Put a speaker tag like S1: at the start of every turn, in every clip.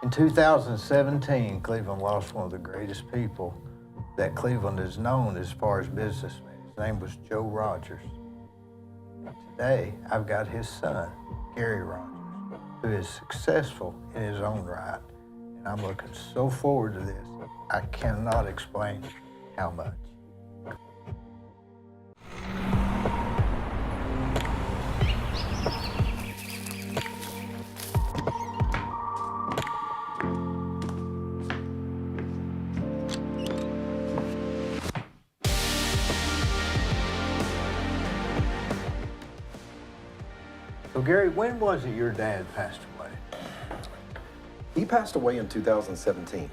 S1: In 2017, Cleveland lost one of the greatest people that Cleveland has known as far as businessmen. His name was Joe Rodgers. Today, I've got his son, Garry Rodgers, who is successful in his own right. And I'm looking so forward to this. I cannot explain how much. So Garry, when was it your dad passed away?
S2: He passed away in 2017.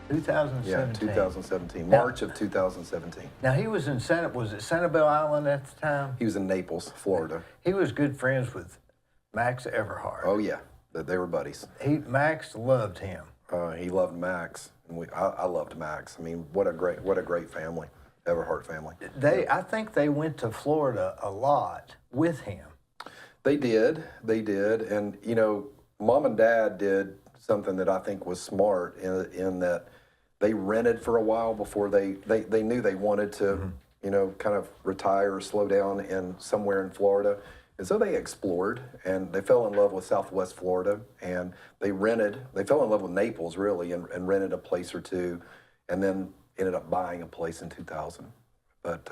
S1: 2017?
S2: Yeah, 2017, March of 2017.
S1: Now he was in was it Sanibel Island at the time?
S2: He was in Naples, Florida.
S1: He was good friends with Max Everhart.
S2: Oh yeah, they were buddies.
S1: Max loved him.
S2: He loved Max, and I loved Max. I mean, what a great family, Everhart family.
S1: I think they went to Florida a lot with him.
S2: They did, and you know, Mom and Dad did something that I think was smart in that they rented for a while before they knew they wanted to, you know, kind of retire or slow down in somewhere in Florida. And so they explored, and they fell in love with Southwest Florida, and they fell in love with Naples really, and rented a place or two, and then ended up buying a place in 2000. But,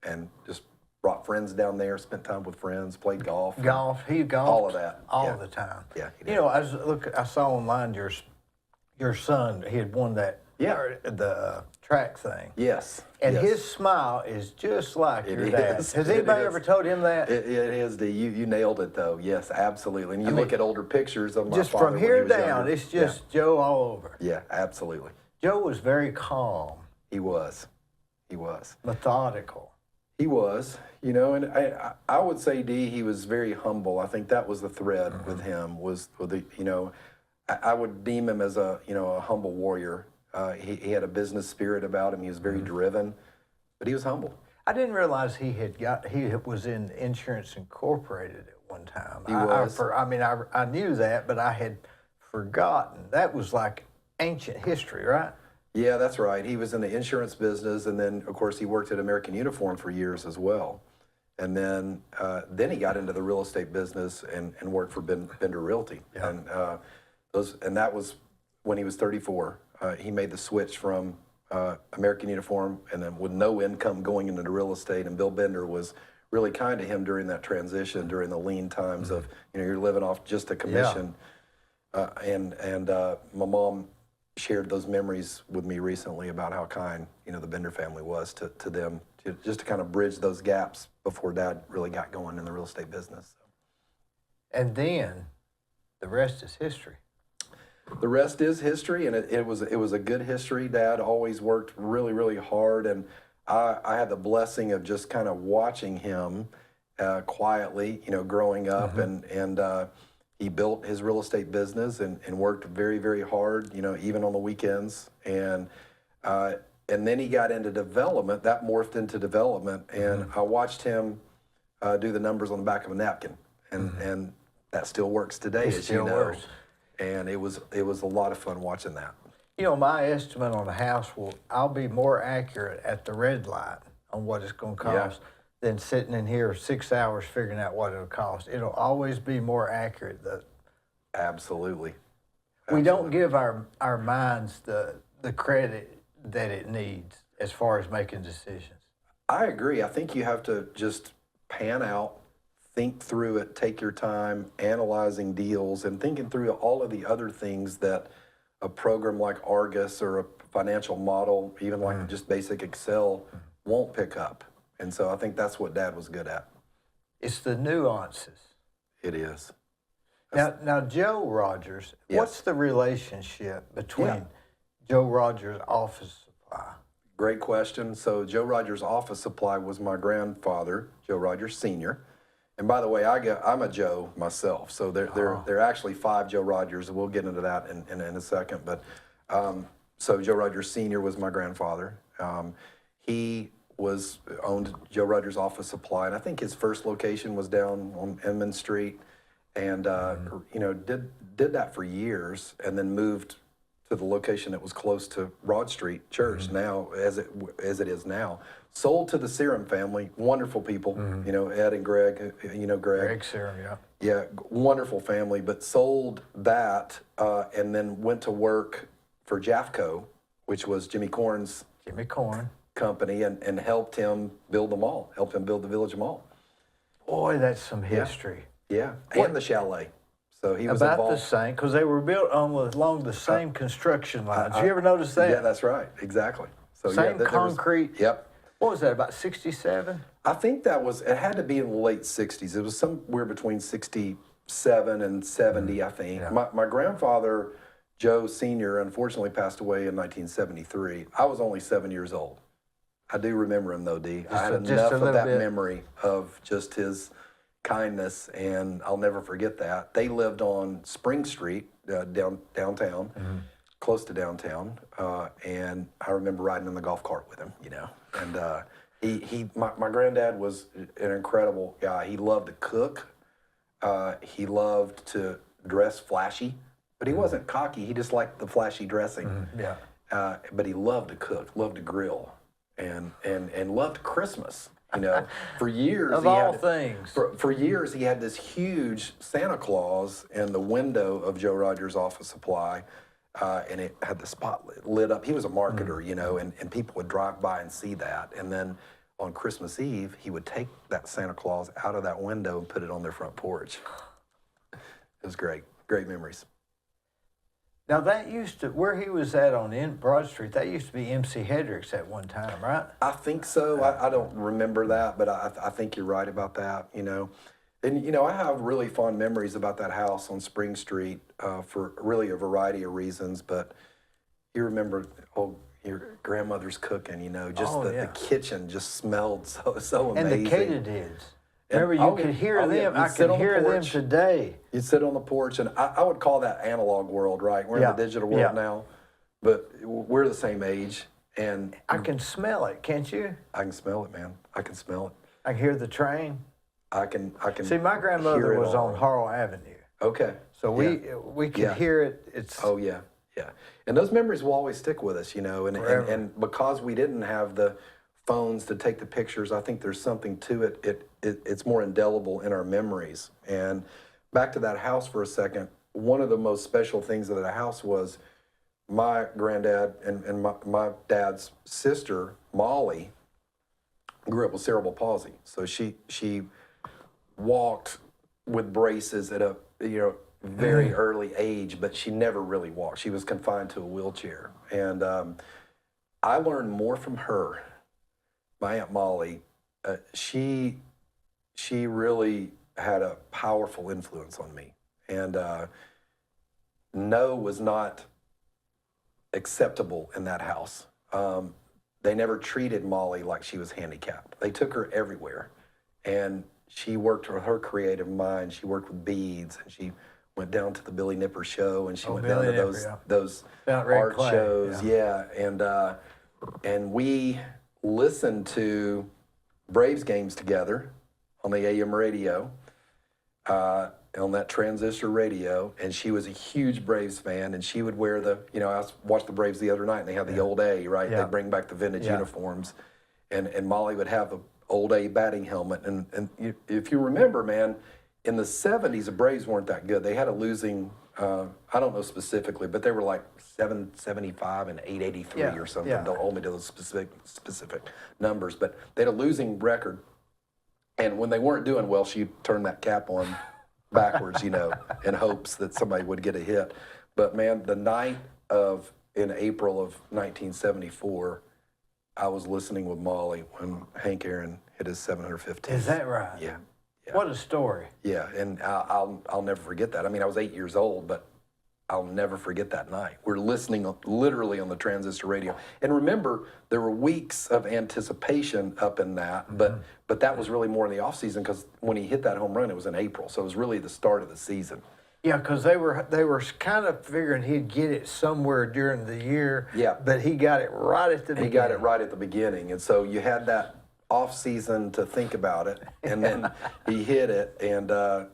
S2: and just brought friends down there, spent time with friends, played golf.
S1: He golfed
S2: all of that.
S1: all the time.
S2: Yeah.
S1: You know, I saw online your son, he had won that the track thing.
S2: Yes.
S1: And
S2: yes.
S1: his smile is just like your dad.
S2: Is.
S1: Has anybody ever told him that?
S2: It is. You nailed it though. Yes, absolutely. And you look at older pictures of my
S1: just
S2: father
S1: from here
S2: when he was
S1: down,
S2: younger.
S1: it's just Joe all over.
S2: Yeah, absolutely.
S1: Joe was very calm.
S2: He was.
S1: Methodical.
S2: He was, you know, and I would say, Dee, he was very humble. I think that was the thread with him, was with the, you know, I would deem him as a, you know, a humble warrior. He had a business spirit about him. He was very driven, but he was humble.
S1: I didn't realize he was in Insurance Incorporated at one time.
S2: He was.
S1: I knew that, but I had forgotten. That was like ancient history, right?
S2: Yeah, that's right. He was in the insurance business, and then, of course, he worked at American Uniform for years as well. And then he got into the real estate business and worked for Bender Realty. Yeah. And that was when he was 34. He made the switch from American Uniform, and then with no income going into the real estate. And Bill Bender was really kind to him during that transition, during the lean times of, you know, you're living off just a commission. Yeah. My mom shared those memories with me recently about how kind, you know, the Bender family was to them, just to kind of bridge those gaps before Dad really got going in the real estate business.
S1: And then the rest is history.
S2: The rest is history, and it was a good history. Dad always worked really, really hard, and I had the blessing of just kind of watching him quietly, you know, growing up, and he built his real estate business and worked very, very hard, you know, even on the weekends. And then he got into development. That morphed into development. And I watched him do the numbers on the back of a napkin. And that still works today, as you know. Works. And it was a lot of fun watching that.
S1: You know, my estimate on the house I'll be more accurate at the red light on what it's going to cost. Yeah. Than sitting in here 6 hours figuring out what it'll cost. It'll always be more accurate.
S2: Absolutely.
S1: We don't give our minds the credit that it needs as far as making decisions.
S2: I agree. I think you have to just pan out, think through it, take your time analyzing deals and thinking through all of the other things that a program like Argus or a financial model, even like just basic Excel, won't pick up. And so I think that's what Dad was good at.
S1: It's the nuances.
S2: It is.
S1: Now Joe Rodgers, what's the relationship between Joe Rodgers' Office Supply?
S2: Great question. So Joe Rodgers' Office Supply was my grandfather, Joe Rodgers Sr. And by the way, I'm a Joe myself. So there are actually 5 Joe Rodgers, and we'll get into that in a second. But so Joe Rodgers Sr. was my grandfather. He owned Joe Rodgers Office Supply, and I think his first location was down on Inman Street. and you know, did that for years, and then moved to the location that was close to Broad Street Church now, as it is now. Sold to the Serum family, wonderful people, you know, Ed and Greg, you know Greg.
S1: Greg Serum, yeah.
S2: Yeah, wonderful family, but sold that and then went to work for Jafco, which was Jimmy Corn's company, and helped him build the mall, helped him build the Village Mall.
S1: Boy, that's some history.
S2: Yeah, and the chalet. So he was
S1: about
S2: involved.
S1: the same, because they were built along the same construction lines. You ever notice that?
S2: Yeah, that's right. Exactly. So
S1: same concrete.
S2: Yep.
S1: What was that, about 67?
S2: I think it had to be in the late 60s. It was somewhere between 67 and 70, I think.
S1: Yeah.
S2: My grandfather, Joe Sr., unfortunately passed away in 1973. I was only 7 years old. I do remember him, though, Dee. I had enough of that memory of just his kindness, and I'll never forget that. They lived on Spring Street, downtown, close to downtown, and I remember riding in the golf cart with him, you know. And my granddad was an incredible guy. He loved to cook. He loved to dress flashy, but he wasn't cocky. He just liked the flashy dressing.
S1: Yeah.
S2: But he loved to cook, loved to grill, and loved Christmas. You know, for years
S1: Of all things.
S2: For years he had this huge Santa Claus in the window of Joe Rodgers' office supply. And it had the spot lit up. He was a marketer, you know, and people would drive by and see that. And then on Christmas Eve, he would take that Santa Claus out of that window and put it on their front porch. It was great. Great memories.
S1: Now that used to, where he was at on Broad Street, that used to be MC Hedrick's at one time, right?
S2: I think so. I don't remember that, but I think you're right about that, you know. And, you know, I have really fond memories about that house on Spring Street for really a variety of reasons. But you remember, your grandmother's cooking, you know, just the kitchen just smelled so amazing.
S1: And the katydids. Remember, you could hear them. I can hear them today.
S2: You'd sit on the porch, and I would call that analog world, right? We're in the digital world now, but we're the same age. And
S1: I can smell it, can't you?
S2: I can smell it, man. I can smell it.
S1: I can hear the train.
S2: I can.
S1: See, my grandmother was on Harrell Avenue.
S2: Okay.
S1: So we could hear it. It's
S2: yeah. And those memories will always stick with us, you know. And because we didn't have the phones to take the pictures, I think there's something to it. It's more indelible in our memories. And back to that house for a second. One of the most special things of that house was my granddad and my dad's sister, Molly, grew up with cerebral palsy. So she walked with braces at a very early age, but she never really walked. She was confined to a wheelchair. And I learned more from her. My Aunt Molly, she really had a powerful influence on me. And no was not acceptable in that house. They never treated Molly like she was handicapped. They took her everywhere. And she worked with her creative mind. She worked with beads, and she went down to the Billy Nipper show, and she went down to those art shows. And we listened to Braves games together on the AM radio, on that transistor radio, and she was a huge Braves fan, and she would wear I watched the Braves the other night, and they had the old A, right? They bring back the vintage uniforms, and Molly would have the old A batting helmet, and if you remember, man, in the 70s, the Braves weren't that good. They had a losing, I don't know specifically, but they were like 775 and 883 or something. Don't hold me to those specific numbers, but they had a losing record. And when they weren't doing well, she turned that cap on backwards, you know, in hopes that somebody would get a hit. But man, the night in April of 1974, I was listening with Molly when Hank Aaron hit his 715th.
S1: Is that right?
S2: Yeah.
S1: What a story.
S2: Yeah, and I'll never forget that. I mean, I was 8 years old, but I'll never forget that night. We're listening literally on the transistor radio. And remember, there were weeks of anticipation up in that, but that was really more in the off season, because when he hit that home run, it was in April. So it was really the start of the season.
S1: Yeah, because they were kind of figuring he'd get it somewhere during the year.
S2: Yeah.
S1: But he got it right at the beginning.
S2: He got it right at the beginning. And so you had that off season to think about it, and then he hit it. And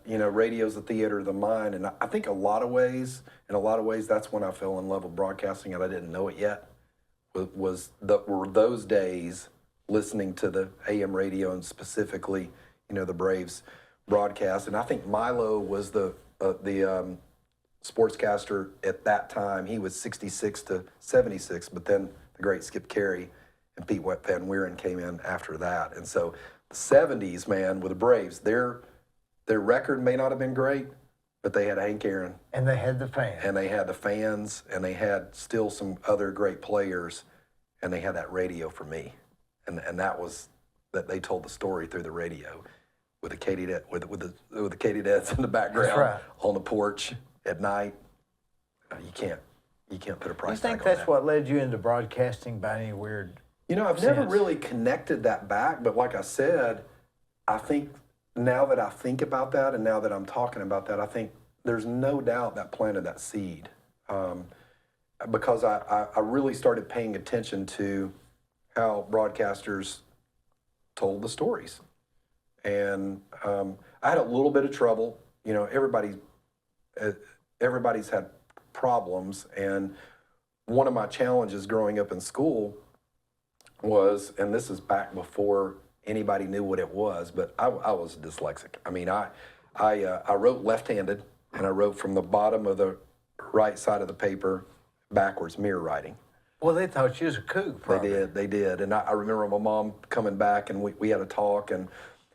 S2: you know, radio's the theater of the mind, and I think in a lot of ways, that's when I fell in love with broadcasting, and I didn't know it yet. Were those days listening to the AM radio and specifically, you know, the Braves broadcast. And I think Milo was the sportscaster at that time. He was 66 to 76, but then the great Skip Carey and Pete Van Wieren came in after that. And so the 70s, man, with the Braves, their record may not have been great, but they had Hank Aaron.
S1: And they had the fans.
S2: And they had the fans, and they had still some other great players, and they had that radio for me. And that was that they told the story through the radio with the Katydids in the background.
S1: That's right.
S2: On the porch at night. You can't put a price tag on that.
S1: You think that's what led you into broadcasting by any weird
S2: You know, I've never really connected that back, but like I said, I think now that I think about that and now that I'm talking about that, I think there's no doubt that planted that seed. Because I really started paying attention to how broadcasters told the stories. And I had a little bit of trouble. You know, everybody's had problems. And one of my challenges growing up in school was, and this is back before anybody knew what it was, but I was dyslexic. I mean, I wrote left-handed, and I wrote from the bottom of the right side of the paper backwards, mirror writing.
S1: Well, they thought you was a kook, probably.
S2: They did. And I remember my mom coming back, and we had a talk.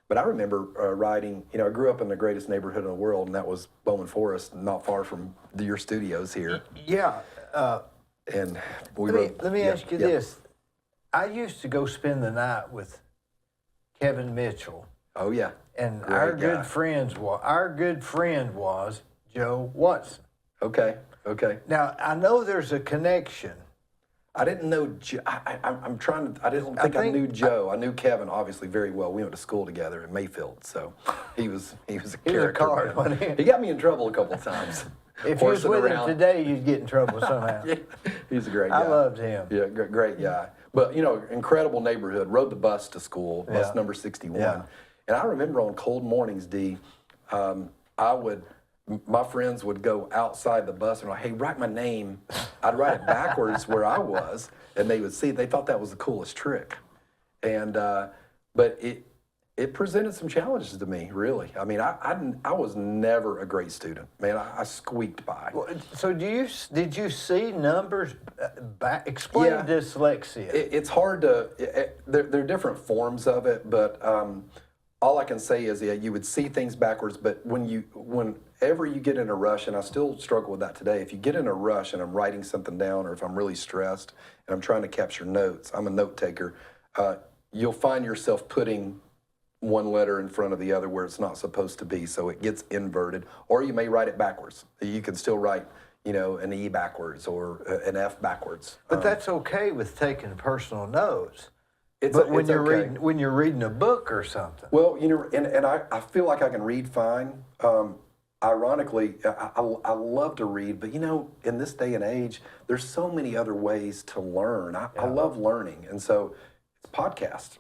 S2: But I remember writing, you know, I grew up in the greatest neighborhood in the world, and that was Bowman Forest, not far from your studios here.
S1: Yeah.
S2: And
S1: let me ask you this. I used to go spend the night with Kevin Mitchell.
S2: Oh, yeah.
S1: And
S2: Great
S1: our
S2: guy.
S1: good friend was Joe Watson.
S2: Okay.
S1: Now, I know there's a connection.
S2: I didn't know Joe. I'm trying to. I didn't think I knew Joe. I knew Kevin obviously very well. We went to school together in Mayfield, so he was a character.
S1: card,
S2: man.
S1: wasn't
S2: He got me in trouble a couple of times.
S1: If you was with him today, you'd get in trouble somehow.
S2: Yeah, he's a great guy.
S1: I loved him.
S2: Yeah, great guy. But you know, incredible neighborhood. Rode the bus to school, bus number 61.
S1: Yeah.
S2: And I remember on cold mornings, Dee, my friends would go outside the bus and like, hey, write my name. I'd write it backwards where I was, and they would see. They thought that was the coolest trick. And but it presented some challenges to me, really. I mean, I was never a great student, man. I squeaked by.
S1: Well, so did you see numbers back? Explain dyslexia.
S2: It's hard to. There are different forms of it, but all I can say is, you would see things backwards. But whenever you get in a rush, and I still struggle with that today. If you get in a rush and I'm writing something down, or if I'm really stressed and I'm trying to capture notes, I'm a note taker. You'll find yourself putting one letter in front of the other where it's not supposed to be, so it gets inverted. Or you may write it backwards. You can still write, you know, an E backwards or an F backwards.
S1: But that's okay with taking personal notes.
S2: When
S1: you're reading a book or something.
S2: Well, you know, and I feel like I can read fine. Ironically, I love to read, but you know, in this day and age, there's so many other ways to learn. I love learning, and so it's podcasts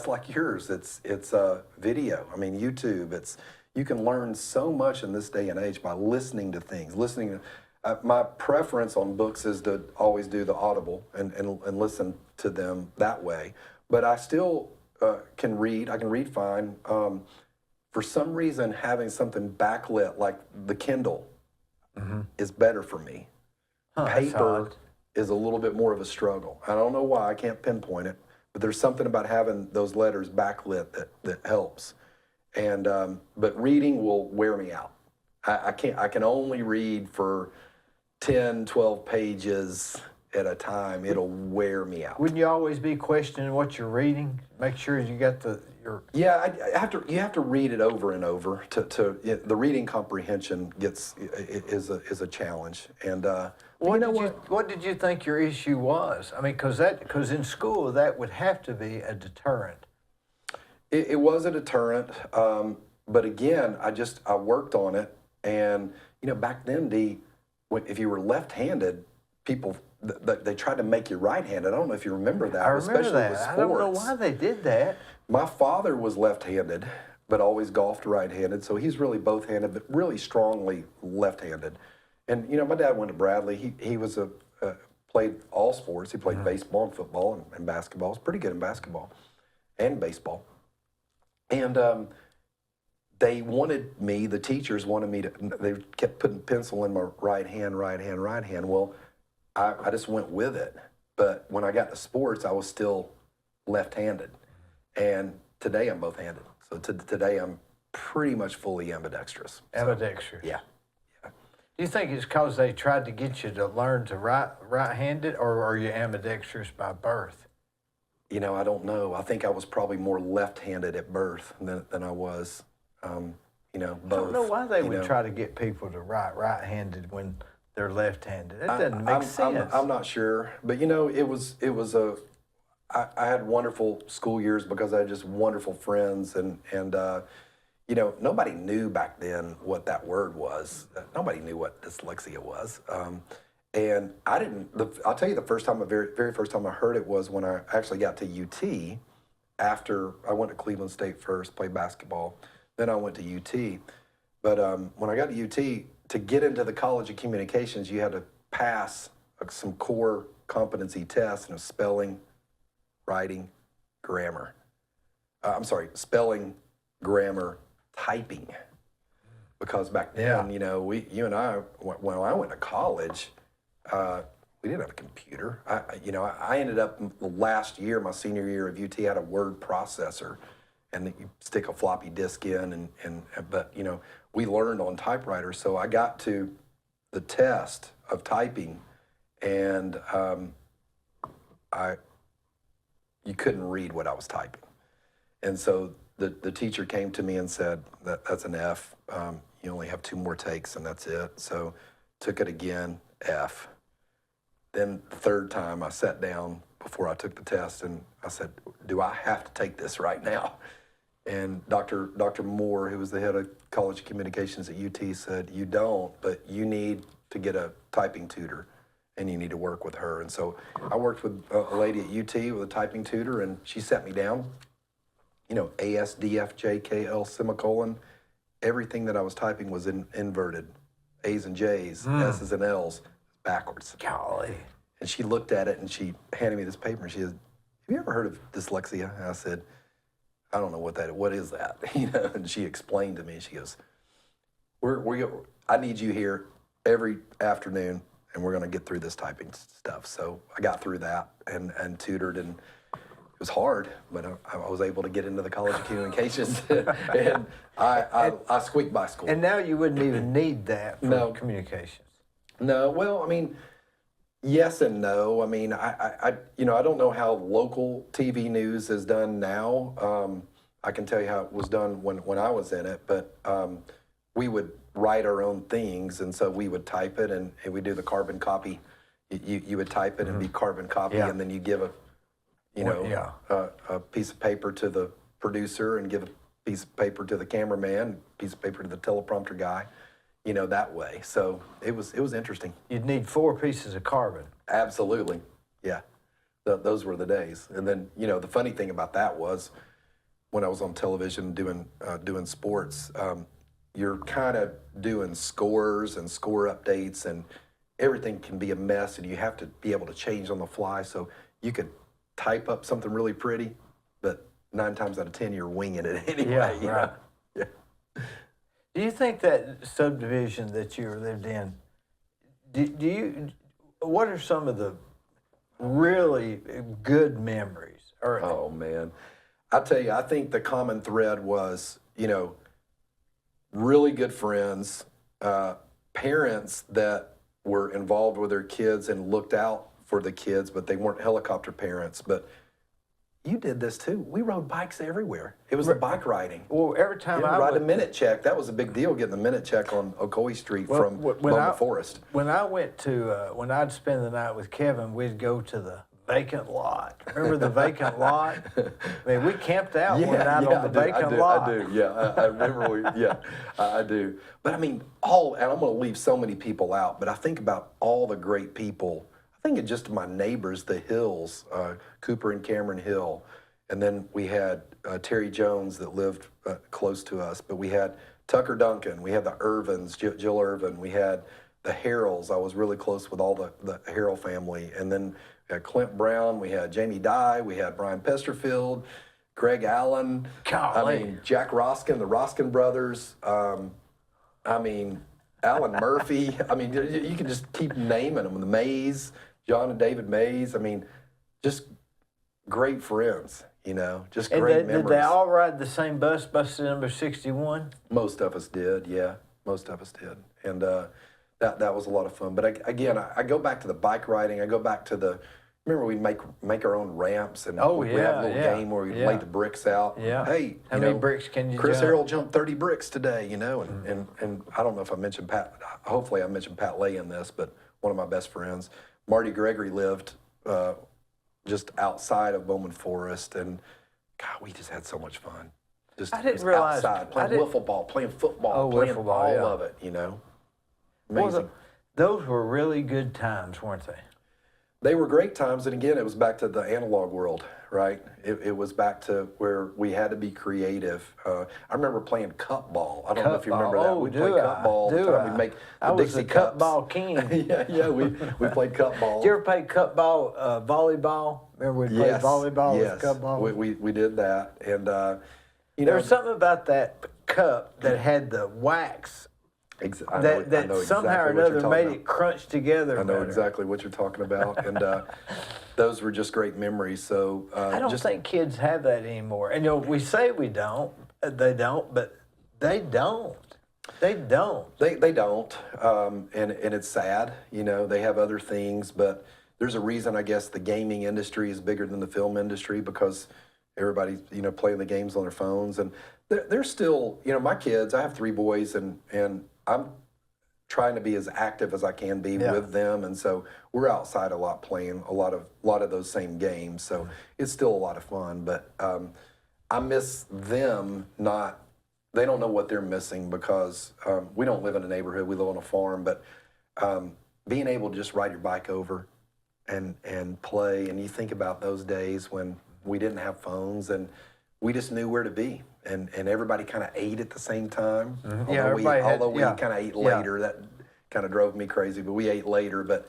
S2: like yours. It's video. I mean, YouTube. You can learn so much in this day and age by listening to things. My preference on books is to always do the Audible and listen to them that way. But I still can read. I can read fine. For some reason, having something backlit like the Kindle is better for me. Paper is a little bit more of a struggle. I don't know why. I can't pinpoint it. But there's something about having those letters backlit that helps. And but reading will wear me out. I can only read for 10, 12 pages at a time. It'll wear me out.
S1: Wouldn't you always be questioning what you're reading? Make sure you got your...
S2: Yeah, you have to read it over and over. The reading comprehension is a challenge. And
S1: what did you think your issue was? I mean, because in school that would have to be a deterrent.
S2: It was a deterrent, but again, I worked on it, and you know, back then, if you were left-handed, people, they tried to make you right-handed. I don't know if you remember that,
S1: I remember
S2: especially
S1: that.
S2: with sports.
S1: I don't know why they did that.
S2: My father was left-handed, but always golfed right-handed, so he's really both-handed, but really strongly left-handed. And, you know, my dad went to Bradley. He was played all sports. He played baseball and football and basketball. He was pretty good in basketball and baseball. And they wanted me, the teachers wanted me to, they kept putting pencil in my right hand. Well, I just went with it. But when I got to sports, I was still left-handed. And today I'm both-handed. So today I'm pretty much fully ambidextrous.
S1: Ambidextrous.
S2: Yeah.
S1: Do you think it's because they tried to get you to learn to right-handed, or are you ambidextrous by birth?
S2: You know, I don't know. I think I was probably more left-handed at birth than I was, you know, both.
S1: I don't know why they would try to get people to right-handed when they're left-handed. That doesn't make sense.
S2: I'm not sure, but you know, I had wonderful school years because I had just wonderful friends, and you know, nobody knew back then what that word was. Nobody knew what dyslexia was. And I didn't, I'll tell you the very first time I heard it was when I actually got to UT after I went to Cleveland State first, played basketball. Then I went to UT. But when I got to UT, to get into the College of Communications, you had to pass some core competency tests, and it was spelling, writing, grammar. Spelling, grammar, typing. Because back then, you know, you and I, when I went to college, we didn't have a computer. I ended up last year, my senior year of UT, had a word processor, and you stick a floppy disk in, but you know, we learned on typewriters. So I got to the test of typing, and you couldn't read what I was typing, and so the teacher came to me and said that's an F. You only have 2 more takes, and that's it. So took it again, F. Then the third time I sat down before I took the test, and I said, do I have to take this right now? And Dr. Moore, who was the head of College of Communications at UT, said, you don't, but you need to get a typing tutor, and you need to work with her. And so I worked with a lady at UT with a typing tutor, and she sat me down, you know, A, S, D, F, J, K, L, semicolon. Everything that I was typing was inverted. A's and J's, S's and L's, backwards.
S1: Golly.
S2: And she looked at it, and she handed me this paper, and she said, have you ever heard of dyslexia? And I said, I don't know what is that? You know, and she explained to me, she goes, I need you here every afternoon, and we're going to get through this typing stuff. So I got through that and tutored, and it was hard, but I was able to get into the College of Communications, and I squeaked by school.
S1: And now you wouldn't even need that for communications.
S2: No, well, I mean, yes and no. I mean, I don't know how local TV news is done now. I can tell you how it was done when I was in it, but we would write our own things, and so we would type it, and we do the carbon copy. You would type it and be carbon copy, and then you give a piece of paper to the producer, and give a piece of paper to the cameraman, a piece of paper to the teleprompter guy, you know, that way. So it was interesting.
S1: You'd need 4 pieces of carbon.
S2: Absolutely, yeah. Those were the days. And then, you know, the funny thing about that was when I was on television doing sports, you're kind of doing scores and score updates, and everything can be a mess, and you have to be able to change on the fly. So you could type up something really pretty, but 9 times out of 10 you're winging it anyway.
S1: Yeah, right.
S2: Yeah.
S1: Do you think that subdivision that you lived in, what are some of the really good memories?
S2: Oh man, I tell you, I think the common thread was, you know, really good friends, parents that were involved with their kids and looked out for the kids, but they weren't helicopter parents. But you did this too. We rode bikes everywhere. It was the bike riding.
S1: Well, every time I
S2: ride a minute check, that was a big deal, getting the minute check on Ocoee Street from Loma Forest.
S1: When I went to, when I'd spend the night with Kevin, we'd go to the vacant lot. Remember the vacant lot? I mean, we camped out one night on the vacant lot.
S2: I do, yeah. I remember, I do. But I mean, and I'm going to leave so many people out, but I think about all the great people think of just my neighbors, the Hills, Cooper and Cameron Hill. And then we had Terry Jones that lived close to us. But we had Tucker Duncan. We had the Irvins, Jill Irvin. We had the Harrells. I was really close with all the Harrell family. And then we had Clint Brown. We had Jamie Dye. We had Brian Pesterfield, Greg Allen.
S1: Golly.
S2: I mean, Jack Roskin, the Roskin brothers. I mean, Alan Murphy. I mean, you can just keep naming them. The Mays, John and David Mays. I mean, just great friends, you know, just great memories.
S1: Did they all ride the same bus number 61?
S2: Most of us did, yeah. Most of us did. And that was a lot of fun. But again, I go back to the bike riding. I go back to remember we make our own ramps, and we have a little game where we lay the bricks out.
S1: Yeah.
S2: Hey,
S1: how many bricks can you
S2: Chris
S1: jump?
S2: Harrell jumped 30 bricks today, you know, and I don't know if I mentioned Pat, hopefully I mentioned Pat Lay in this, but one of my best friends, Marty Gregory, lived just outside of Bowman Forest, and God, we just had so much fun.
S1: I didn't realize
S2: outside playing wiffle ball, playing football, playing
S1: wiffle ball,
S2: all of it, you know. Amazing.
S1: Those were really good times, weren't they?
S2: They were great times, and again, it was back to the analog world, right? It was back to where we had to be creative. I remember playing cup ball. I don't know if you remember that. We played cup ball all the time. We'd make the Dixie cups.
S1: Cup ball king.
S2: yeah, we played cup ball.
S1: Did you ever play cup ball, volleyball? Remember we played volleyball with cup ball?
S2: We did that, and you know,
S1: there was something about that cup that had the wax.
S2: I know
S1: That somehow or another made it crunch together.
S2: I know exactly what you're talking about, and those were just great memories. So
S1: I don't think kids have that anymore. And you know, we say we don't, they don't, but they don't. They don't.
S2: They don't, and it's sad. You know, they have other things, but there's a reason, I guess, the gaming industry is bigger than the film industry, because everybody's, you know, playing the games on their phones, and they're still, you know, my kids. I have 3 boys, and I'm trying to be as active as I can be with them, and so we're outside a lot playing a lot of those same games. So it's still a lot of fun, but I miss them not. They don't know what they're missing, because we don't live in a neighborhood. We live on a farm, but being able to just ride your bike over and play, and you think about those days when we didn't have phones and we just knew where to be, and everybody kind of ate at the same time.
S1: Mm-hmm.
S2: Although we kind of ate later, that kind of drove me crazy. But we ate later. But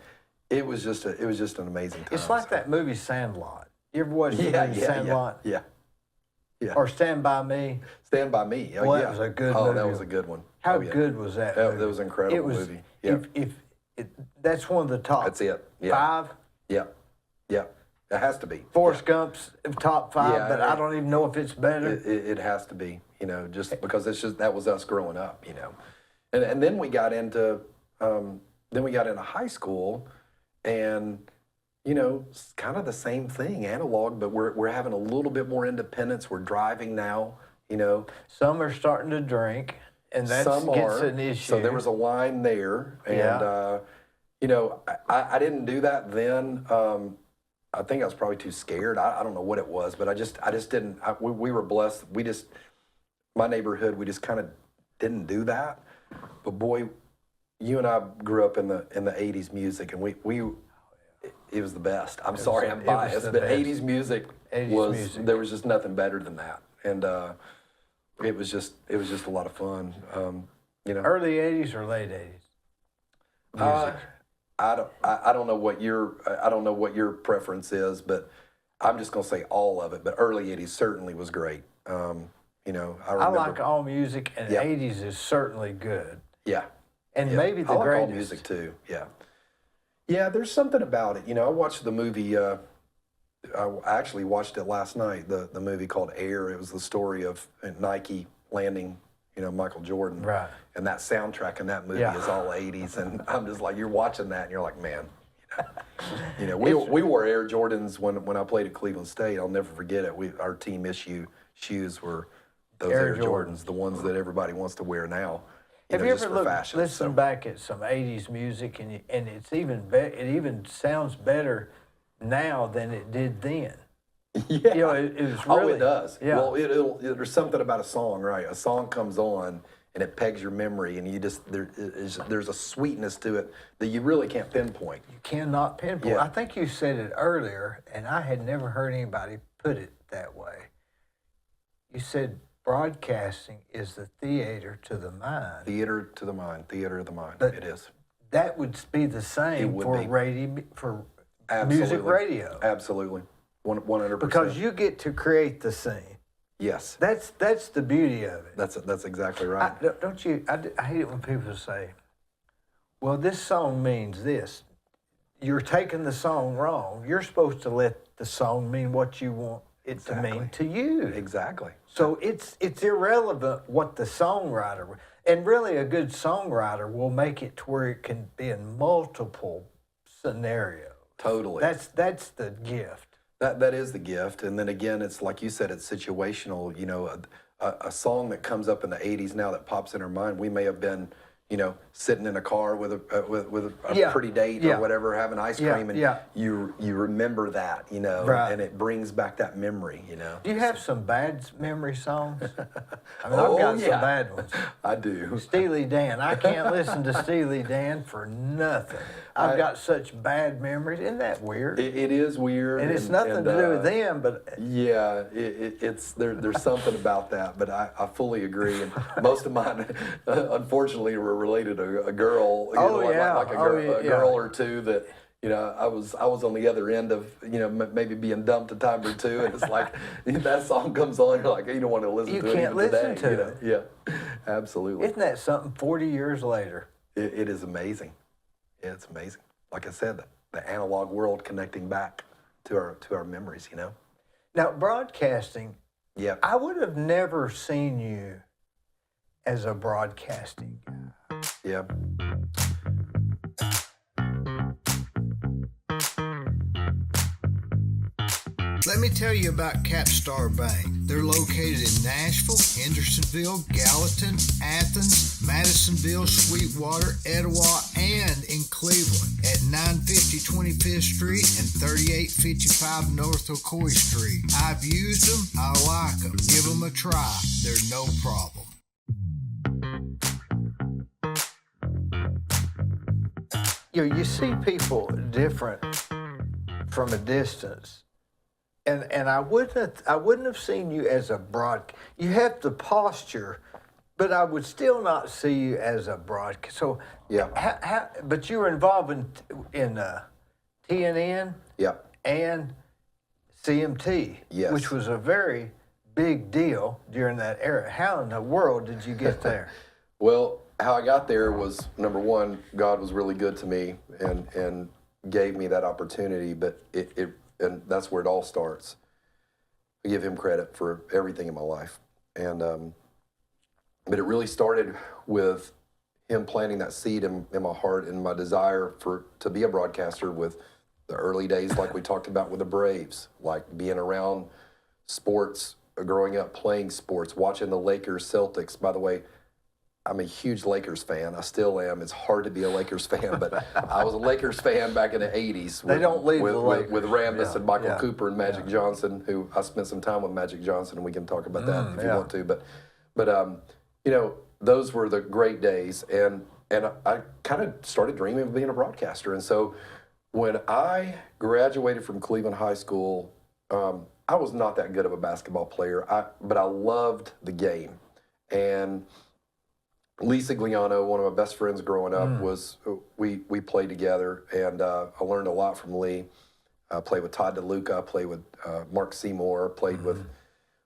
S2: it was just an amazing time.
S1: It's like that movie Sandlot. You ever watched the movie Sandlot?
S2: Yeah.
S1: Or Stand By Me.
S2: Stand By Me.
S1: Well, that was a good movie.
S2: Oh, that was a good one.
S1: How good was that movie?
S2: That was an incredible movie. Yeah.
S1: That's one of the top.
S2: That's it. Yeah.
S1: 5.
S2: Yeah. Yeah. It has to be.
S1: Forrest Gump's top 5, but I don't even know if it's better.
S2: It has to be, you know, just because that was us growing up, you know, and then we got into high school, and you know, kind of the same thing, analog, but we're having a little bit more independence. We're driving now, you know.
S1: Some are starting to drink, and that gets an issue.
S2: So there was a line there, and you know, I didn't do that then. I think I was probably too scared. I don't know what it was, but I just didn't. We were blessed. My neighborhood, we just kind of didn't do that. But boy, you and I grew up in the 80s music, and it was the best. I'm sorry, I'm biased, but 80s music there was just nothing better than that, and it was just a lot of fun. You know,
S1: early 80s or late 80s music.
S2: I don't know what your preference is, but I'm just gonna say all of it. But early '80s certainly was great. You know, I
S1: like all music, and '80s is certainly good.
S2: Yeah,
S1: and maybe the
S2: I like
S1: greatest.
S2: all music too. Yeah, yeah. There's something about it. You know, I watched the movie. I actually watched it last night. The movie called Air. It was the story of Nike landing, you know, Michael Jordan.
S1: Right.
S2: And that soundtrack in that movie is all 80s. And I'm just like, you're watching that and you're like, man, you know, we wore Air Jordans when I played at Cleveland State. I'll never forget it. Our team issue shoes were those Air Jordans, the ones that everybody wants to wear now.
S1: Have you ever listened back at some 80s music, and it's it even sounds better now than it did then?
S2: Yeah.
S1: You know, it was really,
S2: it does.
S1: Yeah.
S2: Well, there's something about a song, right? A song comes on, and it pegs your memory, and you just there's a sweetness to it that you really can't pinpoint.
S1: You cannot pinpoint.
S2: Yeah.
S1: I think you said it earlier, and I had never heard anybody put it that way. You said broadcasting is the theater to the mind.
S2: Theater to the mind, theater of the mind.
S1: But
S2: it is.
S1: That would be the same
S2: would
S1: for
S2: be.
S1: radio, for
S2: Absolutely.
S1: music radio.
S2: Absolutely. 100%.
S1: Because you get to create the scene.
S2: Yes.
S1: That's the beauty of it.
S2: That's exactly right.
S1: Don't you? I hate it when people say, "Well, this song means this." You're taking the song wrong. You're supposed to let the song mean what you want it to mean to you.
S2: Exactly.
S1: So it's irrelevant what the songwriter, and really a good songwriter will make it to where it can be in multiple scenarios.
S2: Totally.
S1: That's the gift.
S2: That is the gift. And then again, it's like you said, it's situational. You know, a song that comes up in the 80s now that pops in our mind, we may have been, you know, sitting in a car with a pretty date or whatever, having ice cream, and you remember that, you know, and it brings back that memory, you know.
S1: Do you have some bad memory songs? I mean, I've got some bad ones.
S2: I do.
S1: Steely Dan. I can't listen to Steely Dan for nothing. I've got such bad memories. Isn't that weird?
S2: It is weird.
S1: And it's nothing to do with them, but...
S2: Yeah, it's there's something about that, but I fully agree. And most of mine, unfortunately, were related to a girl, you know, like a girl or two that, you know, I was on the other end of, you know, maybe being dumped a time or two, and it's like that song comes on, you're like, you don't want to listen to it.
S1: You can't listen to it.
S2: Yeah, absolutely.
S1: Isn't that something 40 years later?
S2: It is amazing. Yeah, it's amazing. Like I said, the analog world connecting back to our memories, you know.
S1: Now, broadcasting,
S2: yeah,
S1: I would have never seen you as a broadcasting guy.
S2: Yeah.
S1: Let me tell you about Capstar Bank. They're located in Nashville, Hendersonville, Gallatin, Athens, Madisonville, Sweetwater, Etowah, and in Cleveland at 950 25th Street and 3855 North Ocoee Street. I've used them. I like them. Give them a try. They're no problem. You know, you see people different from a distance. And I wouldn't have seen you as a you have the posture, but I would still not see you as a broadcast. So
S2: yeah,
S1: but you were involved in TNN,
S2: yeah,
S1: and CMT,
S2: yes,
S1: which was a very big deal during that era. How in the world did you get there?
S2: Well, how I got there was, number one, God was really good to me and gave me that opportunity, but and that's where it all starts. I give him credit for everything in my life. And but it really started with him planting that seed in my heart and my desire to be a broadcaster, with the early days, like we talked about with the Braves, like being around sports, growing up playing sports, watching the Lakers, Celtics. By the way, I'm a huge Lakers fan. I still am. It's hard to be a Lakers fan, but I was a Lakers fan back in the 80s.
S1: They don't leave the Lakers.
S2: With Rambis and Michael Cooper and Magic Johnson, who I spent some time with Magic Johnson, and we can talk about that if you want to. But you know, those were the great days, and I kind of started dreaming of being a broadcaster. And so when I graduated from Cleveland High School, I was not that good of a basketball player, but I loved the game. And Lee Sigliano, one of my best friends growing up, we played together, and I learned a lot from Lee. I played with Todd DeLuca, played with Mark Seymour, played with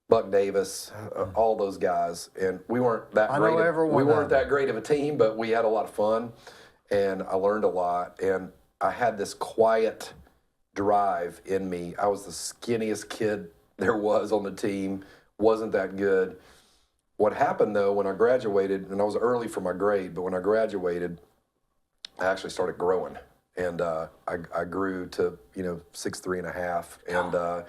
S2: Buck Davis, all those guys, and we weren't that great of a team, but we had a lot of fun, and I learned a lot, and I had this quiet drive in me. I was the skinniest kid there was on the team, wasn't that good. What happened, though, when I graduated, and I was early for my grade, but when I graduated, I actually started growing, and I grew to 6'3.5", and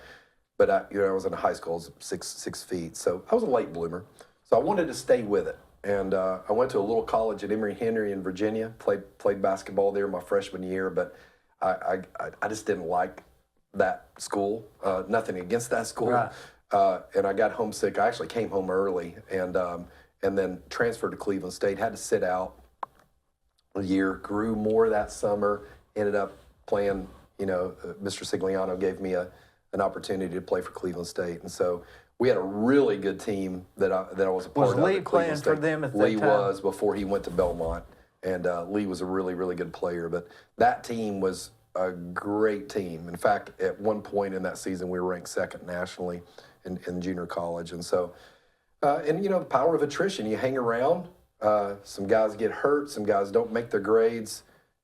S2: but I was in high school, I was 6 feet, so I was a late bloomer. So I wanted to stay with it, and I went to a little college at Emory-Henry in Virginia, played basketball there my freshman year, but I just didn't like that school. Nothing against that school. Right. And I got homesick. I actually came home early, and and then transferred to Cleveland State. Had to sit out a year, grew more that summer, ended up playing, Mr. Sigliano gave me an opportunity to play for Cleveland State. And so we had a really good team that I was a part of.
S1: Was Lee
S2: at Cleveland
S1: playing
S2: State.
S1: for them at that
S2: Lee
S1: time?
S2: was before he went to Belmont. And Lee was a really, really good player. But that team was a great team. In fact, at one point in that season, we were ranked second nationally in junior college. And so, the power of attrition. You hang around, some guys get hurt, some guys don't make their grades,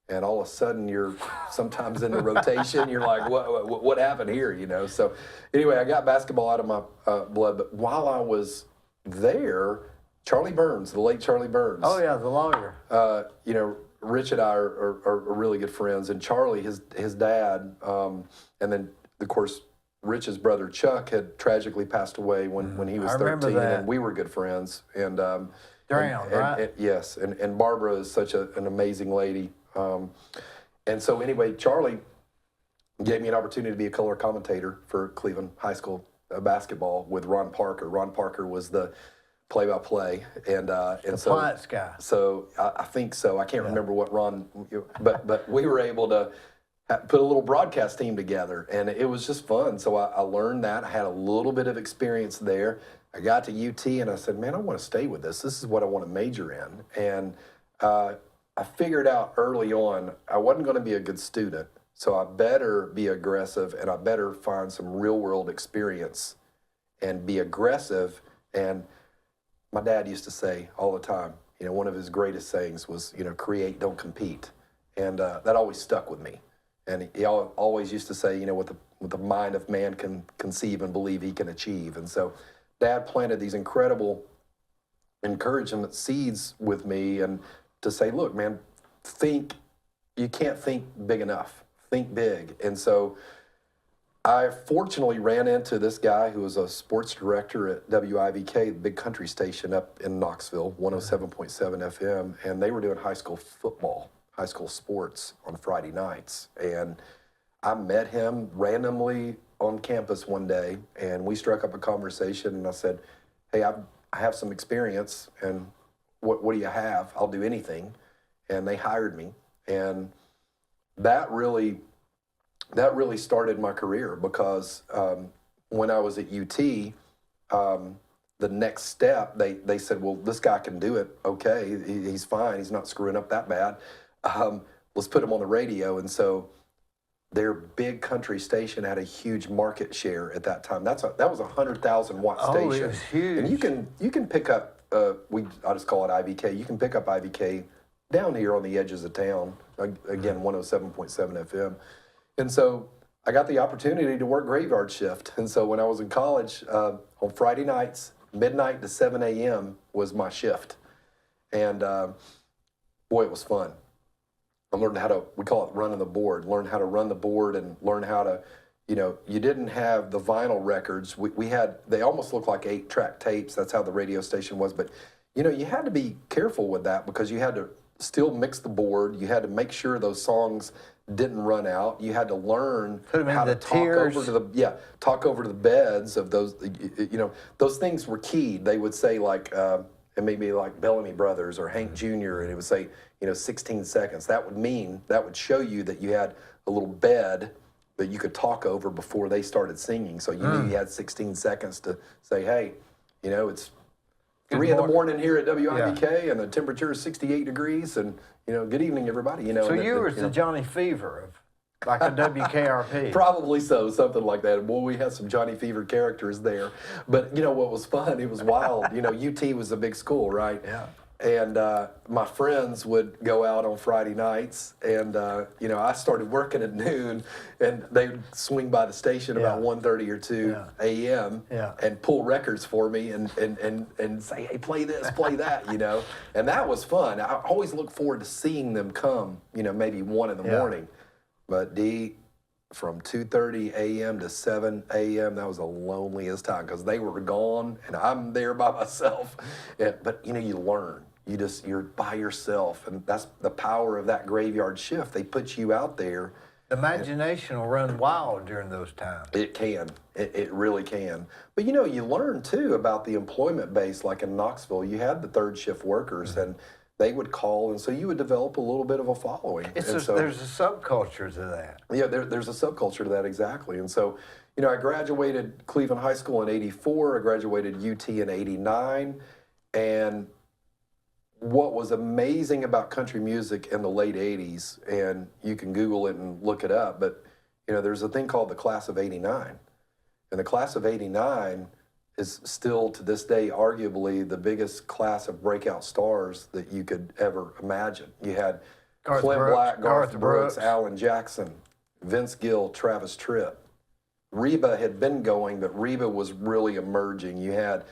S2: and all of a sudden you're sometimes in the rotation. You're like, what happened here, So anyway, I got basketball out of my blood. But while I was there, Charlie Burns, the late Charlie Burns.
S1: Oh, yeah, the lawyer.
S2: Rich and I are really good friends. And Charlie, his dad, and then, of course, Rich's brother Chuck had tragically passed away when he was 13, and we were good friends. And
S1: Drowned, right?
S2: Yes, and Barbara is such an amazing lady. And so anyway, Charlie gave me an opportunity to be a color commentator for Cleveland High School basketball with Ron Parker. Ron Parker was the play-by-play, and so
S1: Plants guy.
S2: So I think so. I can't remember what Ron, but we were able to put a little broadcast team together, and it was just fun. So I learned that. I had a little bit of experience there. I got to UT, and I said, man, I want to stay with this. This is what I want to major in. And I figured out early on I wasn't going to be a good student, so I better be aggressive, and I better find some real-world experience and be aggressive. And my dad used to say all the time, one of his greatest sayings was, create, don't compete. And that always stuck with me. And he always used to say, what the mind of man can conceive and believe he can achieve. And so Dad planted these incredible encouragement seeds with me, and to say, look, man, you can't think big enough. Think big. And so I fortunately ran into this guy who was a sports director at WIVK, the big country station up in Knoxville, 107.7 FM, and they were doing high school football, high school sports on Friday nights. And I met him randomly on campus one day, and we struck up a conversation, and I said, hey, I have some experience, and what do you have? I'll do anything. And they hired me, and that really started my career, because when I was at UT, the next step, they said, well, this guy can do it. Okay, he's fine. He's not screwing up that bad. Let's put him on the radio. And so their big country station had a huge market share at that time. That was a 100,000 watt station.
S1: Oh, it was huge.
S2: And you can pick up, I just call it IVK. You can pick up IVK down here on the edges of town. Again, 107.7 FM. And so I got the opportunity to work graveyard shift. And so when I was in college, on Friday nights, midnight to 7 a.m. was my shift. And boy, it was fun. I learned how to, we call it running the board, learn how to run the board, and learn how to, you didn't have the vinyl records. We had, they almost looked like 8-track tapes. That's how the radio station was. But, you had to be careful with that, because you had to still mix the board. You had to make sure those songs didn't run out. You had to learn how to talk over to the beds of those. Those things were keyed. They would say like, and maybe like Bellamy Brothers or Hank Jr. and it would say 16 seconds. That would show you that you had a little bed that you could talk over before they started singing. So you knew you had 16 seconds to say, hey, it's 3 in the morning here at WIVK, and the temperature is 68 degrees, and good evening, everybody.
S1: So you were the Johnny Fever of like a WKRP.
S2: Probably so, something like that. Boy, we had some Johnny Fever characters there. But what was fun? It was wild. UT was a big school, right? Yeah. And my friends would go out on Friday nights, and I started working at noon, and they would swing by the station about 1:30 or 2 a.m. And pull records for me and say, hey, play this, play that, And that was fun. I always look forward to seeing them come, maybe 1 in the morning. But Dee, from 2:30 a.m. to 7 a.m., that was the loneliest time, because they were gone and I'm there by myself. But you learn. You're by yourself, and that's the power of that graveyard shift. They put you out there,
S1: The imagination will run wild during those times.
S2: It can. It really can. But you know, you learn too about the employment base. Like in Knoxville, you had the third shift workers, and they would call, and so you would develop a little bit of a following.
S1: There's a subculture to that.
S2: Yeah, there's a subculture to that, exactly. And so, you know, I graduated Cleveland High School in '84. I graduated UT in '89, and what was amazing about country music in the late '80s, and you can Google it and look it up, but you know, there's a thing called the class of '89, and the class of '89 is still to this day arguably the biggest class of breakout stars that you could ever imagine. You had Clint Black, Garth Brooks, Alan Jackson, Vince Gill, Travis Tritt. Reba had been going, but Reba was really emerging. You had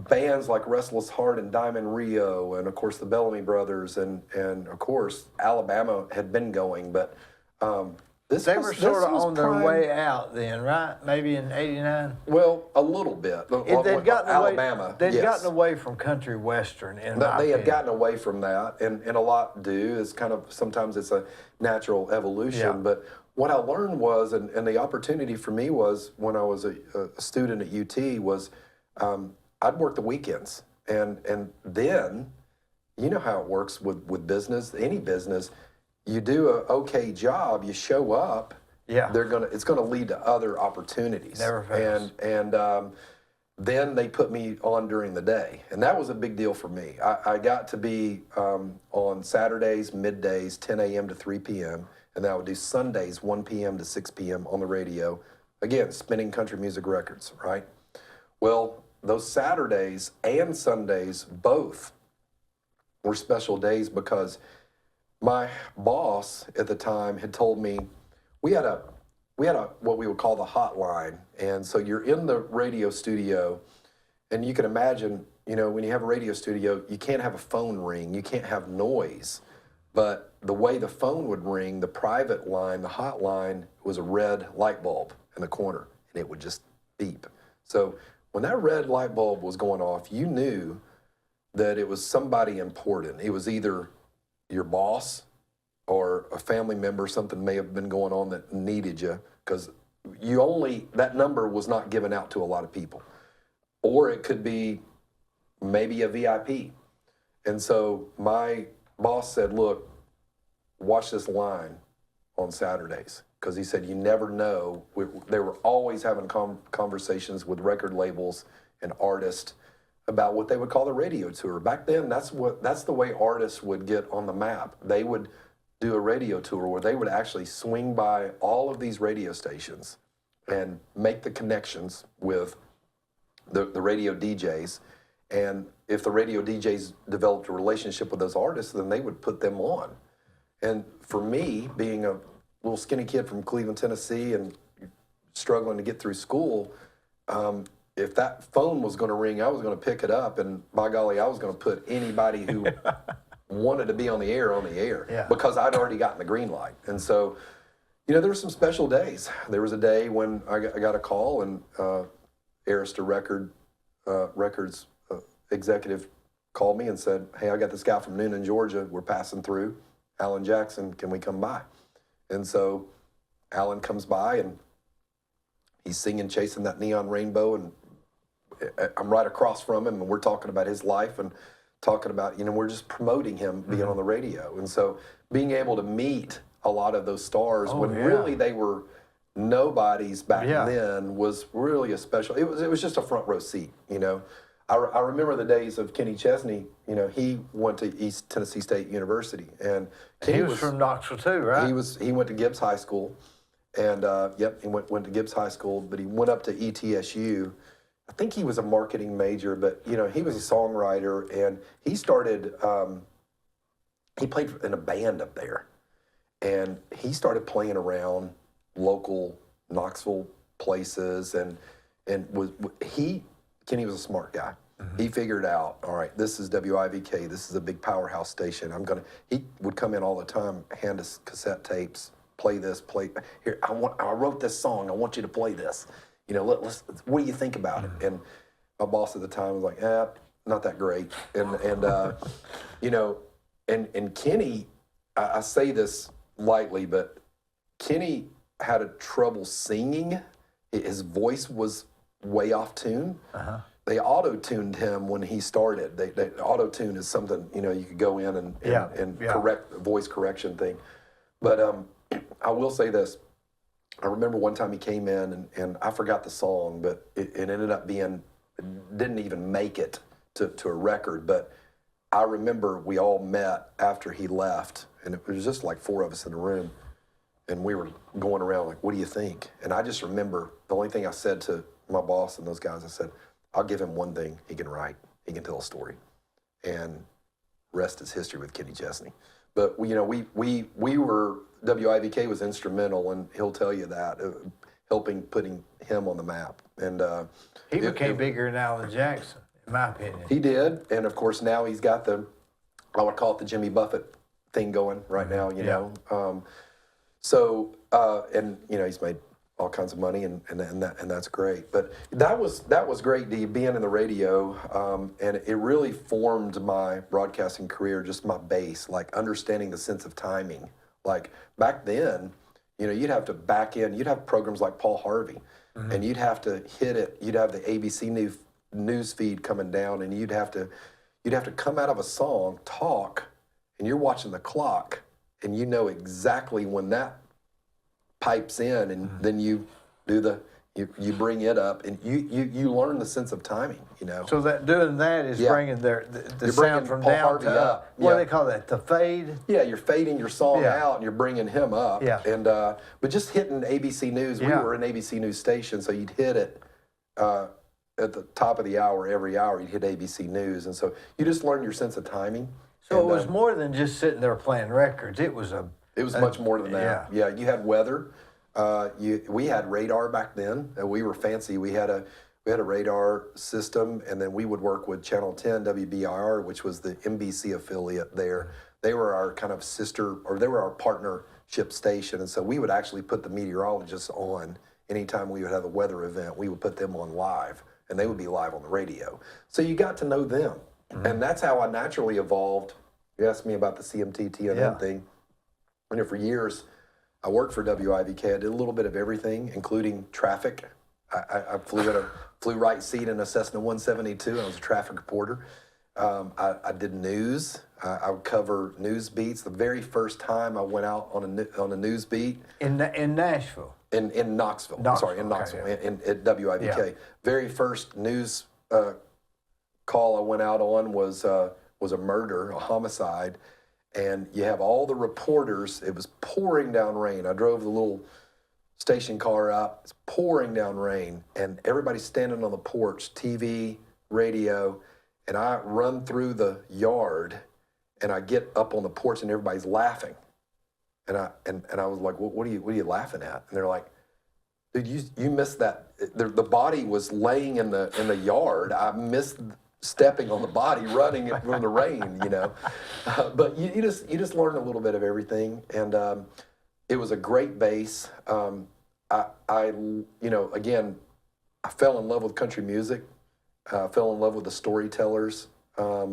S2: bands like Restless Heart and Diamond Rio, and of course the Bellamy Brothers, and of course Alabama had been going, but
S1: they were sort of on their way out then, right? Maybe in '89.
S2: Well, a little bit.
S1: They'd gotten
S2: Alabama.
S1: Away, they'd gotten away from country western.
S2: They had gotten away from that, and a lot do. It's kind of sometimes it's a natural evolution.
S1: Yeah.
S2: But what I learned was, and the opportunity for me was when I was a student at UT was. I'd work the weekends, and then, you know how it works with business, any business. You do a okay job, you show up.
S1: Yeah,
S2: it's gonna lead to other opportunities.
S1: Never fails.
S2: And then they put me on during the day, and that was a big deal for me. I got to be on Saturdays, middays, 10 a.m. to 3 p.m., and then I would do Sundays, 1 p.m. to 6 p.m. on the radio. Again, spinning country music records, right? Well, those Saturdays and Sundays both were special days because my boss at the time had told me we had a what we would call the hotline, and so you're in the radio studio, and you can imagine, you know, when you have a radio studio, you can't have a phone ring, you can't have noise, but the way the phone would ring, the private line, the hotline, was a red light bulb in the corner, and it would just beep. So when that red light bulb was going off, you knew that it was somebody important. It was either your boss or a family member. Something may have been going on that needed you, because that number was not given out to a lot of people. Or it could be maybe a VIP. And so my boss said, look, watch this line on Saturdays. Because he said, you never know. They were always having conversations with record labels and artists about what they would call the radio tour. Back then, that's the way artists would get on the map. They would do a radio tour where they would actually swing by all of these radio stations and make the connections with the radio DJs. And if the radio DJs developed a relationship with those artists, then they would put them on. And for me, being a little skinny kid from Cleveland, Tennessee, and struggling to get through school, if that phone was going to ring, I was going to pick it up, and by golly, I was going to put anybody who wanted to be on the air,
S1: yeah.
S2: Because I'd already gotten the green light. And so, you know, there were some special days. There was a day when I got a call, and Arista Records executive called me and said, hey, I got this guy from Noonan, Georgia. We're passing through. Alan Jackson, can we come by? And so Alan comes by, and he's singing Chasing That Neon Rainbow, and I'm right across from him, and we're talking about his life and talking about, you know, we're just promoting him being on the radio. And so being able to meet a lot of those stars when really they were nobodies back then was really a special, it was just a front row seat, you know. I remember the days of Kenny Chesney. You know, he went to East Tennessee State University, and
S1: he was from Knoxville too, right?
S2: He went to Gibbs High School, and he went to Gibbs High School, but he went up to ETSU. I think he was a marketing major, but you know, he was a songwriter, and he started. He played in a band up there, and he started playing around local Knoxville places, and Kenny was a smart guy. He figured out, all right, this is WIVK, this is a big powerhouse station. He would come in all the time, hand us cassette tapes, play here, I wrote this song, I want you to play this. You know, what do you think about it? And my boss at the time was like, not that great. And you know, and Kenny, I say this lightly, but Kenny had a trouble singing. His voice was way off tune. They auto-tuned him when he started. They auto-tune is something, you could go in and correct the voice correction thing. But I will say this. I remember one time he came in and I forgot the song, but it ended up didn't even make it to a record. But I remember we all met after he left, and it was just like 4 of us in the room, and we were going around like, what do you think? And I just remember the only thing I said to my boss and those guys, I said, I'll give him one thing he can write. He can tell a story. And rest is history with Kenny Chesney. But, we were, WIVK was instrumental, and he'll tell you that, helping putting him on the map. And
S1: he became bigger than Alan Jackson, in my opinion.
S2: He did. And, of course, now he's got I would call it the Jimmy Buffett thing going right now, you know. And, he's made all kinds of money, and that's great. But that was great, Dee, being in the radio, and it really formed my broadcasting career, just my base, like understanding the sense of timing. Like back then, you'd have to back in. You'd have programs like Paul Harvey, and you'd have to hit it. You'd have the ABC news feed coming down, and you'd have to come out of a song, talk, and you're watching the clock, and you know exactly when that pipes in, and then you do you bring it up, and you learn the sense of timing,
S1: So doing that is bringing the sound from
S2: Paul
S1: down
S2: Harvey
S1: to
S2: up.
S1: What do they call that? The fade?
S2: Yeah, you're fading your song out, and you're bringing him up.
S1: Yeah.
S2: And but just hitting ABC News, we were an ABC News station, so you'd hit it at the top of the hour every hour. You'd hit ABC News, and so you just learn your sense of timing.
S1: So it was more than just sitting there playing records. It was
S2: much more than that. Yeah, you had weather. We had radar back then. We were fancy. We had a radar system, and then we would work with Channel 10 WBIR, which was the NBC affiliate there. They were our kind of they were our partnership station, and so we would actually put the meteorologists on anytime we would have a weather event. We would put them on live, and they would be live on the radio. So you got to know them, and that's how I naturally evolved. You asked me about the CMT TNN thing. For years, I worked for WIVK. I did a little bit of everything, including traffic. I flew right seat in a Cessna 172. I was a traffic reporter. I did news. I would cover news beats. The very first time I went out on a news beat
S1: in Nashville.
S2: In Knoxville. Sorry, in Knoxville. At WIVK. Yeah. Very first news call I went out on was a murder, a homicide. And you have all the reporters. It was pouring down rain. I drove the little station car up. It's pouring down rain. And everybody's standing on the porch, TV, radio. And I run through the yard, and I get up on the porch, and everybody's laughing. And I was like, what are you laughing at? And they're like, dude, you missed that. The body was laying in the yard. I missed stepping on the body, running from the rain, But you just learn a little bit of everything, and it was a great base. Again, I fell in love with country music. I fell in love with the storytellers. I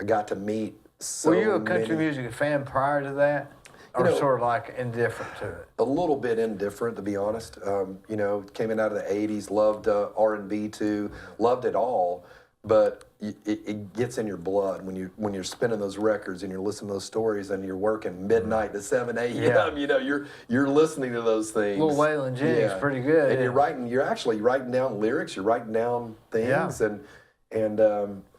S2: got to meet so many. Were you a
S1: country music fan prior to that? Or sort of like indifferent to it?
S2: A little bit indifferent, to be honest. Came in out of the 80s, loved R&B too, loved it all. But it gets in your blood when you're spinning those records and you're listening to those stories and you're working midnight to 7 a.m. You're listening to those things.
S1: Little Waylon Jennings, pretty good.
S2: And you're actually writing down lyrics. You're writing down things, and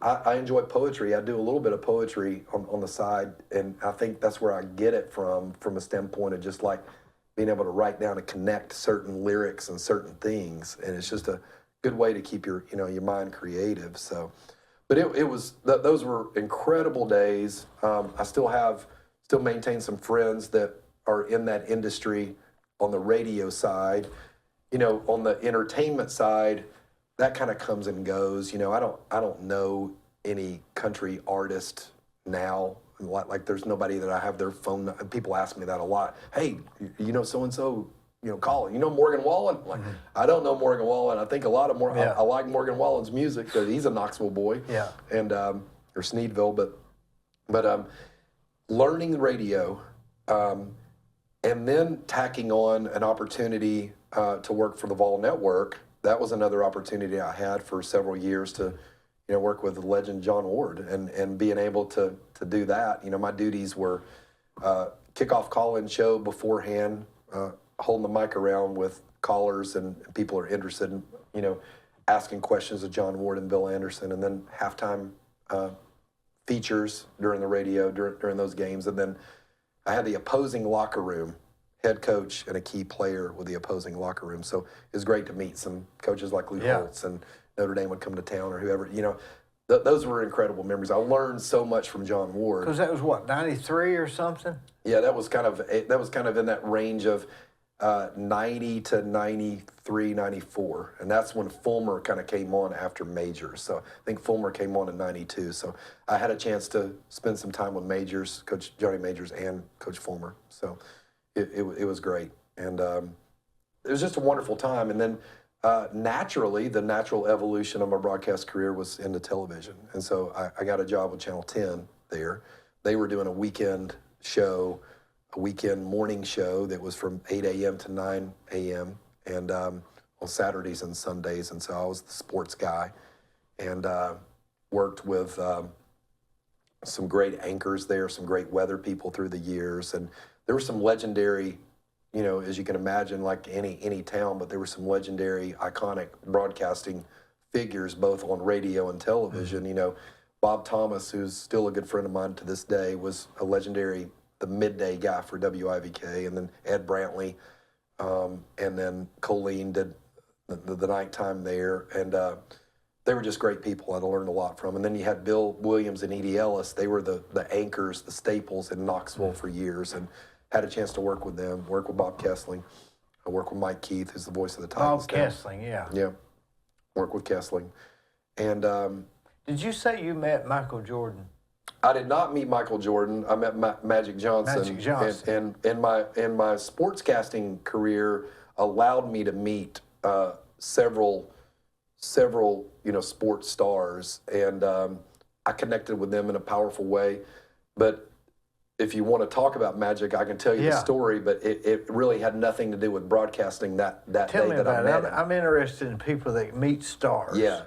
S2: I enjoy poetry. I do a little bit of poetry on the side, and I think that's where I get it from a standpoint of just like being able to write down and connect certain lyrics and certain things, and it's just a good way to keep your mind creative. So, but it was those were incredible days. I still maintain some friends that are in that industry on the radio side. On the entertainment side, that kind of comes and goes. I don't know any country artist now. Like there's nobody that I have their phone. People ask me that a lot. Hey, so and so. Call it. Morgan Wallen? Like, I don't know Morgan Wallen. I think a lot of I like Morgan Wallen's music because he's a Knoxville boy. Yeah. And or Sneedville, but learning radio And then tacking on an opportunity to work for the Vol Network, that was another opportunity I had for several years to, work with the legend John Ward, and being able to do that. My duties were kickoff call-in show beforehand, holding the mic around with callers and people are interested in, asking questions of John Ward and Bill Anderson, and then halftime features during the radio during those games, and then I had the opposing locker room, head coach and a key player with the opposing locker room. So it was great to meet some coaches like Lou Holtz, and Notre Dame would come to town or whoever. Those were incredible memories. I learned so much from John Ward.
S1: Because that was what, 93 or something?
S2: Yeah, that was kind of in that range of 90 to 93, 94. And that's when Fulmer kind of came on after Majors. So I think Fulmer came on in 92. So I had a chance to spend some time with Majors, Coach Johnny Majors and Coach Fulmer. So it was great. And it was just a wonderful time. And then naturally, the natural evolution of my broadcast career was into television. And so I got a job with Channel 10 there. They were doing a weekend show, a weekend morning show that was from 8 a.m. to 9 a.m. and on Saturdays and Sundays. And so I was the sports guy and worked with some great anchors there, some great weather people through the years. And there were some legendary, as you can imagine, like any town, but there were some legendary, iconic broadcasting figures, both on radio and television.
S1: Mm-hmm.
S2: Bob Thomas, who's still a good friend of mine to this day, was a legendary, the midday guy for WIVK, and then Ed Brantley, and then Colleen did the nighttime there, and they were just great people I learned a lot from. And then you had Bill Williams and Edie Ellis. They were the anchors, the staples in Knoxville for years, and had a chance to work with them, work with Bob Kessling. I work with Mike Keith, who's the voice of the Titans.
S1: Bob Kessling, yeah.
S2: Yeah, work with Kessling. And
S1: did you say you met Michael Jordan?
S2: I did not meet Michael Jordan. I met Magic Johnson.
S1: Magic Johnson.
S2: And my sportscasting career allowed me to meet several sports stars, and I connected with them in a powerful way. But if you want to talk about Magic, I can tell you the story, but it really had nothing to do with broadcasting that
S1: Tell
S2: day
S1: me
S2: that I
S1: about
S2: met
S1: it.
S2: him.
S1: I'm interested in people that meet stars.
S2: Yeah.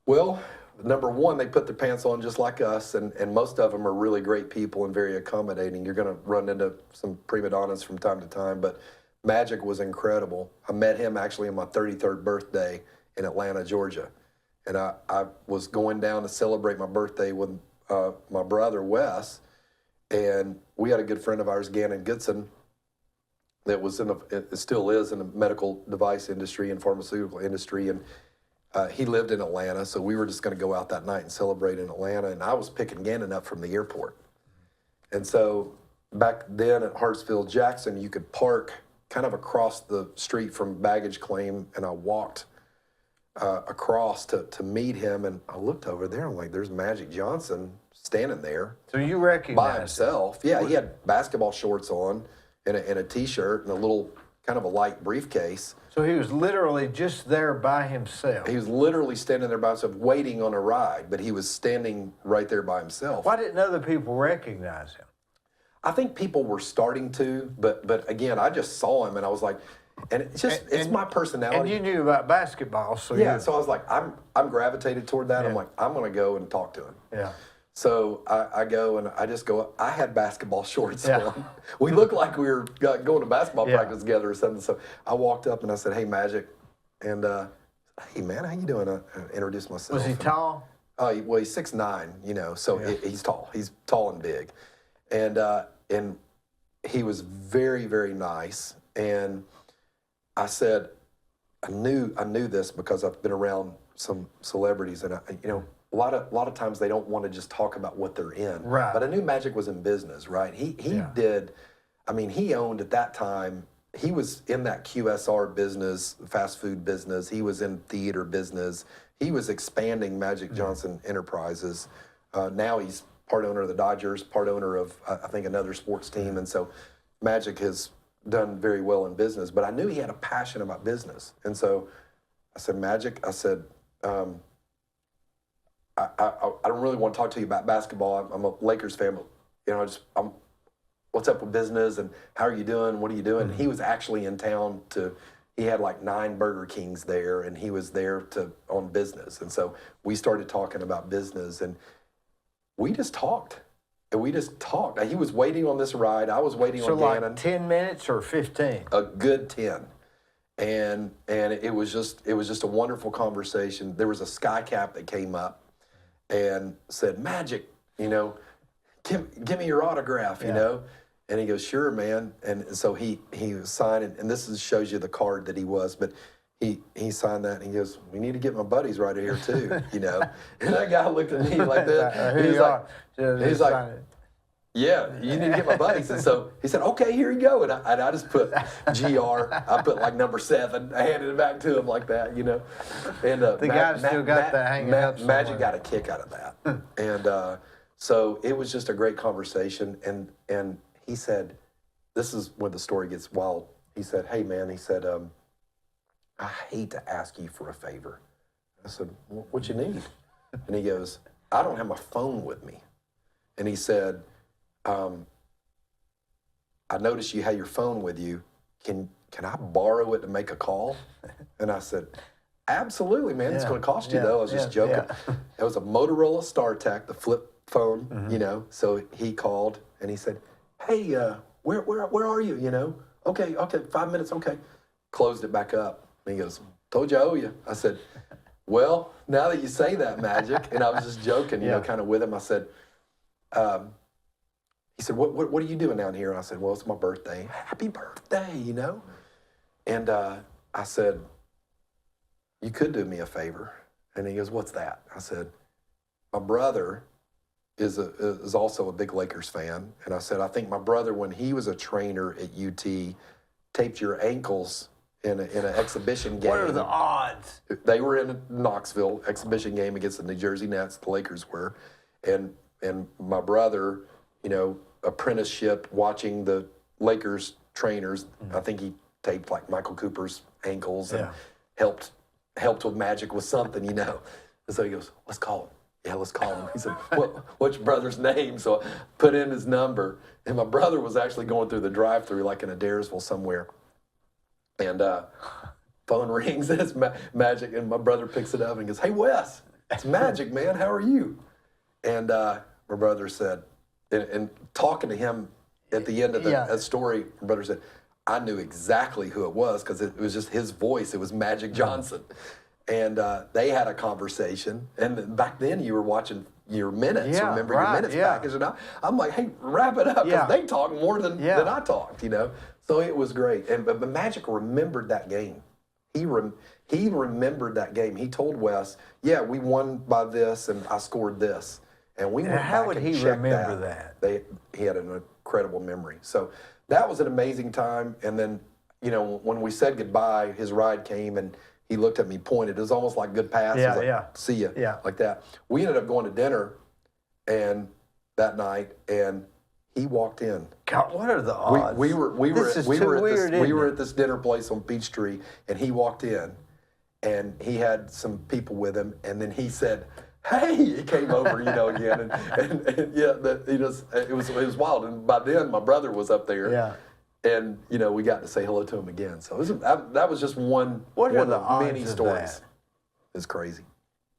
S2: Well, number one, they put their pants on just like us, and most of them are really great people and very accommodating. You're going to run into some prima donnas from time to time, but Magic was incredible. I met him actually on my 33rd birthday in Atlanta, Georgia. And I was going down to celebrate my birthday with my brother, Wes, and we had a good friend of ours, Gannon Goodson, that was it still is in the medical device industry and pharmaceutical industry, and he lived in Atlanta, so we were just going to go out that night and celebrate in Atlanta, and I was picking Gannon up from the airport. And so back then at Hartsfield-Jackson, you could park kind of across the street from baggage claim, and I walked across to meet him, and I looked over there, and I'm like, there's Magic Johnson standing there.
S1: So you recognize
S2: by himself. Yeah, he had basketball shorts on and a T-shirt and a little kind of a light briefcase.
S1: So he was literally just there by himself.
S2: He was literally standing there by himself, waiting on a ride, but he was standing right there by himself.
S1: Why didn't other people recognize him?
S2: I think people were starting to, but again, I just saw him and I was like, and it's my personality.
S1: And you knew about basketball, so
S2: yeah. So I was like, I'm gravitated toward that.
S1: Yeah.
S2: I'm like, I'm gonna go and talk to him.
S1: Yeah.
S2: So I go and I just go. I had basketball shorts
S1: Yeah.
S2: on. We looked like we were going to basketball practice together or something. So I walked up and I said, "Hey, Magic," and "Hey, man, how you doing?" I introduced myself.
S1: Was he tall?
S2: Well, he's 6'9", so he's tall. He's tall and big, and he was very, very nice. And I said, I knew this because I've been around some celebrities, and a lot of times they don't want to just talk about what they're in.
S1: Right.
S2: But I knew Magic was in business, right? He did. I mean, he owned at that time. He was in that QSR business, fast food business. He was in theater business. He was expanding Magic Johnson Enterprises. Now he's part owner of the Dodgers, part owner of I think another sports team, and so Magic has done very well in business. But I knew he had a passion about business, and so I said, Magic, I said, I don't really want to talk to you about basketball. I'm a Lakers fan, but what's up with business and how are you doing? What are you doing? And he was actually in town he had like 9 Burger Kings there, and he was there on business. And so we started talking about business, and we just talked. And we just talked. Now, he was waiting on this ride. I was waiting on
S1: like
S2: Gannon.
S1: 10 minutes or 15?
S2: A good 10. And it was just a wonderful conversation. There was a sky cap that came up and said, "Magic, give me your autograph, you know." And he goes, "Sure, man." And so he was signing, and shows you the card that he was, but he signed that, and he goes, "We need to get my buddies right here too," And that guy looked at me like that. He's like, "Yeah, you need to get my buddies." And so he said, "Okay, here you go." And I just put GR. I put like number 7. I handed it back to him like that, And
S1: the guy still got that hanging up somewhere.
S2: Magic got a kick out of that. And so it was just a great conversation. And he said, this is when the story gets wild. He said, "Hey, man," he said, "I hate to ask you for a favor." I said, "What you need?" And he goes, "I don't have my phone with me." And he said, "I noticed you had your phone with you. Can I borrow it to make a call?" And I said, "Absolutely, man. It's going to cost you, though." I was just joking. It was a Motorola StarTAC, the flip phone, So he called, and he said, "Hey, where are you, Okay, 5 minutes, okay." Closed it back up. And he goes, "Told you I owe you." I said, "Well, now that you say that, Magic," and I was just joking, kind of with him. I said, he said, what are you doing down here? And I said, "Well, it's my birthday." "Happy birthday," And I said, "You could do me a favor." And he goes, "What's that?" I said, "My brother is also a big Lakers fan." And I said, "I think my brother, when he was a trainer at UT, taped your ankles in an exhibition game."
S1: What are the odds?
S2: They were in a Knoxville exhibition game against the New Jersey Nets. The Lakers were. And my brother, apprenticeship watching the Lakers trainers. I think he taped like Michael Cooper's ankles and helped with Magic with something, And so he goes, "Let's call him." "Yeah, let's call him." He said, "What's your brother's name?" So I put in his number, and my brother was actually going through the drive-thru, like in Adairsville somewhere. And phone rings, and it's Magic, and my brother picks it up and goes, "Hey, Wes, it's Magic, man. How are you?" And my brother said, and talking to him at the end of that story, my brother said, "I knew exactly who it was because it was just his voice. It was Magic Johnson." And they had a conversation. And back then you were watching your minutes, your minutes package. And I'm like, "Hey, wrap it up," because they talk more than I talked, So it was great. But Magic remembered that game. He remembered that game. He told Wes, "Yeah, we won by this, and I scored this." And we went back and checked that.
S1: How would he remember that?
S2: He had an incredible memory. So that was an amazing time. And then, when we said goodbye, his ride came, and he looked at me, pointed. It was almost like good pass. He was like, "See ya," like that. We ended up going to dinner that night, and he walked in.
S1: God, what are the odds?
S2: We were at this dinner place on Peachtree, and he walked in, and he had some people with him, and then he said, "Hey," he came over, again, and it was wild. And by then, my brother was up there.
S1: Yeah.
S2: And, we got to say hello to him again. So that was just one of many stories. It's crazy.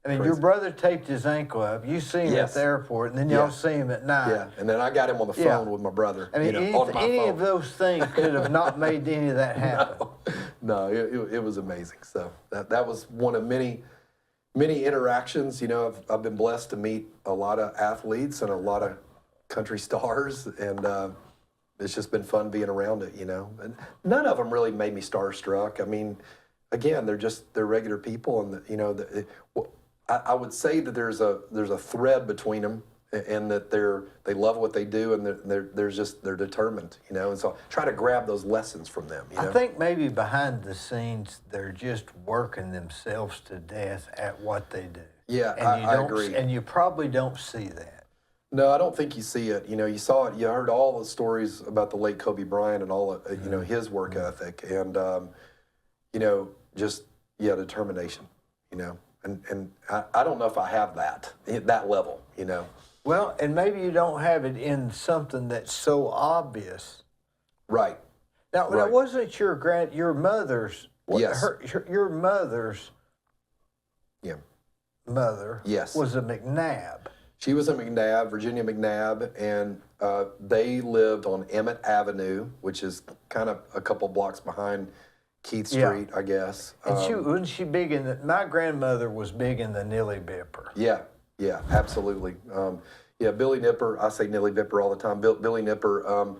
S1: I mean, your brother taped his ankle up. You see him at the airport, and then y'all see him at night.
S2: Yeah, and then I got him on the phone with my brother.
S1: I mean,
S2: on my
S1: any
S2: phone.
S1: of those things could have not made any of that happen.
S2: No, it was amazing. So that was one of many interactions. I've been blessed to meet a lot of athletes and a lot of country stars, and it's just been fun being around it, And none of them really made me starstruck. I mean, again, they're regular people, and I would say that there's a thread between them, and that they love what they do, and they're determined, And so try to grab those lessons from them.
S1: I think maybe behind the scenes they're just working themselves to death at what they do.
S2: Yeah,
S1: and
S2: I agree.
S1: And you probably don't see that.
S2: No, I don't think you see it. You saw it. You heard all the stories about the late Kobe Bryant and all of, his work ethic, and just determination. And I don't know if I have that level.
S1: Well, and maybe you don't have it in something that's so obvious.
S2: Right.
S1: Now,
S2: Right.
S1: that wasn't your mother's.
S2: Yes.
S1: Your mother's
S2: Yeah.
S1: mother.
S2: Yes.
S1: Was a McNabb.
S2: She was a McNabb, Virginia McNabb, and they lived on Emmett Avenue, which is kind of a couple blocks behind Keith
S1: Yeah.
S2: Street, I guess.
S1: And wasn't she big in the? My grandmother was big in the Nilly Bipper.
S2: Yeah, yeah, absolutely. Yeah, Billy Nipper, I say Nilly Bipper all the time. Billy Nipper,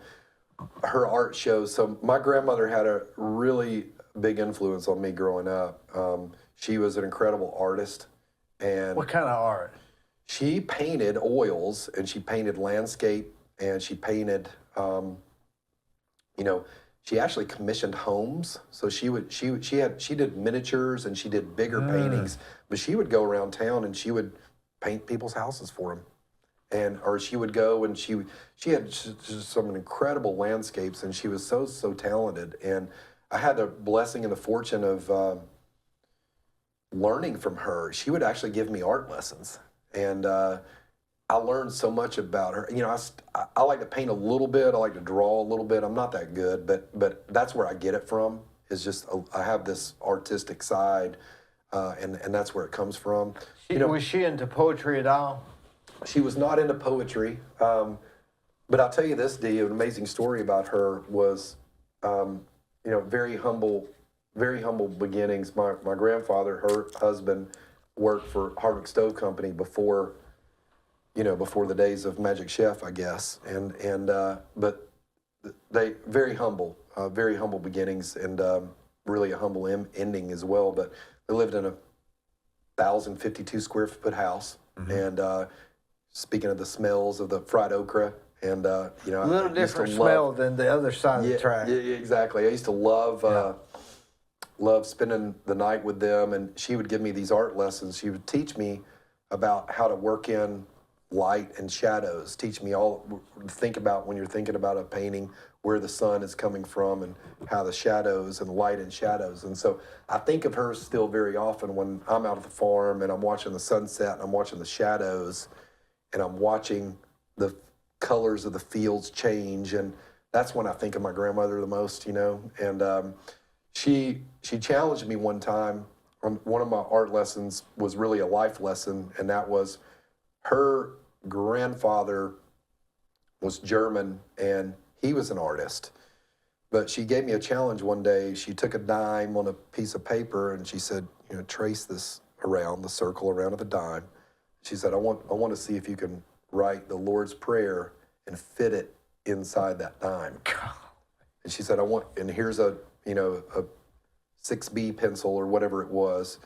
S2: her art shows. So my grandmother had a really big influence on me growing up. She was an incredible artist. And
S1: What kind of art?
S2: she painted oils, and she painted landscape, and she painted, she actually commissioned homes. So she did miniatures and she did bigger paintings, but she would go around town and she would paint people's houses for them. Or she would go and she had just some incredible landscapes, and she was so talented. And I had the blessing and the fortune of learning from her. She would actually give me art lessons. And I learned so much about her. I like to paint a little bit. I like to draw a little bit. I'm not that good, but that's where I get it from. Is just I have this artistic side, and that's where it comes from.
S1: Was she into poetry at all?
S2: She was not into poetry, but I'll tell you this, Dee, an amazing story about her was, very humble beginnings. My grandfather, her husband, worked for Hardwick Stove Company before the days of Magic Chef, I guess. But they very humble beginnings, and really a humble ending as well. But they lived in a 1,052 square foot house, and speaking of the smells of the fried okra, and a
S1: little different smell than the other side of the track.
S2: Yeah, exactly. I used to love spending the night with them, and she would give me these art lessons. She would teach me about how to work in light and shadows, teach me think about when you're thinking about a painting, where the sun is coming from and how the shadows and light and shadows. And so I think of her still very often when I'm out at the farm and I'm watching the sunset and I'm watching the shadows and I'm watching the colors of the fields change. And that's when I think of my grandmother the most, And she challenged me one time on one of my art lessons. Was really a life lesson, and that was her grandfather was German and he was an artist. But she gave me a challenge one day. She took a dime on a piece of paper and she said, trace this around, the circle around of the dime. She said, I want to see if you can write the Lord's Prayer and fit it inside that dime. And she said, and here's a 6B pencil or whatever it was.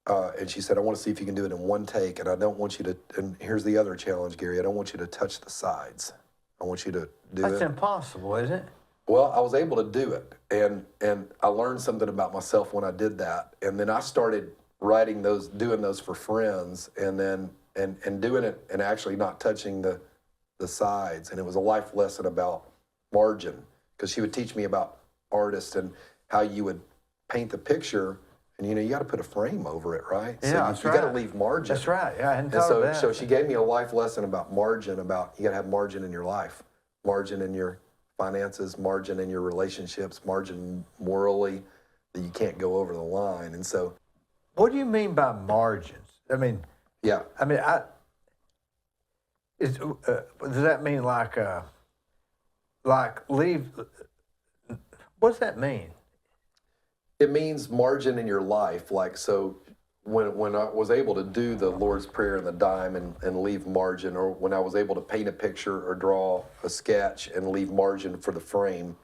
S2: And she said, I want to see if you can do it in one take. And I don't want you to, and here's the other challenge, Gary, I don't want you to touch the sides. I want you to do it.
S1: That's impossible, isn't it?
S2: Well, I was able to do it. And I learned something about myself when I did that. And then I started doing those for friends, and then, and doing it and actually not touching the sides. And it was a life lesson about margin, because she would teach me about artists and how you would paint the picture, and you got to put a frame over it, right?
S1: Yeah,
S2: so you got to leave margin.
S1: That's right. Yeah, I hadn't
S2: And
S1: thought of that.
S2: so she gave me a life lesson about margin, about you got to have margin in your life, margin in your finances, margin in your relationships, margin morally, that you can't go over the line. And so,
S1: what do you mean by margins?
S2: yeah.
S1: Does that mean like leave? What does that mean?
S2: It means margin in your life. Like, so when I was able to do the Lord's Prayer and the dime and leave margin, or when I was able to paint a picture or draw a sketch and leave margin for the frame,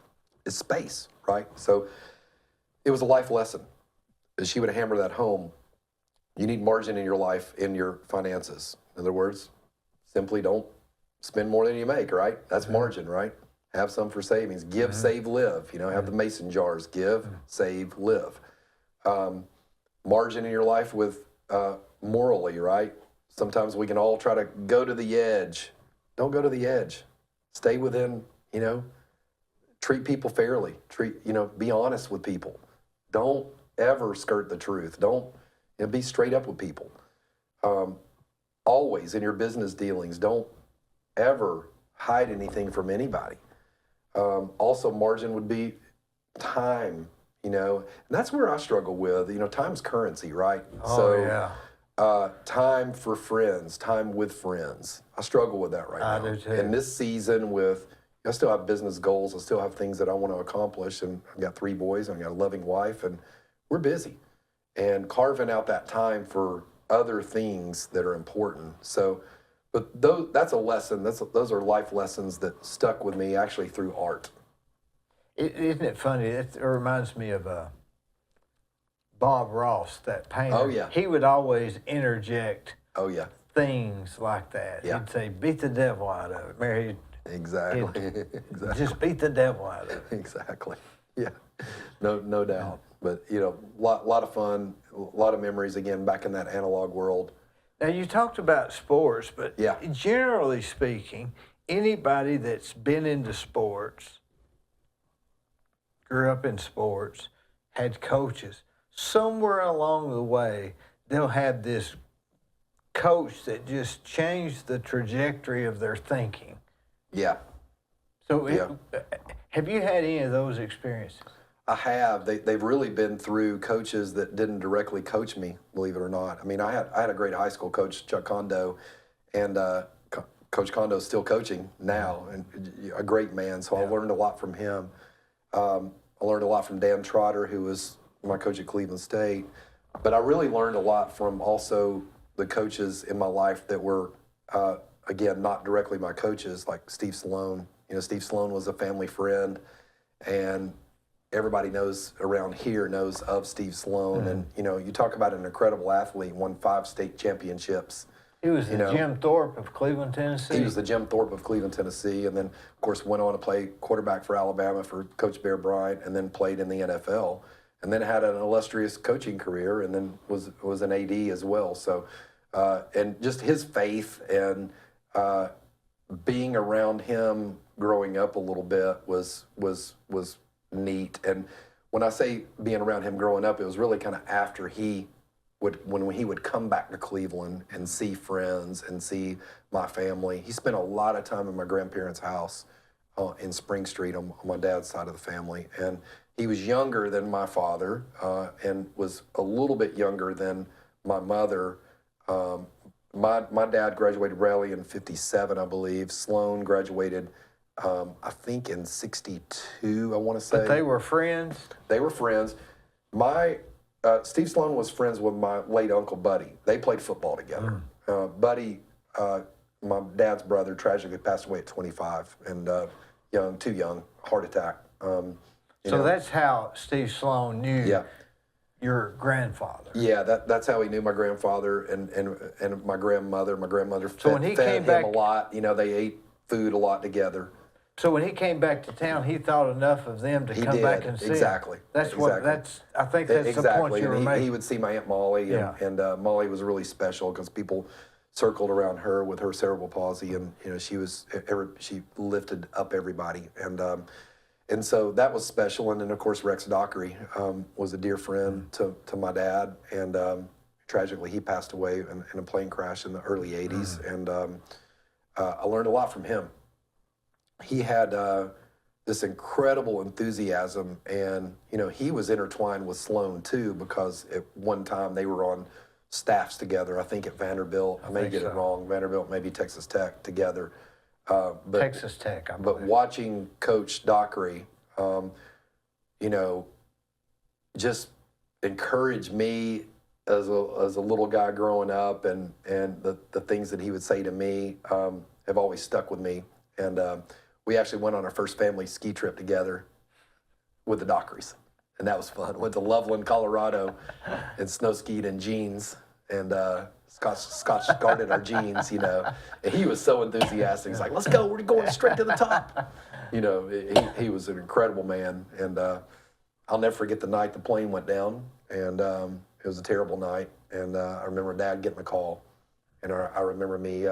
S2: is space, right? So it was a life lesson. She would hammer that home. You need margin in your life, in your finances. In other words, simply don't spend more than you make, right? That's margin, right? Have some for savings. Give, save, live. Have the mason jars. Give, save, live. Margin in your life with morally, right? Sometimes we can all try to go to the edge. Don't go to the edge. Stay within, treat people fairly. Be honest with people. Don't ever skirt the truth. Don't be straight up with people. always in your business dealings, don't ever hide anything from anybody. Also, margin would be time, and that's where I struggle with. Time's currency, right?
S1: Oh, yeah.
S2: Time for friends, time with friends. I struggle with that right now.
S1: I do too.
S2: In this season, I still have business goals. I still have things that I want to accomplish, and I've got 3 boys, and I've got a loving wife, and we're busy. And carving out that time for other things that are important. So, but that's a lesson. Those are life lessons that stuck with me actually through art.
S1: Isn't it funny? It reminds me of Bob Ross, that painter.
S2: Oh, yeah.
S1: He would always interject
S2: Oh, yeah.
S1: things like that.
S2: Yeah.
S1: He'd say, beat the devil out of it. Mary,
S2: Exactly. Exactly.
S1: just beat the devil out of it.
S2: Exactly. Yeah. No doubt. But lot of fun, a lot of memories again back in that analog world.
S1: Now, you talked about sports, but
S2: Yeah.
S1: generally speaking, anybody that's been into sports, grew up in sports, had coaches, somewhere along the way, they'll have this coach that just changed the trajectory of their thinking.
S2: Yeah.
S1: So
S2: Yeah.
S1: Have you had any of those experiences?
S2: I have. They've really been through coaches that didn't directly coach me, believe it or not. I mean, I had a great high school coach, Chuck Kondo, and Coach Kondo's still coaching now, and a great man. So I learned a lot from him. I learned a lot from Dan Trotter, who was my coach at Cleveland State. But I really learned a lot from also the coaches in my life that were, again, not directly my coaches, like Steve Sloan. Steve Sloan was a family friend, and everybody around here knows of Steve Sloan. And, you talk about an incredible athlete, won 5 state championships.
S1: He was the Jim Thorpe of Cleveland, Tennessee.
S2: He was the Jim Thorpe of Cleveland, Tennessee, and then, of course, went on to play quarterback for Alabama for Coach Bear Bryant, and then played in the NFL, and then had an illustrious coaching career, and then was an AD as well. So, and just his faith and being around him growing up a little bit was neat. And when I say being around him growing up, it was really kind of after when he would come back to Cleveland and see friends and see my family. He spent a lot of time in my grandparents' house in Spring Street on my dad's side of the family. And he was younger than my father and was a little bit younger than my mother. My dad graduated Raleigh in 57, I believe. Sloan graduated, I think, in 62, I want to say.
S1: But they were friends?
S2: They were friends. Steve Sloan was friends with my late Uncle Buddy. They played football together. Buddy, my dad's brother, tragically passed away at 25, and too young, heart attack.
S1: So that's how Steve Sloan knew your grandfather.
S2: Yeah, that's how he knew my grandfather and my grandmother. My grandmother fed him a lot. They ate food a lot together.
S1: So when he came back to town, he thought enough of them to come back and see
S2: exactly.
S1: him. That's
S2: exactly.
S1: I think that's the point you were making.
S2: He would see my Aunt Molly, and Molly was really special because people circled around her with her cerebral palsy, and she lifted up everybody, and so that was special. And then of course Rex Dockery was a dear friend to my dad, and tragically he passed away in a plane crash in the early '80s, and I learned a lot from him. He had this incredible enthusiasm, and he was intertwined with Sloan too, because at one time they were on staffs together. I think at Vanderbilt. I may get it wrong. Vanderbilt, maybe Texas Tech together. But
S1: Texas Tech, I believe.
S2: But watching Coach Dockery, just encourage me as a little guy growing up, and the things that he would say to me have always stuck with me. And we actually went on our first family ski trip together with the Dockerys, and that was fun. Went to Loveland, Colorado, and snow skied in jeans, and Scotch guarded our jeans, And he was so enthusiastic. He's like, "Let's go! We're going straight to the top." He was an incredible man, and I'll never forget the night the plane went down, and it was a terrible night. And I remember Dad getting the call, and I remember me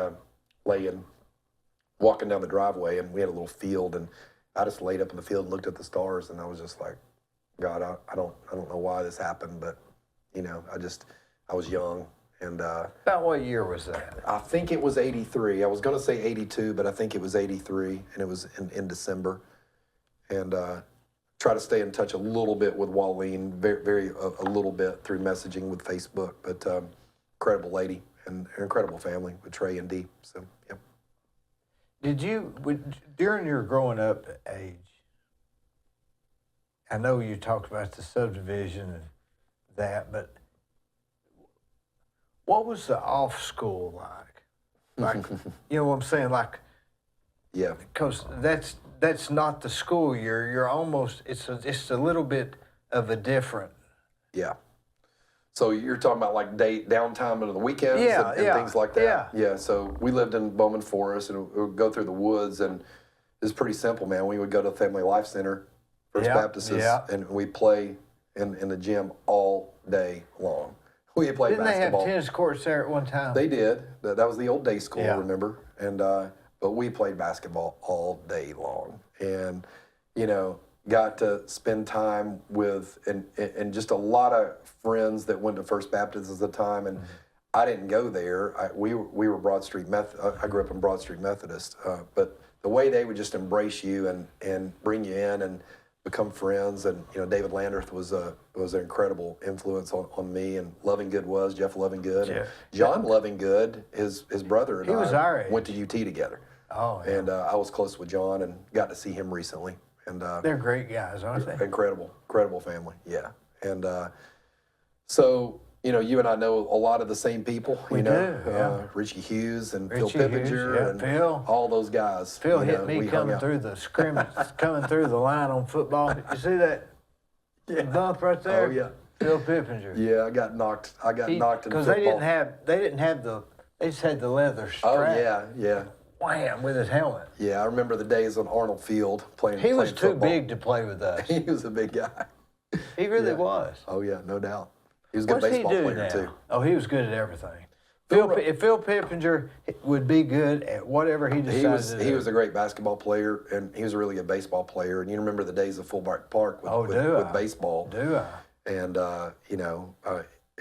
S2: walking down the driveway, and we had a little field, and I just laid up in the field and looked at the stars, and I was just like, God, I don't know why this happened, but I was young, And
S1: About what year was that?
S2: I think it was 83. I was going to say 82, but I think it was 83, and it was in December. And try to stay in touch a little bit with Wallene, a little bit through messaging with Facebook. But incredible lady and an incredible family with Trey and Dee. So, yeah.
S1: Did you, during your growing up age, I know you talked about the subdivision and that, but what was the off school like? Like, you know what I'm saying? Like,
S2: Yeah.
S1: because that's not the school year. You're almost, it's a little bit of a different.
S2: Yeah. So you're talking about like downtime on the weekends
S1: Yeah,
S2: and
S1: yeah,
S2: things like that?
S1: yeah.
S2: Yeah. So we lived in Bowman Forest, and we would go through the woods, and it was pretty simple, man. We would go to the Family Life Center, First
S1: Yeah,
S2: Baptist,
S1: yeah.
S2: and we play in the gym all day long. We played
S1: Didn't
S2: basketball.
S1: they have tennis courts there at one time?
S2: They did. That was the old day school,
S1: Yeah.
S2: remember? And but we played basketball all day long, and you know, got to spend time with and just a lot of friends that went to First Baptist at the time. And I didn't go there. We were Broad Street I grew up in Broad Street Methodist, but the way they would just embrace you and bring you in and become friends. And you know, David Landreth was an incredible influence on me, and Lovinggood was Jeff Lovinggood.
S1: Yeah.
S2: John Lovinggood, his brother and
S1: He was our age.
S2: went to UT together.
S1: Oh, yeah.
S2: And I was close with John and got to see him recently. And
S1: They're great guys, aren't they?
S2: incredible family, yeah. And so, you know, you and I know a lot of the same people.
S1: We
S2: you know,
S1: do, yeah.
S2: Richie Hughes and
S1: Richie
S2: Phil
S1: Hughes,
S2: Pippinger
S1: yeah,
S2: and
S1: Phil.
S2: all those guys.
S1: Phil
S2: you
S1: hit
S2: know,
S1: me
S2: we hung
S1: coming
S2: out.
S1: through the scrimmage, coming through the line on football. You see that bump right there?
S2: Oh yeah,
S1: Phil Pippinger.
S2: yeah. I got knocked in
S1: Because
S2: football.
S1: they didn't have they just had the leather strap.
S2: Oh yeah.
S1: Wham, with his helmet.
S2: Yeah, I remember the days on Arnold Field playing.
S1: He was
S2: playing
S1: too
S2: football.
S1: big to play with us.
S2: He was a big guy.
S1: He really
S2: Yeah.
S1: was.
S2: Oh yeah, no doubt. He was a good
S1: What's he
S2: baseball
S1: do
S2: player
S1: now?
S2: too.
S1: Oh, he was good at everything.
S2: Phil-
S1: If Phil Pippinger would be good at whatever he decided to do.
S2: He was a great basketball player, and he was a really good baseball player. And you remember the days of Fulbright Park with baseball.
S1: Do I?
S2: And you know,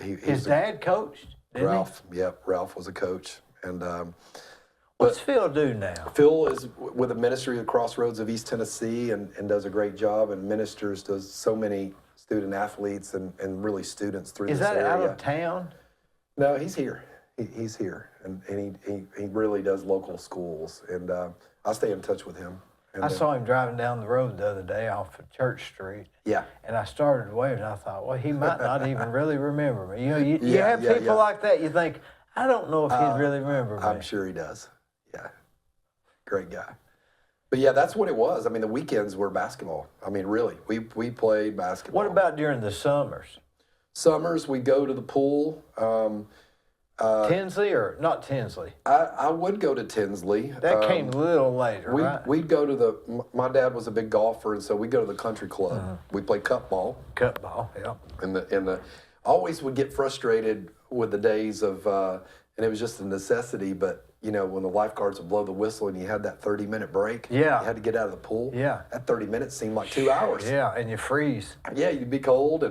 S2: he
S1: His
S2: was
S1: dad coached, didn't
S2: Ralph. Yep, Ralph was a coach. And
S1: What's Phil do now?
S2: Phil is with the ministry of Crossroads of East Tennessee and does a great job and ministers to so many student athletes and really students through
S1: Is
S2: this
S1: that
S2: area.
S1: out of town?
S2: No, he's here. He's here, and he really does local schools. And I stay in touch with him. And,
S1: I saw him driving down the road the other day off of Church Street.
S2: Yeah.
S1: And I started waving. I thought, well, he might not even really remember me. You know, you
S2: Yeah,
S1: have
S2: yeah,
S1: people
S2: yeah.
S1: like that. You think, I don't know if he'd really remember me.
S2: I'm sure he does. Yeah. Great guy. But yeah, that's what it was. I mean, the weekends were basketball. I mean, really, we played basketball.
S1: What about during the summers?
S2: Summers, we go to the pool.
S1: Tinsley or not Tinsley?
S2: I would go to Tinsley.
S1: That came a little later, right?
S2: We'd go to my dad was a big golfer, and so we'd go to the country club. We played cup ball.
S1: Cut ball, yeah.
S2: And always would get frustrated with the days of, and it was just a necessity, but you know, when the lifeguards would blow the whistle and you had that 30-minute break,
S1: Yeah.
S2: you had to get out of the pool.
S1: Yeah.
S2: That 30 minutes seemed like 2 hours.
S1: Yeah, and you freeze.
S2: Yeah, you'd be cold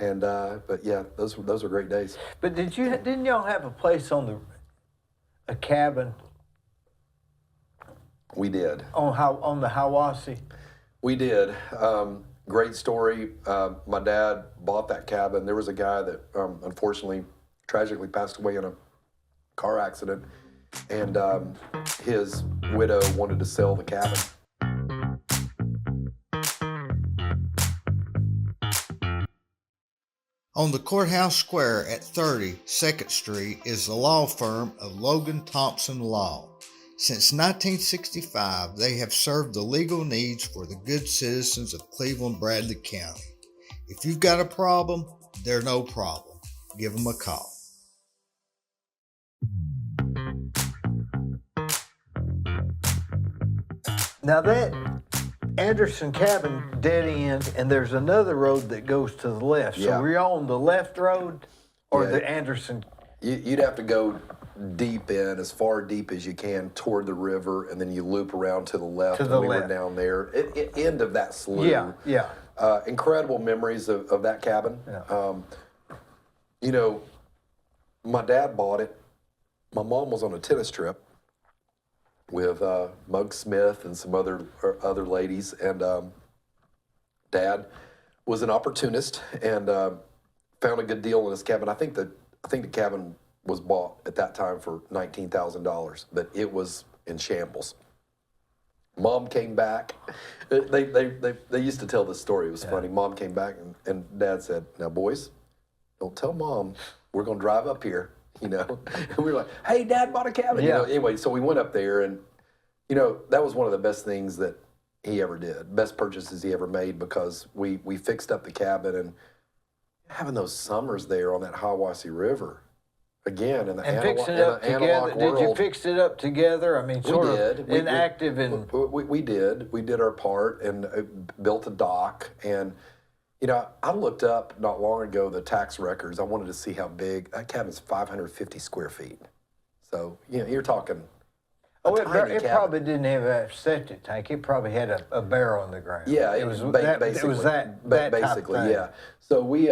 S2: but yeah, those were great days.
S1: But didn't y'all have a place on a cabin
S2: We did.
S1: on the Hiwassee?
S2: We did. Great story. My dad bought that cabin. There was a guy that unfortunately, tragically passed away in a car accident, and his widow wanted to sell the cabin.
S3: On the courthouse square at 30 2nd Street is the law firm of Logan Thompson Law. Since 1965, they have served the legal needs for the good citizens of Cleveland-Bradley County. If you've got a problem, they're no problem. Give them a call.
S1: Now that Anderson Cabin dead end, and there's another road that goes to the left.
S2: Yeah.
S1: So we're on the left road or
S2: Yeah.
S1: the Anderson?
S2: You'd have to go deep in, as far deep as you can, toward the river, and then you loop around to the left.
S1: To the
S2: and we
S1: left.
S2: were down there, end of that slough.
S1: Yeah.
S2: Incredible memories of that cabin.
S1: Yeah.
S2: You know, my dad bought it. My mom was on a tennis trip with Mug Smith and some other ladies, and Dad was an opportunist and found a good deal in his cabin. I think the cabin was bought at that time for $19,000, but it was in shambles. Mom came back. They used to tell this story. It was funny. Mom came back and Dad said, "Now, boys, don't tell Mom. We're going to drive up here." And we were like, "Hey, Dad bought a cabin." Anyway, so we went up there, and that was one of the best things that he ever did. Best purchases he ever made, because we fixed up the cabin, and having those summers there on that Hiwassee River. Again, in the analog world.
S1: Did you fix it up together? I mean, sort of inactive and...
S2: We did. We did our part and built a dock. And, I looked up not long ago the tax records. I wanted to see how big. That cabin's 550 square feet. So, you're talking
S1: it probably didn't have a septic tank. It probably had a barrel in the ground.
S2: Yeah, it was that basically,
S1: type of thing.
S2: Yeah. So we,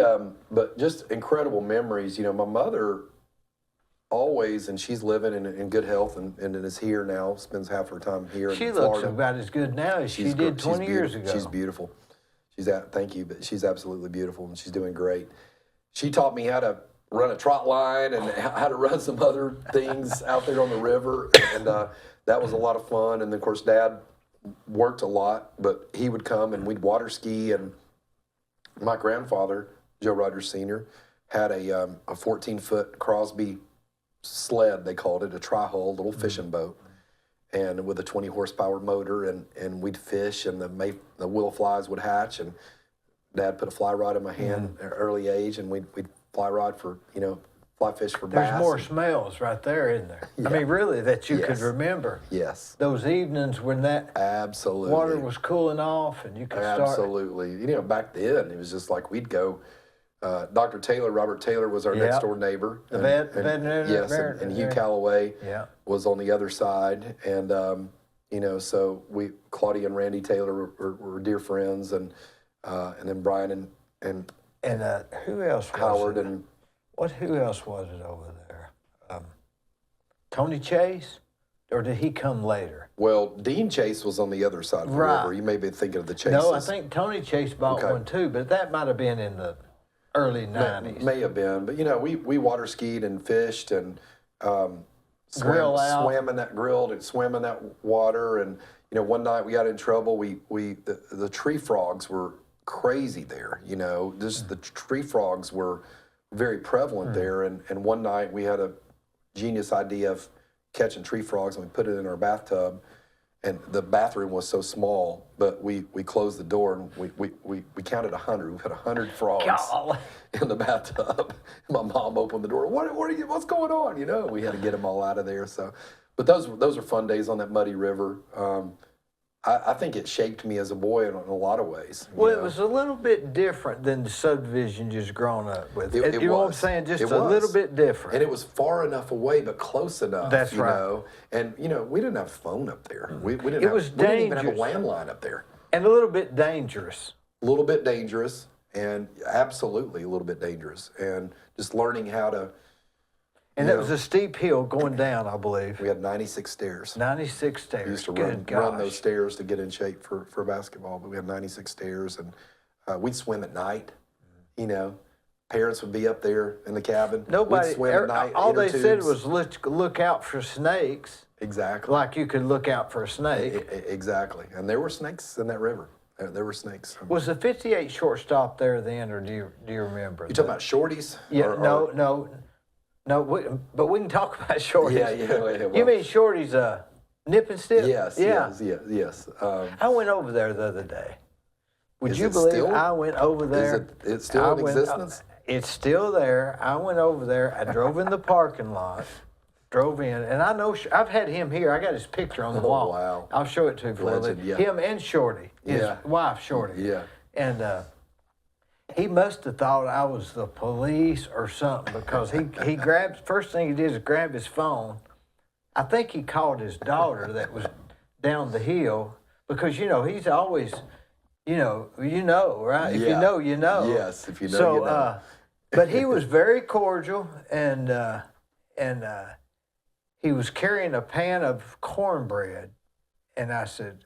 S2: but just incredible memories. My mother always, and she's living in good health and is here now, spends half her time here in Florida.
S1: She looks about as good now as she did 20 years ago.
S2: She's beautiful. Thank you, but she's absolutely beautiful, and she's doing great. She taught me how to run a trot line and how to run some other things out there on the river, and that was a lot of fun. And of course, Dad worked a lot, but he would come and we'd water ski. And my grandfather, Joe Rodgers Sr., had a 14-foot Crosby sled, they called it, a tri-hull little fishing boat, and with a 20 horsepower motor, and we'd fish, and the willow flies would hatch, and Dad put a fly rod in my hand at an early age, and we'd fly rod for fly fish for bass.
S1: There's more smells right there, isn't there? Yeah. I mean, really, that you could remember.
S2: Yes.
S1: Those evenings when that water was cooling off, and you could start.
S2: Absolutely. Back then it was just like we'd go. Dr. Taylor, Robert Taylor, was our next door neighbor.
S1: The veterinarian.
S2: Yes, and Hugh Calloway was on the other side. And, so Claudia and Randy Taylor were dear friends. And then Brian and
S1: who else?
S2: Howard and...
S1: Who else was it over there? Tony Chase? Or did he come later?
S2: Well, Dean Chase was on the other side of the river. You may be thinking of the Chases.
S1: No, I think Tony Chase bought one too, but that might have been in the early 90s.
S2: May have been, but we water skied and fished and swam in that water. And one night we got in trouble. The tree frogs were crazy there. The tree frogs were very prevalent there. And one night we had a genius idea of catching tree frogs, and we put it in our bathtub. And the bathroom was so small, but we closed the door, and we counted 100. We put 100 frogs in the bathtub. My mom opened the door. What's going on? We had to get them all out of there. So, but those are fun days on that muddy river. I think it shaped me as a boy in a lot of ways.
S1: Well, it was a little bit different than the subdivision just grown up with. You know what I'm saying? Just a little bit different.
S2: And it was far enough away, but close enough.
S1: That's right.
S2: And, we didn't have a phone up there. We didn't even have a landline up there.
S1: And a little bit dangerous.
S2: A little bit dangerous, and absolutely a little bit dangerous. And just learning how to...
S1: And it was a steep hill going down, I believe.
S2: We had 96 stairs.
S1: 96 stairs.
S2: We used to run those stairs to get in shape for basketball, but we had 96 stairs, and we'd swim at night. Parents would be up there in the cabin. We'd swim at night.
S1: All they said was look out for snakes.
S2: Exactly.
S1: Like you could look out for a snake.
S2: Exactly. And there were snakes in that river. There were snakes.
S1: Was the 58 shortstop there then, or do you remember?
S2: You talking about Shorties?
S1: Yeah. No, but we can talk about Shorties.
S2: Yeah. Well,
S1: you mean Shorty's nip and stick?
S2: Yes.
S1: I went over there the other day. Would you believe I went over there?
S2: Is it still in existence?
S1: It's still there. I went over there. I drove in the parking lot, drove in, and I know I've had him here. I got his picture on the wall.
S2: Wow.
S1: I'll show it to you for a little. Him and Shorty, his wife Shorty.
S2: Yeah.
S1: And he must have thought I was the police or something, because he grabbed, first thing he did is grab his phone. I think he called his daughter that was down the hill, because, he's always, right? If you know, you know.
S2: Yes, if you know, you know.
S1: But he was very cordial, and he was carrying a pan of cornbread, and I said,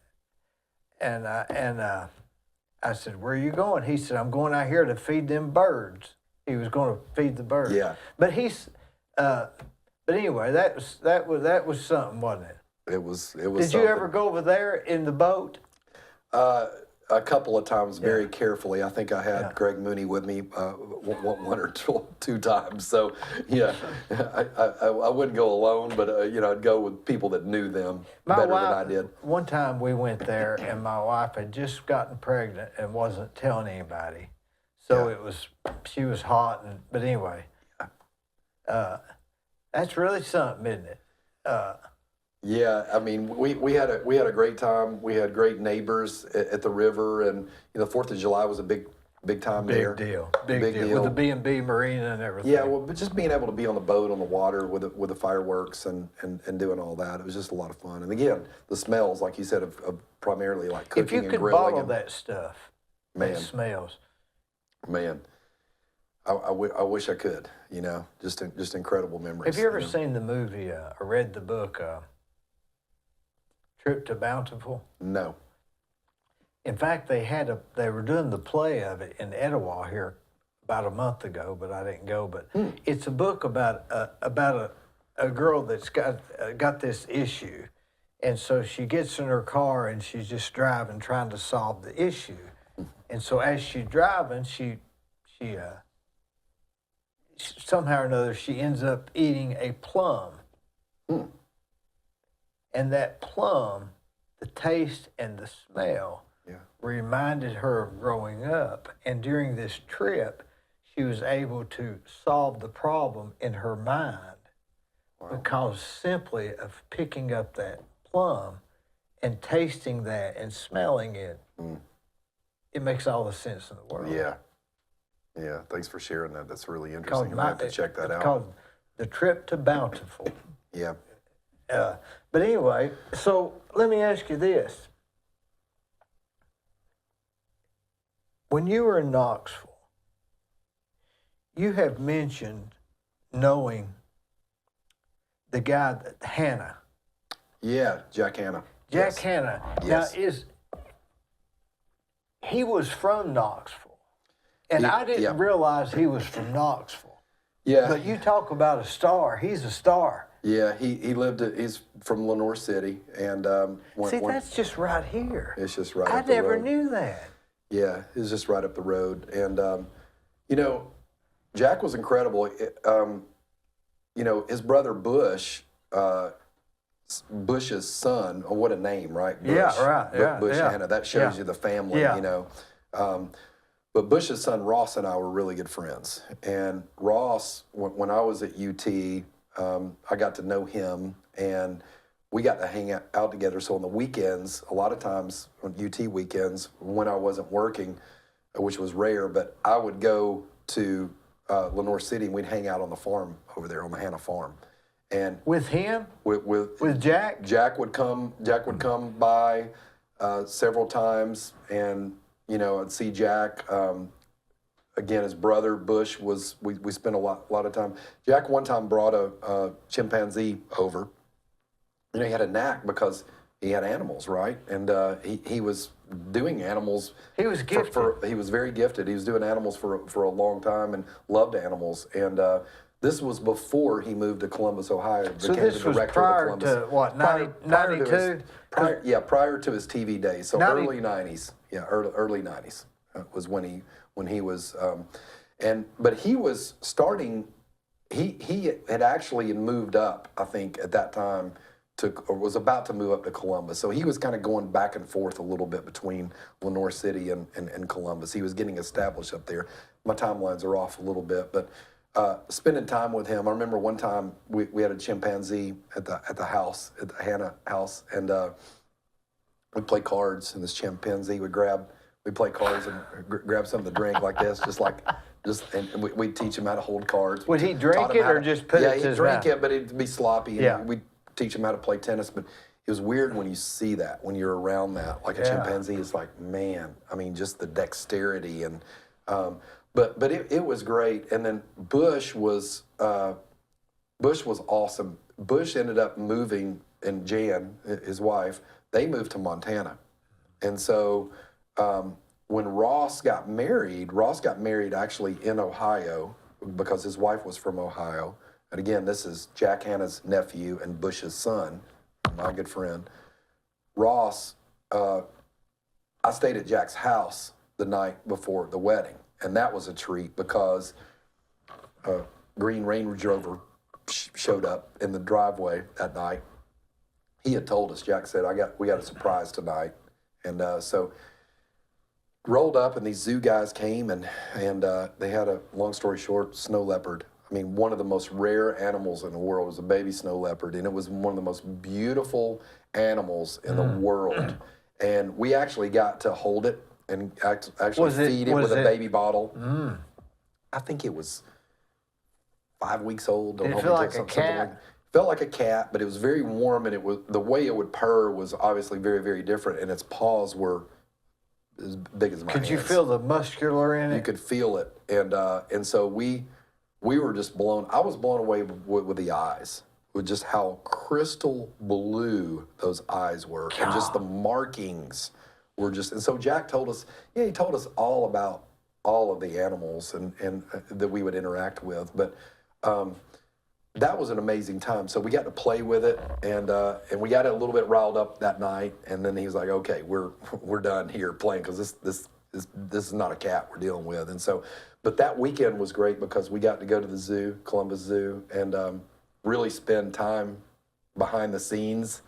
S1: I said, "Where are you going?" He said, "I'm going out here to feed them birds." He was going to feed the birds.
S2: Yeah.
S1: But but anyway, that was something, wasn't it?
S2: It was.
S1: Did you ever go over there in the boat?
S2: A couple of times, very carefully. I think I had Greg Mooney with me one or two times. So, yeah, I wouldn't go alone, but I'd go with people that knew them better than I did.
S1: One time we went there, and my wife had just gotten pregnant and wasn't telling anybody. So she was hot, but anyway, that's really something, isn't it?
S2: Yeah, I mean, we had a great time. We had great neighbors at the river, and 4th of July was a big time there.
S1: Big deal with the B&B Marina and everything.
S2: Yeah, well, but just being able to be on the boat on the water with the fireworks and doing all that, it was just a lot of fun. And again, the smells, like you said, of primarily like cooking and grilling.
S1: If you could bottle that stuff,
S2: man,
S1: it smells.
S2: Man, I wish I could. Just incredible memories.
S1: Have you ever seen the movie or read the book? Trip to Bountiful?
S2: No.
S1: In fact, they were doing the play of it in Etowah here about a month ago, but I didn't go. But it's a book about a girl that's got this issue, and so she gets in her car and she's just driving, trying to solve the issue. And so as she's driving, she somehow or another she ends up eating a plum. And that plum, the taste and the smell, reminded her of growing up. And during this trip, she was able to solve the problem in her mind because simply of picking up that plum and tasting that and smelling it, it makes all the sense in the world.
S2: Yeah. Yeah, thanks for sharing that. That's really interesting. I have to check that out.
S1: It's called The Trip to Bountiful.
S2: Yeah.
S1: But anyway, so let me ask you this. When you were in Knoxville, you have mentioned knowing the guy, Hanna.
S2: Yeah, Jack Hanna.
S1: Jack Hanna.
S2: Yes.
S1: Now, he was from Knoxville, and I didn't realize he was from Knoxville.
S2: Yeah.
S1: But you talk about a star. He's a star.
S2: Yeah, he's from Lenore City, and
S1: that's just right here.
S2: It's just right up the road.
S1: I never knew that.
S2: Yeah, it's just right up the road, and Jack was incredible. His brother Bush's son. Oh, what a name, right? Bush.
S1: Yeah, right.
S2: Bush Hanna. That shows you the family.
S1: Yeah.
S2: But Bush's son Ross and I were really good friends, and Ross, when I was at UT. I got to know him, and we got to hang out together. So on the weekends, a lot of times on UT weekends, when I wasn't working, which was rare, but I would go to Lenore City, and we'd hang out on the farm over there on the Hanna farm. And
S1: with him,
S2: with
S1: Jack,
S2: Jack would come by several times, and I'd see Jack. Again, his brother Bush we spent a lot of time. Jack one time brought a chimpanzee over. He had a knack because he had animals, right? And he was doing animals.
S1: He was gifted.
S2: He was very gifted. He was doing animals for a long time and loved animals. And this was before he moved to Columbus, Ohio.
S1: So this was prior to what, 92?
S2: Prior to his TV days. So
S1: 90.
S2: early 90s. Yeah, early 90s was when he was, but he was starting. He had actually moved up, I think, at that time, or was about to move up to Columbus. So he was kind of going back and forth a little bit between Lenore City and Columbus. He was getting established up there. My timelines are off a little bit, but spending time with him. I remember one time we had a chimpanzee at the house, at the Hanna house, and we'd play cards, and this chimpanzee would we'd play cards and grab some of the drink like this, and we'd teach him how to hold cards.
S1: Would he drink it or just put it in his mouth?
S2: Yeah, he'd drink it, but it'd be sloppy.
S1: Yeah.
S2: And we'd teach him how to play tennis, but it was weird when you see that, when you're around that. Like a chimpanzee is like, man, I mean, just the dexterity. And but it was great. And then Bush was awesome. Bush ended up moving, and Jan, his wife, they moved to Montana. And so when Ross got married actually in Ohio because his wife was from Ohio. And again, this is Jack Hanna's nephew and Bush's son, my good friend. Ross, I stayed at Jack's house the night before the wedding. And that was a treat because Green Range Rover showed up in the driveway that night. He had told us, Jack said, we got a surprise tonight. And so rolled up, and these zoo guys came, and they had a, long story short, snow leopard. I mean, one of the most rare animals in the world was a baby snow leopard, and it was one of the most beautiful animals in the world. And we actually got to hold it and actually feed it with a baby bottle. I think it was 5 weeks old.
S1: Did it feel like a cat?
S2: Felt like a cat, but it was very warm, and it was the way it would purr was obviously very, very different, and its paws were as big as my hands.
S1: Could you feel the muscular in it?
S2: You could feel it, and so we were just blown. I was blown away with the eyes, with just how crystal blue those eyes were, and just the markings were just. And so Jack told us, he told us all about all of the animals and that we would interact with, but. That was an amazing time. So we got to play with it, and we got it a little bit riled up that night. And then he was like, "Okay, we're done here playing because this is not a cat we're dealing with." And so, but that weekend was great because we got to go to the zoo, Columbus Zoo, and really spend time behind the scenes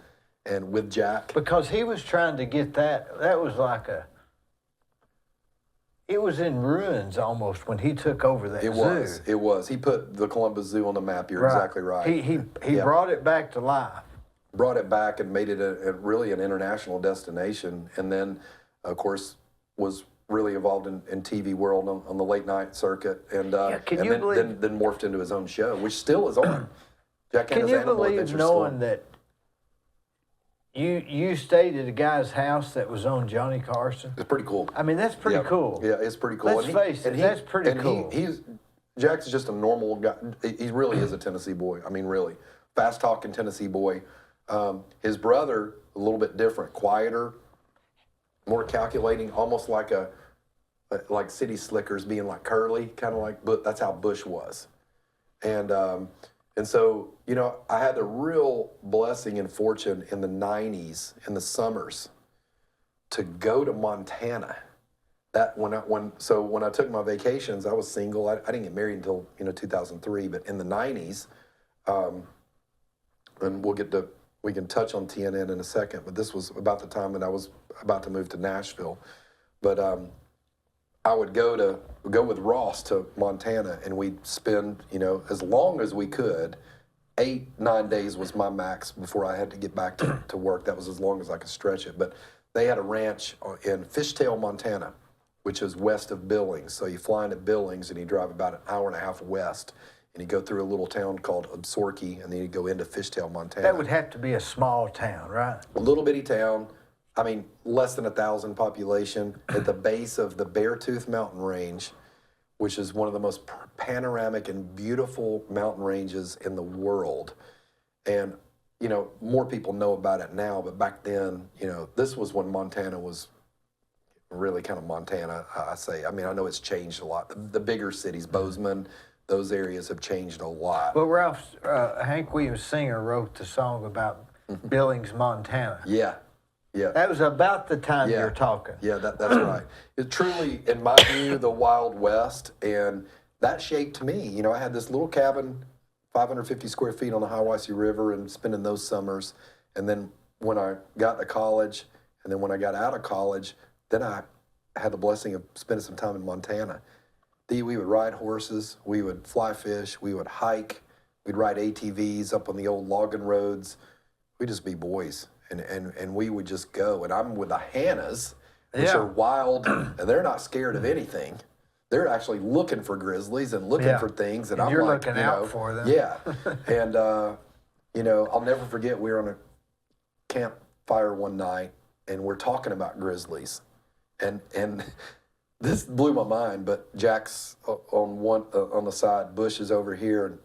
S2: and with Jack.
S1: Because he was trying to get that. That was like it was in ruins almost when he took over that zoo.
S2: It was. He put the Columbus Zoo on the map. You're exactly right.
S1: He brought it back to life.
S2: Brought it back and made it really an international destination. And then, of course, was really involved in TV world on the late night circuit. And, then morphed into his own show, which still is on. Jack
S1: Can you believe knowing that you stayed at a guy's house that was on Johnny Carson?
S2: It's pretty cool.
S1: I mean, that's pretty cool.
S2: Yeah, it's pretty cool.
S1: Let's face it, that's pretty cool.
S2: Jack's just a normal guy. He really is a Tennessee boy. I mean, really. Fast-talking Tennessee boy. His brother, a little bit different, quieter, more calculating, almost like like City Slickers being like curly, kind of like, but that's how Bush was. And so, I had the real blessing and fortune in the 90s, in the summers, to go to Montana. That when I took my vacations, I was single. I didn't get married until 2003. But in the 90s, and we can touch on TNN in a second. But this was about the time that I was about to move to Nashville. But I would go with Ross to Montana, and we'd spend, as long as we could. 8-9 days was my max before I had to get back to work. That was as long as I could stretch it. But they had a ranch in Fishtail, Montana, which is west of Billings. So you fly into Billings, and you drive about an hour and a half west, and you go through a little town called Absorkey, and then you go into Fishtail, Montana.
S1: That would have to be a small town, right?
S2: A little bitty town. I mean, less than 1,000 population at the base of the Beartooth Mountain Range, which is one of the most panoramic and beautiful mountain ranges in the world. And, more people know about it now, but back then, this was when Montana was really kind of Montana, I say. I mean, I know it's changed a lot. The bigger cities, Bozeman, those areas have changed a lot.
S1: Well, Ralph, Hank Williams Singer wrote the song about Billings, Montana.
S2: Yeah. Yeah.
S1: That was about the time you're talking.
S2: Yeah, that's right. It truly, in my view, the Wild West, and that shaped me. I had this little cabin, 550 square feet on the Hiwassee River, and spending those summers. And then when I got to college, and then when I got out of college, then I had the blessing of spending some time in Montana. We would ride horses, we would fly fish, we would hike, we'd ride ATVs up on the old logging roads. We'd just be boys. And we would just go. And I'm with the Hannas, which are wild, and they're not scared of anything. They're actually looking for grizzlies and looking for things. And I'm
S1: you're
S2: like,
S1: looking out for them.
S2: Yeah. And, I'll never forget, we were on a campfire one night, and we're talking about grizzlies. And this blew my mind, but Jack's on the side, Bush is over here,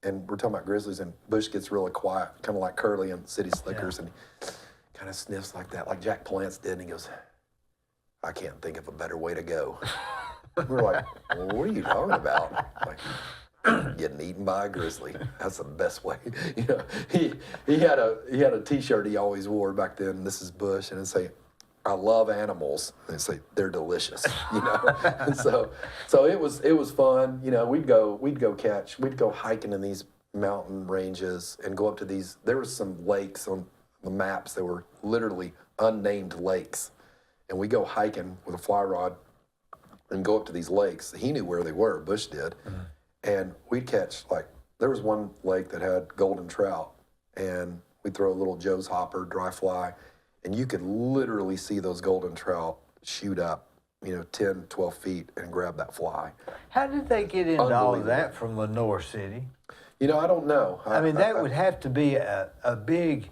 S2: and we're talking about Grizzlies, and Bush gets really quiet, kind of like Curly and City Slickers, and he kind of sniffs like that, like Jack Palance did, and he goes, I can't think of a better way to go. We're like, well, what are you talking about? Like, getting eaten by a grizzly. That's the best way. You know, he had a T-shirt he always wore back then. This is Bush, and it'd say, "I love animals." And it'd say, "They're delicious." You know, and so it was fun. You know, we'd go hiking in these mountain ranges and go up to these. There was some lakes on the maps that were literally unnamed lakes, and we go hiking with a fly rod and go up to these lakes. He knew where they were. Bush did. Mm-hmm. And we'd catch, like, there was one lake that had golden trout, and we'd throw a little Joe's hopper, dry fly, and you could literally see those golden trout shoot up, 10, 12 feet and grab that fly.
S1: How did they get into all of that from Lenore City?
S2: I don't know.
S1: I mean, that would have to be a big,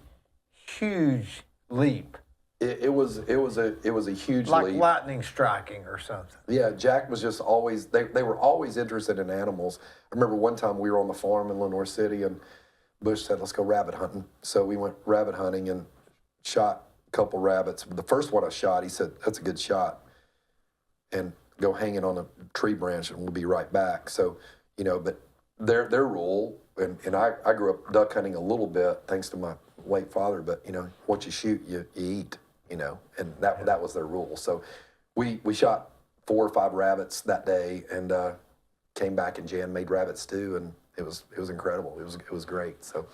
S1: huge leap.
S2: It was a huge
S1: like
S2: leap.
S1: Lightning striking or something.
S2: Yeah, Jack was just always, they were always interested in animals. I remember one time we were on the farm in Lenore City, and Bush said, let's go rabbit hunting. So we went rabbit hunting and shot a couple rabbits. The first one I shot, he said, that's a good shot. And go hanging on a tree branch and we'll be right back. So, but their rule, and I grew up duck hunting a little bit thanks to my late father, but, what you shoot, you eat. And that was their rule. So we shot 4 or 5 rabbits that day, and came back, and Jan made rabbit stew, and it was incredible. It was great. So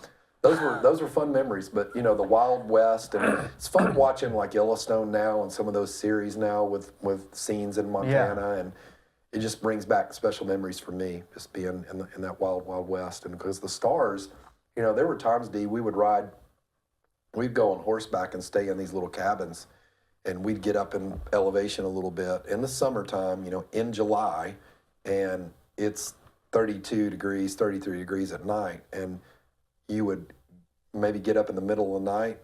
S2: those were fun memories. But the Wild West, and it's fun watching like Yellowstone now and some of those series now with scenes in Montana, and it just brings back special memories for me, just being in that Wild West. And because the stars, there were times, Dee, we'd go on horseback and stay in these little cabins, and we'd get up in elevation a little bit in the summertime, in July, and it's 32 degrees, 33 degrees at night, and you would maybe get up in the middle of the night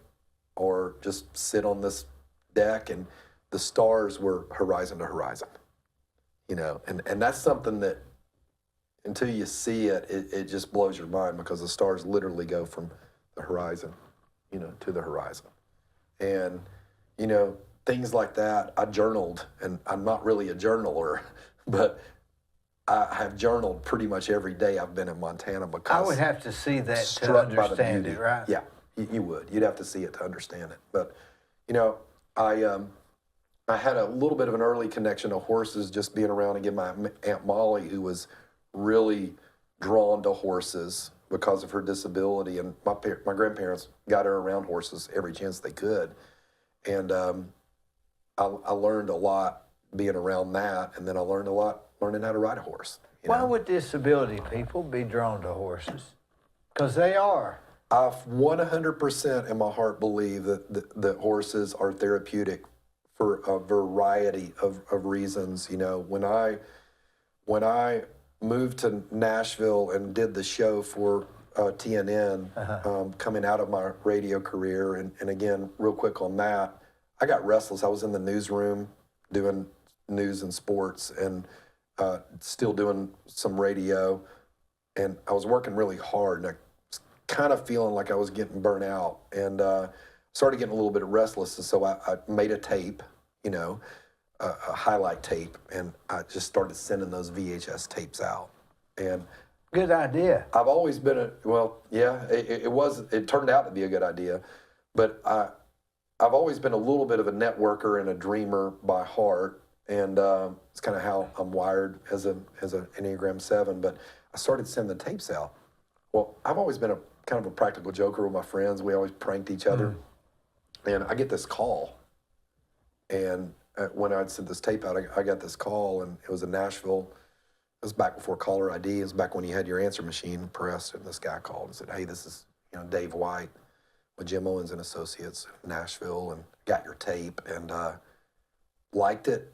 S2: or just sit on this deck, and the stars were horizon to horizon, and that's something that until you see it, it just blows your mind, because the stars literally go from the horizon to the horizon. And, things like that, I journaled, and I'm not really a journaler, but I have journaled pretty much every day I've been in Montana, because
S1: I would have to see that to understand it, right?
S2: Yeah, you would. You'd have to see it to understand it. But, I had a little bit of an early connection to horses, just being around. Again, my Aunt Molly, who was really drawn to horses because of her disability, and my grandparents got her around horses every chance they could, and I learned a lot being around that, and then I learned a lot learning how to ride a horse.
S1: Why would disability people be drawn to horses? Because they are.
S2: I 100% in my heart believe that horses are therapeutic for a variety of reasons. When I moved to Nashville and did the show for TNN, coming out of my radio career. And again, real quick on that, I got restless. I was in the newsroom doing news and sports, and still doing some radio. And I was working really hard, and I was kind of feeling like I was getting burnt out, and started getting a little bit restless. And so I made a tape, a highlight tape, and I just started sending those VHS tapes out. And
S1: good idea.
S2: I've always been it turned out to be a good idea, but I've always been a little bit of a networker and a dreamer by heart, and it's kind of how I'm wired as an Enneagram 7. But I started sending the tapes out. Well, I've always been a kind of a practical joker with my friends. We always pranked each other, and I get this call, and when I'd sent this tape out, I got this call, and it was in Nashville. It was back before caller ID. It was back when you had your answer machine pressed, and this guy called and said, "Hey, this is Dave White with Jim Owens and Associates in Nashville, and got your tape, and liked it.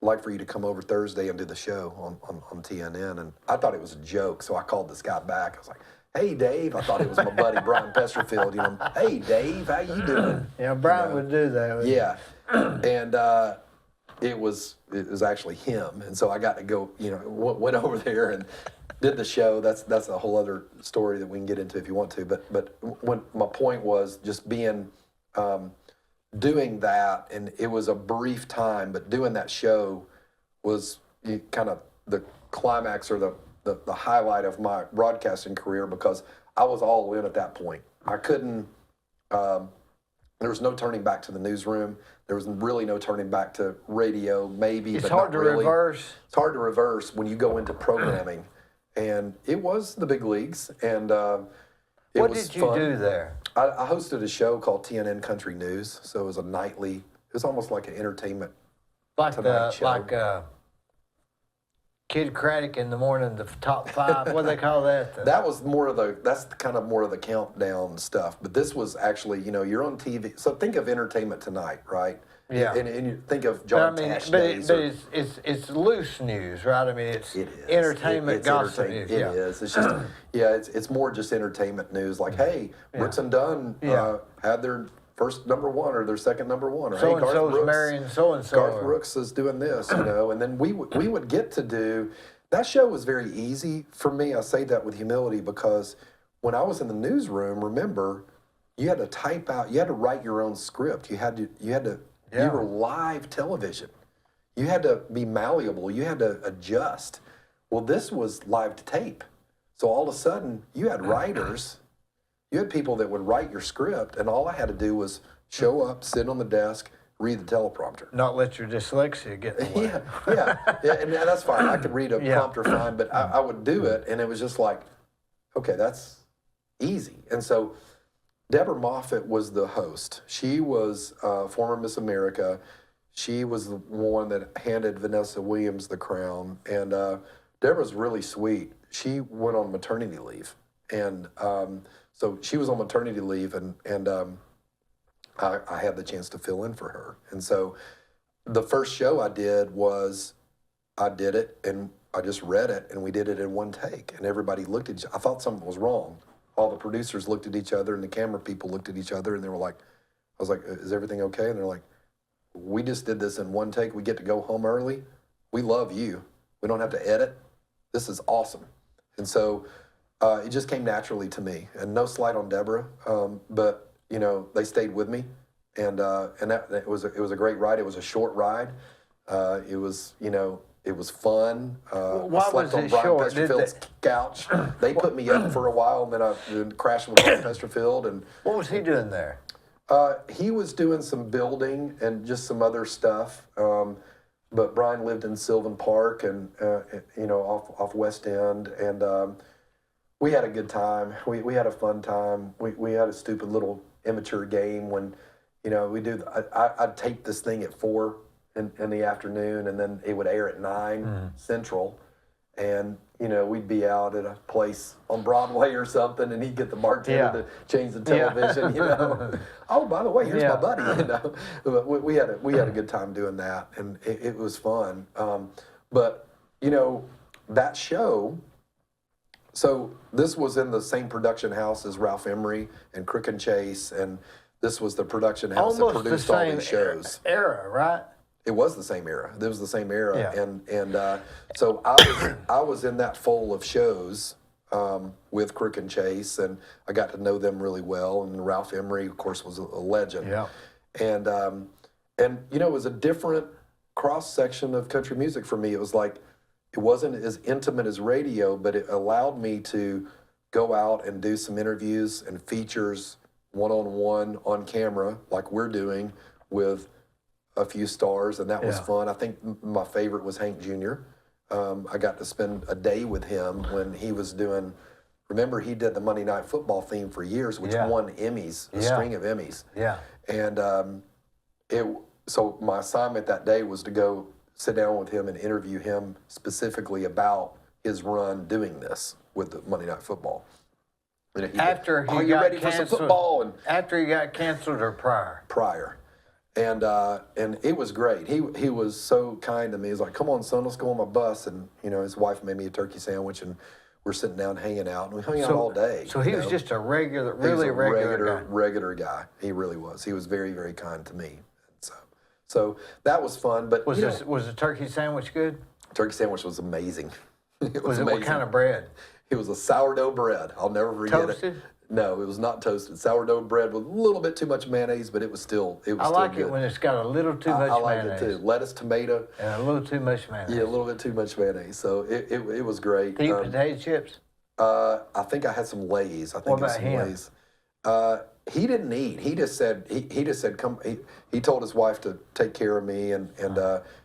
S2: Like for you to come over Thursday and do the show on TNN." And I thought it was a joke, so I called this guy back. I was like, "Hey, Dave." I thought it was my buddy Brian Pesterfield. "Hey, Dave, how you doing?"
S1: Yeah, Brian would do that.
S2: Yeah. And it was actually him, and so I got to go. Went over there and did the show. That's a whole other story that we can get into if you want to. But when my point was just being doing that, and it was a brief time, but doing that show was kind of the climax or the highlight of my broadcasting career, because I was all in at that point. I couldn't. There was no turning back to the newsroom. There was really no turning back to radio, maybe.
S1: It's
S2: but
S1: hard
S2: not
S1: to
S2: really.
S1: reverse.
S2: It's hard to reverse when you go into programming, and it was the big leagues. And it
S1: What
S2: was
S1: did you
S2: fun.
S1: do there?
S2: I hosted a show called TNN Country News, so it was a nightly. It was almost like an entertainment.
S1: Like
S2: Tonight Show.
S1: Kid Craddock in the morning, the top five. What do they call that?
S2: That was more of that's kind of more of the countdown stuff. But this was actually, you're on TV. So think of Entertainment Tonight, right?
S1: Yeah.
S2: And you think of
S1: But
S2: John Tash days.
S1: it's loose news, right? I mean, it's
S2: It is.
S1: entertainment
S2: It's
S1: gossip
S2: entertainment.
S1: news.
S2: It is. It's just, it's more just entertainment news. Like, hey, Brooks and Dunn had their first number one or their second number one. Or,
S1: So
S2: hey,
S1: and
S2: Garth
S1: so's
S2: Brooks,
S1: marrying so and so.
S2: Garth Brooks is doing this, and then we would get to do. That show was very easy for me. I say that with humility, because when I was in the newsroom, remember, you had to type out, you had to write your own script. You were live television. You had to be malleable. You had to adjust. Well, this was live to tape. So all of a sudden, you had writers. You had people that would write your script, and all I had to do was show up, sit on the desk, read the teleprompter.
S1: Not let your dyslexia get in the way.
S2: Yeah, and that's fine. I could read a prompter fine, but I would do it, and it was just like, okay, that's easy. And so Deborah Moffett was the host. She was former Miss America. She was the one that handed Vanessa Williams the crown, and Deborah's really sweet. She went on maternity leave, and so she was on maternity leave, and I had the chance to fill in for her. And so the first show I did was, I did it and I just read it, and we did it in one take, and everybody looked at each other. I thought something was wrong. All the producers looked at each other, and the camera people looked at each other, and they were like, I was like, is everything okay? And they're like, we just did this in one take. We get to go home early. We love you. We don't have to edit. This is awesome. And so it just came naturally to me, and no slight on Deborah, but they stayed with me, and that it was a great ride. It was a short ride. It was fun.
S1: Why
S2: I slept
S1: was
S2: on
S1: it
S2: Brian
S1: short?
S2: Pesterfield's couch. They put me up for a while, and then I crashed with Brian Pesterfield. And
S1: What was he doing there?
S2: he was doing some building and just some other stuff. But Brian lived in Sylvan Park and off West End, and we had a good time. We had a fun time. We had a stupid little immature game when, we do. I'd tape this thing at 4 in the afternoon, and then it would air at 9 Central, and we'd be out at a place on Broadway or something, and he'd get the bartender to change the television. Oh, by the way, here's my buddy. But we had a good time doing that, and it was fun. But that show. So this was in the same production house as Ralph Emery and Crook and Chase, and this was the production house that
S1: Almost the
S2: produced all
S1: same
S2: these shows.
S1: era, right?
S2: It was the same era. It was the same era,
S1: Yeah.
S2: and so I was in that fold of shows with Crook and Chase, and I got to know them really well. And Ralph Emery, of course, was a legend.
S1: Yeah.
S2: And it was a different cross section of country music for me. It was like, it wasn't as intimate as radio, but it allowed me to go out and do some interviews and features one-on-one on camera, like we're doing with a few stars, and that was fun. I think my favorite was Hank Jr. I got to spend a day with him when he was doing, remember he did the Monday Night Football theme for years, which won Emmys, a string of Emmys.
S1: Yeah.
S2: And so my assignment that day was to go sit down with him and interview him specifically about his run doing this with the Monday Night Football.
S1: After he
S2: are you
S1: got
S2: ready for some
S1: canceled,
S2: football? And
S1: after he got canceled or prior?
S2: prior. And it was great. He was so kind to me. He's like, come on, son, let's go on my bus. And, his wife made me a turkey sandwich, and we're sitting down hanging out. And we hung out all day.
S1: So he was just a really
S2: he was a
S1: regular guy.
S2: regular guy. He really was. He was very, very kind to me. And So that was fun. But
S1: Was the turkey sandwich good?
S2: turkey sandwich was amazing. It
S1: Was it
S2: amazing.
S1: what kind of bread?
S2: It was a sourdough bread. I'll never forget
S1: Toasted?
S2: it. No, it was not toasted. Sourdough bread with a little bit too much mayonnaise, but it was still
S1: I
S2: still
S1: like
S2: good.
S1: it when it's got a little too much
S2: I like
S1: mayonnaise.
S2: it too. Lettuce, tomato.
S1: And a little too much mayonnaise.
S2: Yeah, a little bit too much mayonnaise. So it was great.
S1: Do you eat potato chips?
S2: I think I had some Lay's. I think
S1: What
S2: it was
S1: about
S2: some
S1: him?
S2: Lay's. He didn't eat. He just said come. He told his wife to take care of me, and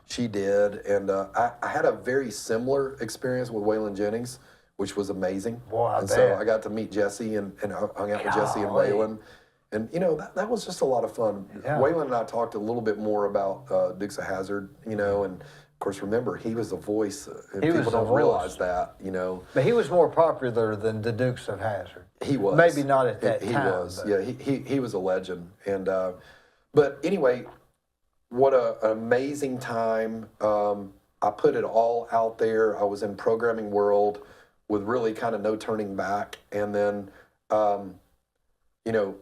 S2: she did. And I had a very similar experience with Waylon Jennings, which was amazing.
S1: Boy, I
S2: and
S1: bet.
S2: so I got to meet Jesse and hung out with Jesse and
S1: Golly.
S2: Waylon. And that was just a lot of fun.
S1: Yeah.
S2: Waylon and I talked a little bit more about Dukes of Hazzard, and of course remember he was the voice.
S1: He was
S2: People
S1: the
S2: don't
S1: voice.
S2: realize that,
S1: But he was more popular than the Dukes of Hazzard.
S2: He was.
S1: Maybe not at that
S2: he
S1: time.
S2: was.
S1: but-
S2: Yeah, he was a legend. And but anyway, what an amazing time. I put it all out there. I was in programming world with really kind of no turning back. And then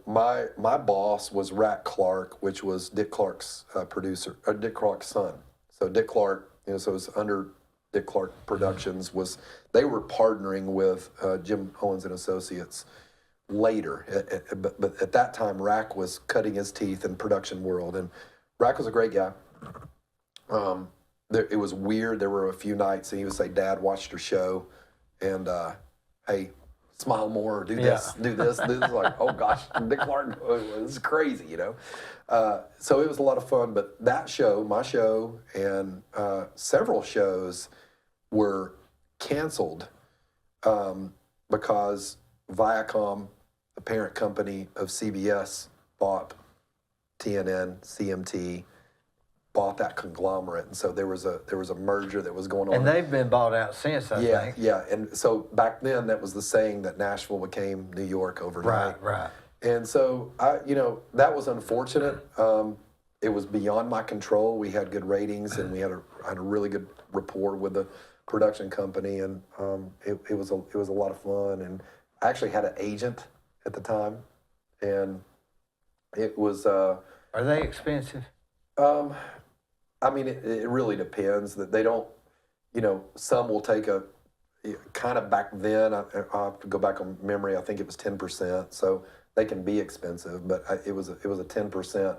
S2: my boss was Rat Clark, which was Dick Clark's producer, Dick Clark's son. So Dick Clark, so it was under Dick Clark Productions, they were partnering with Jim Owens and Associates later. But at that time, Rack was cutting his teeth in production world, and Rack was a great guy. It was weird. There were a few nights, and he would say, "Dad watched your show, and hey, smile more, do this, do this, do this." Like, oh gosh, Dick Clark, this is crazy, So it was a lot of fun. But that show, my show, and several shows were canceled because Viacom, the parent company of CBS, bought TNN, CMT, bought that conglomerate, and so there was a merger that was going on.
S1: And they've been bought out since, I think.
S2: Yeah, and so back then that was the saying that Nashville became New York overnight.
S1: Right.
S2: And so that was unfortunate. It was beyond my control. We had good ratings, and we had a really good rapport with the production company, and it was a lot of fun. And I actually had an agent at the time, and it was.
S1: Are they expensive?
S2: I mean, it really depends. That they don't, some will take a kind of back then. I have to go back on memory. I think it was 10%. So they can be expensive, but it was a 10%.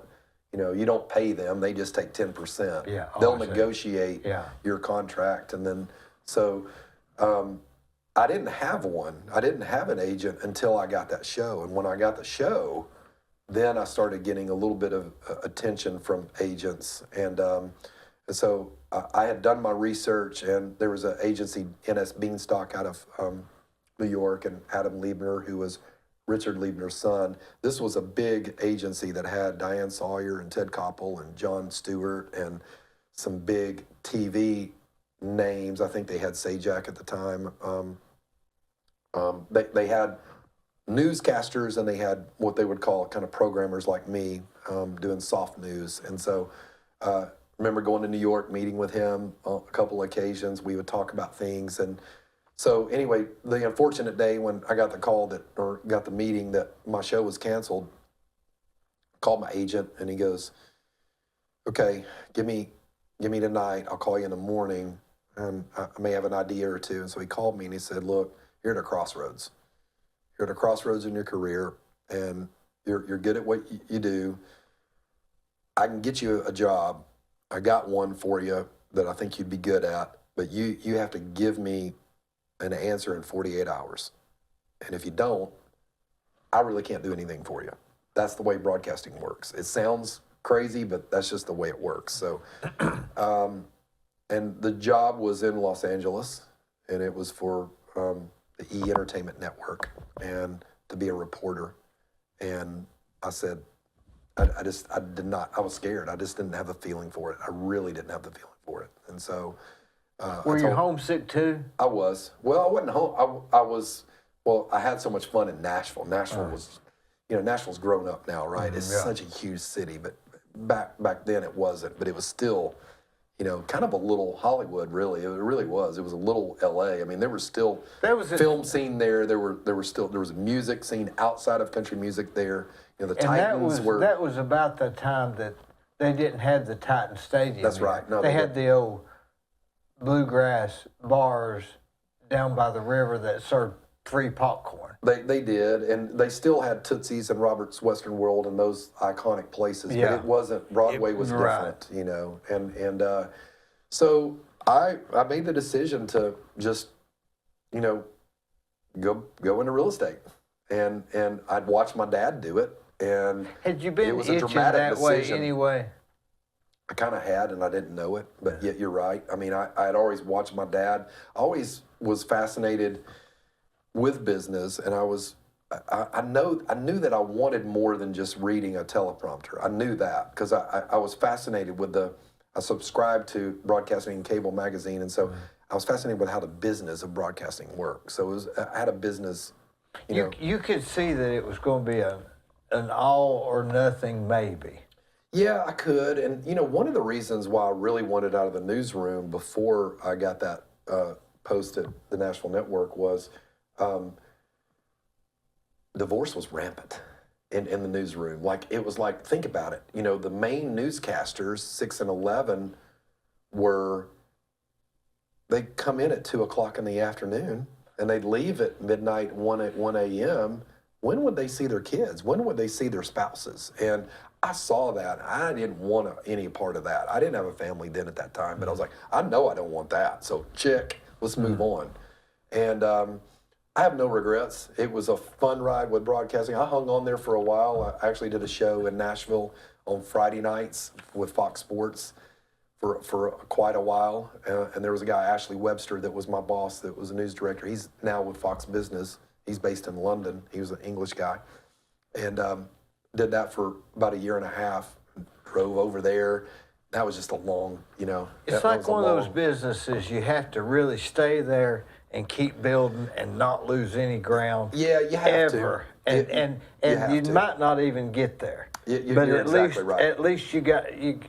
S2: You don't pay them; they just take 10%.
S1: Yeah,
S2: they'll
S1: obviously.
S2: negotiate your contract, and then so. I didn't have one. I didn't have an agent until I got that show, and when I got the show, then I started getting a little bit of attention from agents, and so I had done my research, and there was an agency, NS Beanstalk, out of New York, and Adam Liebner, who was Richard Liebner's son. This was a big agency that had Diane Sawyer and Ted Koppel and Jon Stewart and some big TV names. I think they had Sajak at the time. They had newscasters, and they had what they would call kind of programmers like me doing soft news. And so remember going to New York, meeting with him on a couple of occasions. We would talk about things. And so anyway, the unfortunate day when I got the call got the meeting that my show was canceled, called my agent, and he goes, "Okay, give me tonight. I'll call you in the morning, and I may have an idea or two." And so he called me, and he said, "Look, you're at a crossroads. You're at a crossroads in your career, and you're good at what you do. I can get you a job. I got one for you that I think you'd be good at, but you have to give me an answer in 48 hours. And if you don't, I really can't do anything for you." That's the way broadcasting works. It sounds crazy, but that's just the way it works. So, and the job was in Los Angeles, and it was for the E! Entertainment Network, and to be a reporter. And I said, I did not, I was scared. I just didn't have a feeling for it. I really didn't have the feeling for it. And so.
S1: Were you homesick too?
S2: I was. Well, I wasn't home. I had so much fun in Nashville. Nashville was, Nashville's grown up now, right? It's such a huge city, but back then it wasn't. But it was still, kind of a little Hollywood, really. It really was. It was a little L.A. I mean, there was still film scene there. There was a music scene outside of country music there. The Titans were.
S1: That was about the time that they didn't have the Titan Stadium.
S2: That's
S1: yet.
S2: right. No,
S1: they
S2: they
S1: had the old bluegrass bars down by the river that served free popcorn.
S2: They did, and they still had Tootsie's and Robert's Western World and those iconic places.
S1: Yeah.
S2: But it wasn't. Broadway was
S1: Right.
S2: different, you know. And so I made the decision to just, you know, go into real estate, and I'd watch my dad do it, and
S1: Had you
S2: it
S1: been
S2: was a
S1: itching
S2: dramatic
S1: that way
S2: decision.
S1: anyway?
S2: I kind of had, and I didn't know it, but yet you're right. I mean, I had always watched my dad. I always was fascinated with business, and I knew that I wanted more than just reading a teleprompter. I knew that because I was fascinated with I subscribed to Broadcasting and Cable magazine, and so I was fascinated with how the business of broadcasting works. So I had a business, you know.
S1: You could see that it was going to be an all or nothing maybe.
S2: Yeah, I could. And, you know, one of the reasons why I really wanted out of the newsroom before I got that post at the Nashville Network was divorce was rampant in the newsroom. Like, it was like, think about it. You know, the main newscasters, 6 and 11, they'd come in at 2 o'clock in the afternoon and they'd leave at midnight, 1 a.m. When would they see their kids? When would they see their spouses? And I saw that. I didn't want any part of that. I didn't have a family then at that time, but I was like, I know I don't want that. So check, let's move on. And I have no regrets. It was a fun ride with broadcasting. I hung on there for a while. I actually did a show in Nashville on Friday nights with Fox Sports for quite a while. And there was a guy, Ashley Webster, that was my boss, that was a news director. He's now with Fox Business. He's based in London. He was an English guy. And did that for about a year and a half, drove over there. That was just a long, you know.
S1: It's like one of those businesses you have to really stay there and keep building and not lose any ground.
S2: Yeah, you have
S1: ever.
S2: to.
S1: And
S2: have
S1: you
S2: to.
S1: might not even get there.
S2: You're exactly right.
S1: At least you got you.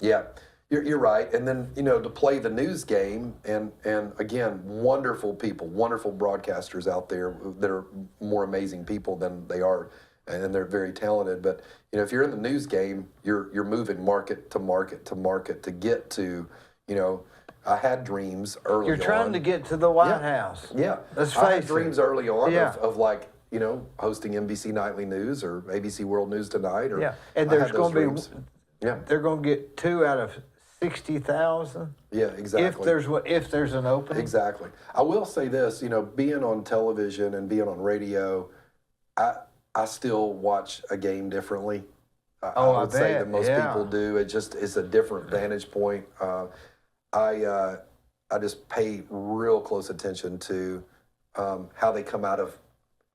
S2: Yeah, you're right. And then, you know, to play the news game, and again, wonderful people, wonderful broadcasters out there that are more amazing people than they are, and they're very talented. But, you know, if you're in the news game, you're moving market to market to market to get to, you know, I had dreams early on.
S1: You're trying to get to the White House.
S2: Yeah.
S1: Let's face
S2: I had
S1: it.
S2: dreams early on
S1: Yeah.
S2: of like, you know, hosting NBC Nightly News or ABC World News Tonight. Or
S1: Yeah, and
S2: I
S1: there's
S2: had those
S1: going to be.
S2: dreams. Yeah.
S1: They're going to get 2 out of 60,000.
S2: Yeah, exactly.
S1: If there's an opening.
S2: Exactly. I will say this, you know, being on television and being on radio, I still watch a game differently. I would say
S1: bet,
S2: that most
S1: yeah.
S2: people do. It's a different vantage point. I just pay real close attention to how they come out of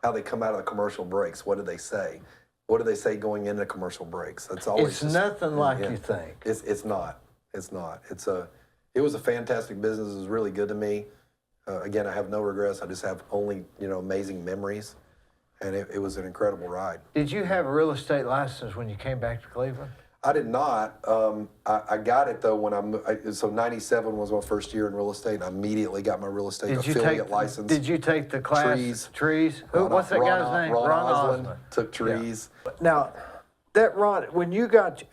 S2: the commercial breaks. What do they say? What do they say going into commercial breaks? That's always
S1: It's
S2: just,
S1: nothing like
S2: yeah.
S1: you think.
S2: It's not. It was a fantastic business. It was really good to me. Again, I have no regrets. I just have only, you know, amazing memories, and it was an incredible ride.
S1: Did you have a real estate license when you came back to Cleveland?
S2: I did not. I got it though when so 97 was my first year in real estate, and I immediately got my real estate affiliate license.
S1: Did you take the class? Trees. What's that
S2: Ron
S1: guy's name?
S2: Ron Osland
S1: Osland.
S2: took trees.
S1: Yeah. Now, that Ron, when you got,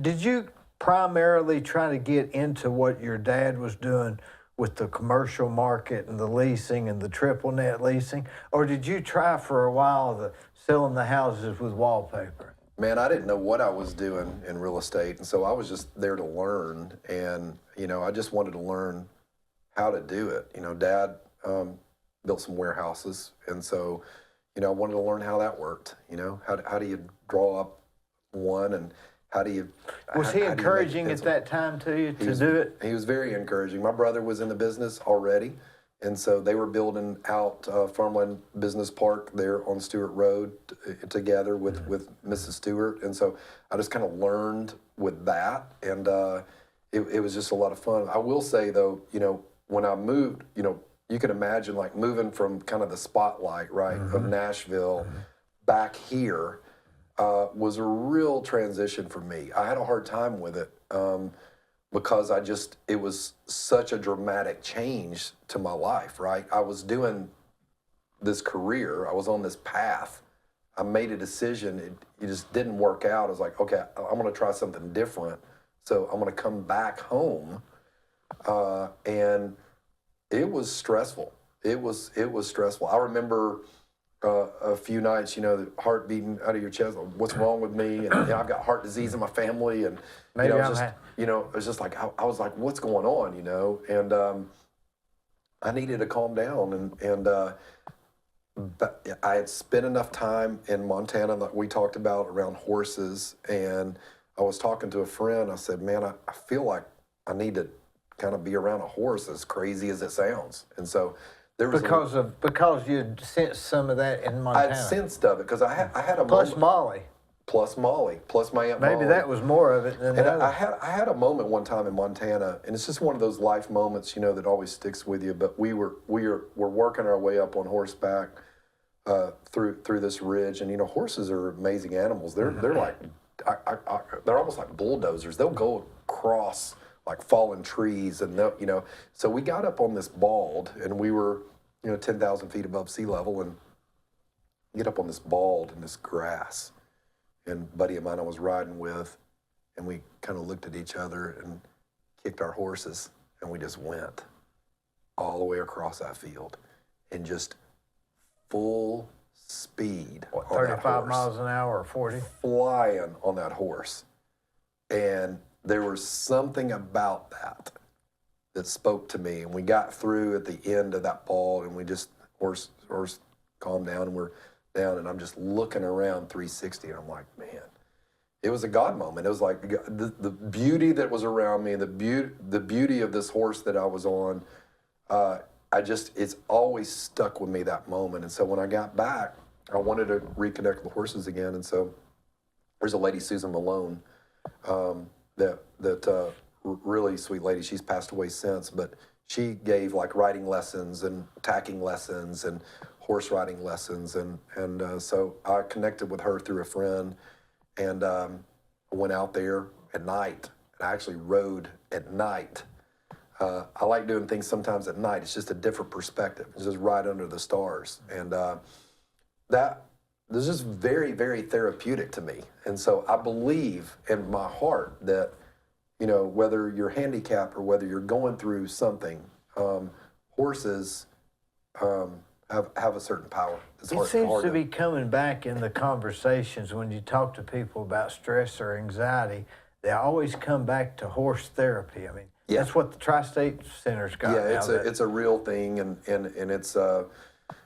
S1: did you primarily try to get into what your dad was doing with the commercial market and the leasing and the triple net leasing, or did you try for a while selling the houses with wallpaper?
S2: Man, I didn't know what I was doing in real estate, and so I was just there to learn. And you know, I just wanted to learn how to do it. You know, Dad built some warehouses, and so you know, I wanted to learn how that worked. You know, how do you draw up one, and how do you?
S1: Was he encouraging at that time to you to do it?
S2: He was very encouraging. My brother was in the business already, and so they were building out Farmland Business Park there on Stewart Road together with Mrs. Stewart. And so I just kind of learned with that, and it was just a lot of fun. I will say, though, you know, when I moved, you know, you can imagine like moving from kind of the spotlight, right, of Nashville back here was a real transition for me. I had a hard time with it. Because it was such a dramatic change to my life, right? I was doing this career, I was on this path, I made a decision. It just didn't work out. I was like, okay, I'm going to try something different. So I'm going to come back home, and it was stressful. It was stressful. I remember a few nights, the heart beating out of your chest. What's wrong with me? And I've got heart disease in my family, and
S1: Maybe
S2: it was just like I was like, what's going on? And I needed to calm down, but I had spent enough time in Montana that we talked about around horses, and I was talking to a friend. I said, man, I feel like I need to kind of be around a horse, as crazy as it sounds. And so there was
S1: because you'd sensed some of that in Montana.
S2: I sensed of it because I had a
S1: Plus
S2: moment.
S1: Molly.
S2: Plus Molly, plus my Aunt
S1: Maybe
S2: Molly.
S1: that was more of it than
S2: And
S1: the other.
S2: I had a moment one time in Montana, and it's just one of those life moments, that always sticks with you. But we were working our way up on horseback through this ridge, and horses are amazing animals. They're like they're almost like bulldozers. They'll go across like fallen trees, and So we got up on this bald, and we were 10,000 feet above sea level, and get up on this bald in this grass. And a buddy of mine I was riding with, and we kind of looked at each other and kicked our horses, and we just went all the way across that field, and just full speed.
S1: What,
S2: on that
S1: 35
S2: horse,
S1: miles an hour or 40?
S2: flying on that horse. And there was something about that spoke to me. And we got through at the end of that ball, and we just horse calmed down, and we're down, and I'm just looking around 360, and I'm like, man, it was a God moment. It was like the beauty that was around me, and the beauty of this horse that I was on. It's always stuck with me, that moment. And so when I got back, I wanted to reconnect with the horses again. And so there's a lady, Susan Malone, that really sweet lady. She's passed away since, but she gave like riding lessons and tacking lessons and horse riding lessons. And so I connected with her through a friend, and I went out there at night, and I actually rode at night. I like doing things sometimes at night. It's just a different perspective. It's just right under the stars. And that is just very, very therapeutic to me. And so I believe in my heart that, whether you're handicapped or whether you're going through something, horses have a certain power.
S1: It seems to be coming back in the conversations when you talk to people about stress or anxiety. They always come back to horse therapy. I mean,
S2: Yeah.
S1: that's what the Tri-State Center's got now.
S2: Yeah, it's a real thing, and it's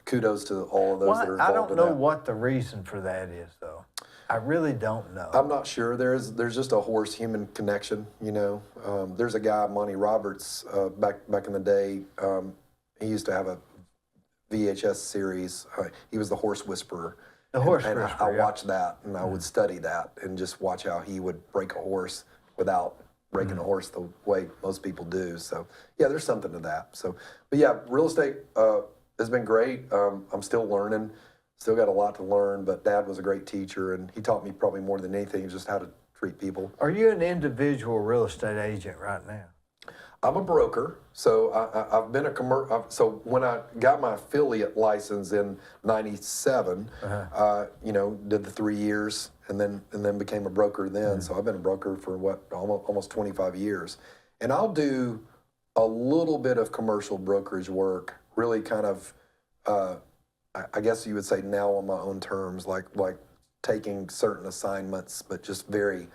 S2: kudos to all of those that are involved
S1: I don't
S2: in
S1: know
S2: that.
S1: what the reason for that is, though. I really don't know.
S2: I'm not sure. There's just a horse-human connection, There's a guy, Monty Roberts, back in the day. He used to have a VHS series. He was the Horse Whisperer.
S1: The Horse
S2: and
S1: Whisperer,
S2: I
S1: yeah.
S2: watched that, and I would study that and just watch how he would break a horse without breaking a horse the way most people do. So, yeah, there's something to that. So, but yeah, real estate has been great. I'm still learning, still got a lot to learn, but Dad was a great teacher, and he taught me probably more than anything just how to treat people.
S1: Are you an individual real estate agent right now?
S2: I'm a broker, so I've been so when I got my affiliate license in '97, did the 3 years and then became a broker then. So I've been a broker for almost 25 years, and I'll do a little bit of commercial brokerage work, really kind of, I guess you would say now on my own terms, like taking certain assignments, but just very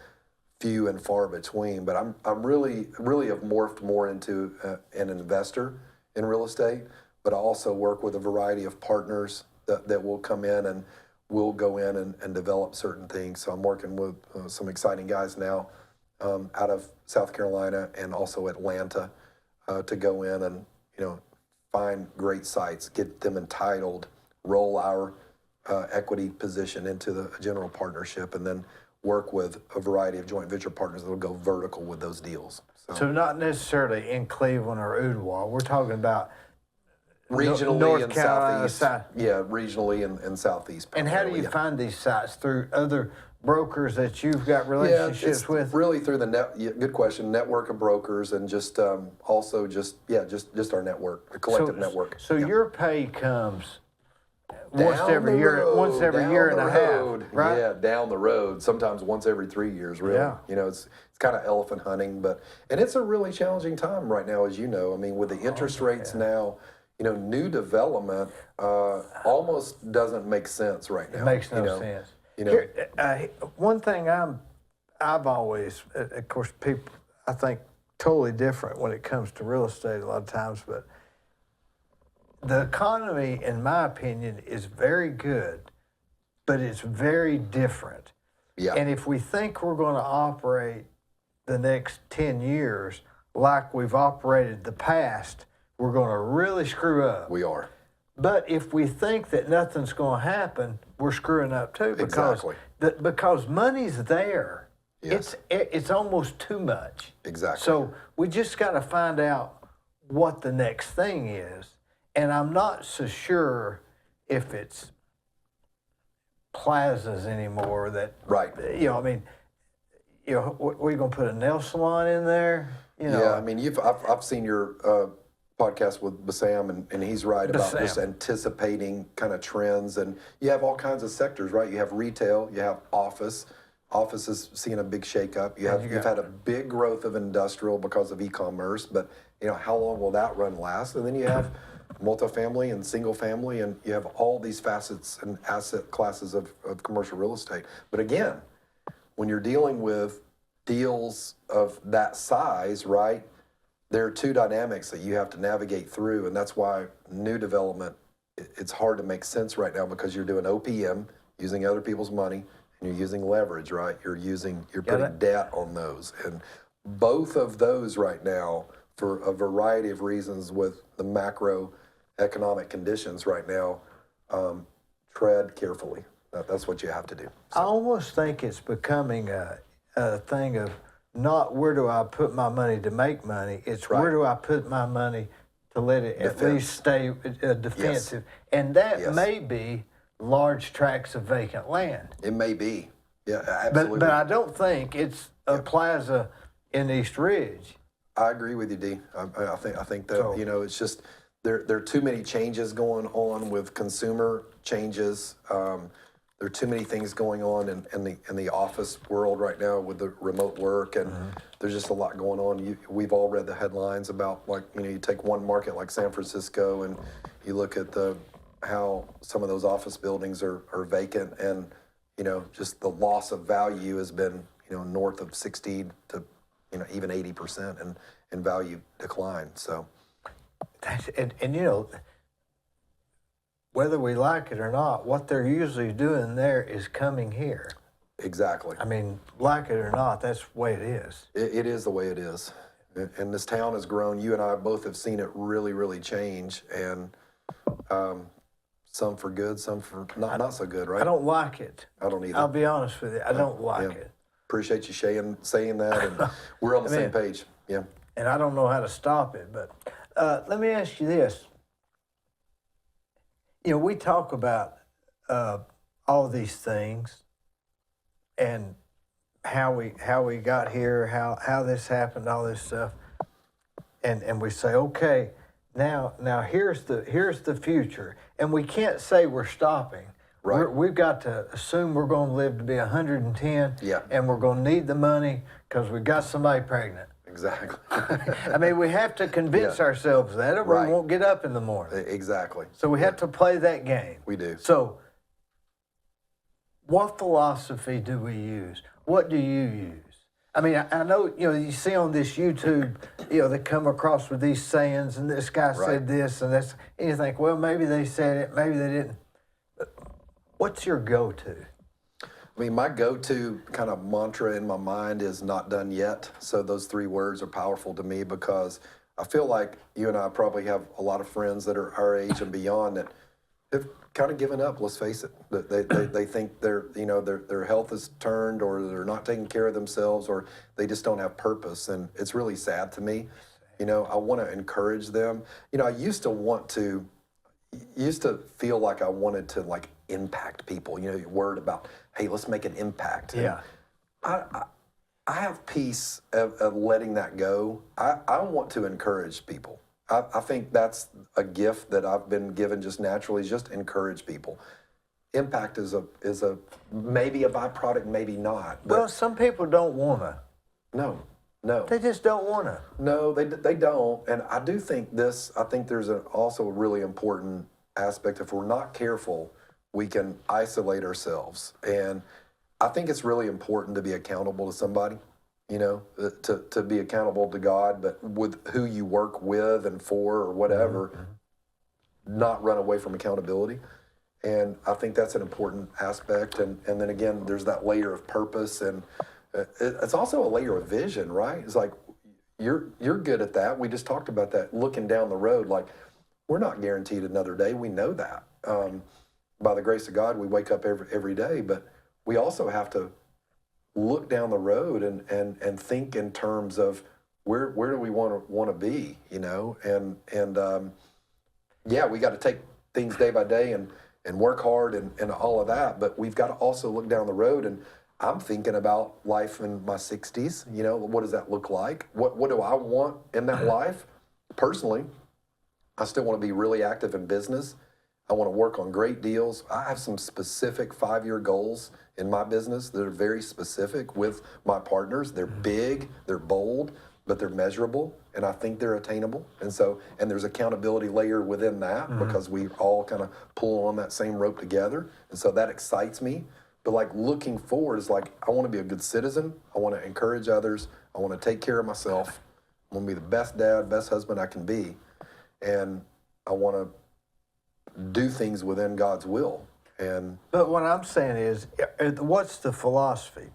S2: few and far between. But I'm really have morphed more into an investor in real estate, but I also work with a variety of partners that will come in and we'll go in and develop certain things. So I'm working with some exciting guys now out of South Carolina and also Atlanta to go in and find great sites, get them entitled, roll our equity position into the general partnership, and then work with a variety of joint venture partners that will go vertical with those deals.
S1: So not necessarily in Cleveland or Ooltewah. We're talking about
S2: regionally
S1: North
S2: and
S1: Carolina,
S2: southeast. Yeah, regionally and southeast.
S1: And how do you
S2: primarily,
S1: find these sites? Through other brokers that you've got
S2: yeah,
S1: relationships
S2: it's
S1: with?
S2: really through good question, network of brokers, and just also just our network, a collective network.
S1: So
S2: Yeah.
S1: your pay comes once every year and a half, right?
S2: Yeah, down the road. Sometimes once every 3 years, really.
S1: Yeah.
S2: You know, it's kind of elephant hunting, and it's a really challenging time right now, as you know. I mean, with the interest rates now, you know, new development almost doesn't make sense right now.
S1: It makes no
S2: you know?
S1: sense.
S2: You know,
S1: Here, one thing I've always, of course, people I think totally different when it comes to real estate a lot of times, but the economy, in my opinion, is very good, but it's very different.
S2: yeah,
S1: And if we think we're going to operate the next 10 years like we've operated the past, we're going to really screw up.
S2: we are.
S1: But if we think that nothing's going to happen, we're screwing up too. Because
S2: Exactly.
S1: because money's there.
S2: Yes.
S1: It's almost too much.
S2: Exactly.
S1: So we just got to find out what the next thing is. And I'm not so sure if it's plazas anymore that,
S2: Right.
S1: you know, I mean, you know, we're going to put a nail salon in there, you know.
S2: Yeah, I mean, I've seen your podcast with Bassam, and he's right about
S1: Bassam.
S2: just anticipating kind of trends. And you have all kinds of sectors, right? You have retail, you have office. Office is seeing a big shakeup. You've had a big growth of industrial because of e-commerce, but you know, how long will that run last? And then you have multifamily and single family, and you have all these facets and asset classes of commercial real estate. But again, when you're dealing with deals of that size, right, there are two dynamics that you have to navigate through, and that's why new development, it's hard to make sense right now because you're doing OPM, using other people's money, and you're using leverage, right? You're putting debt on those. And both of those right now, for a variety of reasons with the macroeconomic conditions right now, tread carefully. That's what you have to do.
S1: I almost think it's becoming a thing of not where do I put my money to make money, it's
S2: Right.
S1: where do I put my money to let it at
S2: Defense.
S1: least stay defensive. And that
S2: Yes.
S1: may be large tracts of vacant land.
S2: It may be. Yeah, absolutely.
S1: But I don't think it's a plaza in East Ridge.
S2: I agree with you, Dee. I think that,
S1: So-
S2: you know, it's just there are too many changes going on with consumer changes. There are too many things going on in the office world right now with the remote work, and there's just a lot going on. We've all read the headlines about, like, you know, you take one market like San Francisco and you look at how some of those office buildings are vacant, and you know, just the loss of value has been, you know, north of 60 to, you know, even 80% in value decline. So
S1: And you know, whether we like it or not, what they're usually doing there is coming here.
S2: exactly.
S1: I mean, like it or not, that's the way it is.
S2: It is the way it is. And this town has grown. You and I both have seen it really, really change, and some for good, some for not so good, right?
S1: I don't like it.
S2: I don't either.
S1: I'll be honest with you. I don't like
S2: Yeah.
S1: it.
S2: Appreciate you saying that, and we're on the same page. Yeah.
S1: And I don't know how to stop it. But let me ask you this. You know, we talk about all these things and how we got here, how this happened, all this stuff. And we say, okay, now here's the future. And we can't say we're stopping.
S2: Right.
S1: We've got to assume we're going to live to be 110,
S2: Yeah.
S1: and we're going to need the money because we got somebody pregnant.
S2: Exactly.
S1: I mean, we have to convince ourselves that, or
S2: Right.
S1: we won't get up in the morning.
S2: Exactly.
S1: So we have to play that game.
S2: We do.
S1: So, what philosophy do we use? What do you use? I mean, I know, you know, you see on this YouTube, you know, they come across with these sayings, and this guy
S2: Right.
S1: said this, and this, and you think, well, maybe they said it, maybe they didn't. But what's your go-to?
S2: I mean, my go-to kind of mantra in my mind is "not done yet." So those three words are powerful to me because I feel like you and I probably have a lot of friends that are our age and beyond that have kind of given up. Let's face it. They think their health is turned, or they're not taking care of themselves, or they just don't have purpose, and it's really sad to me. You know, I want to encourage them. You know, I used to feel like I wanted to, like, impact people. You know, your word about, hey, let's make an impact. And
S1: Yeah.
S2: I have peace of letting that go. I want to encourage people. I think that's a gift that I've been given just naturally, is just encourage people. Impact is a maybe a byproduct, maybe not. But
S1: Well, some people don't want to.
S2: no.
S1: They just don't want to.
S2: No, they don't. And I do think I think there's also a really important aspect. If we're not careful, we can isolate ourselves. And I think it's really important to be accountable to somebody, to be accountable to God, but with who you work with and for or whatever, not run away from accountability. And I think that's an important aspect. And then again, there's that layer of purpose, and it's also a layer of vision, right? It's like you're good at that. We just talked about that, looking down the road. Like, we're not guaranteed another day. We know that. By the grace of God, we wake up every day, but we also have to look down the road and think in terms of where do we want to be, and yeah, we got to take things day by day and work hard and all of that, but we've got to also look down the road. And I'm thinking about life in my 60s. What does that look like? What do I want in that life? Personally, I still want to be really active in business. I want to work on great deals. I have some specific 5-year goals in my business that are very specific with my partners. They're big, they're bold, but they're measurable, and I think they're attainable. And there's accountability layer within that, because we all kind of pull on that same rope together. And so that excites me. But like, looking forward is like, I want to be a good citizen. I want to encourage others. I want to take care of myself. I want to be the best dad, best husband I can be. And I want to do things within God's will.
S1: But what I'm saying is, what's the philosophy?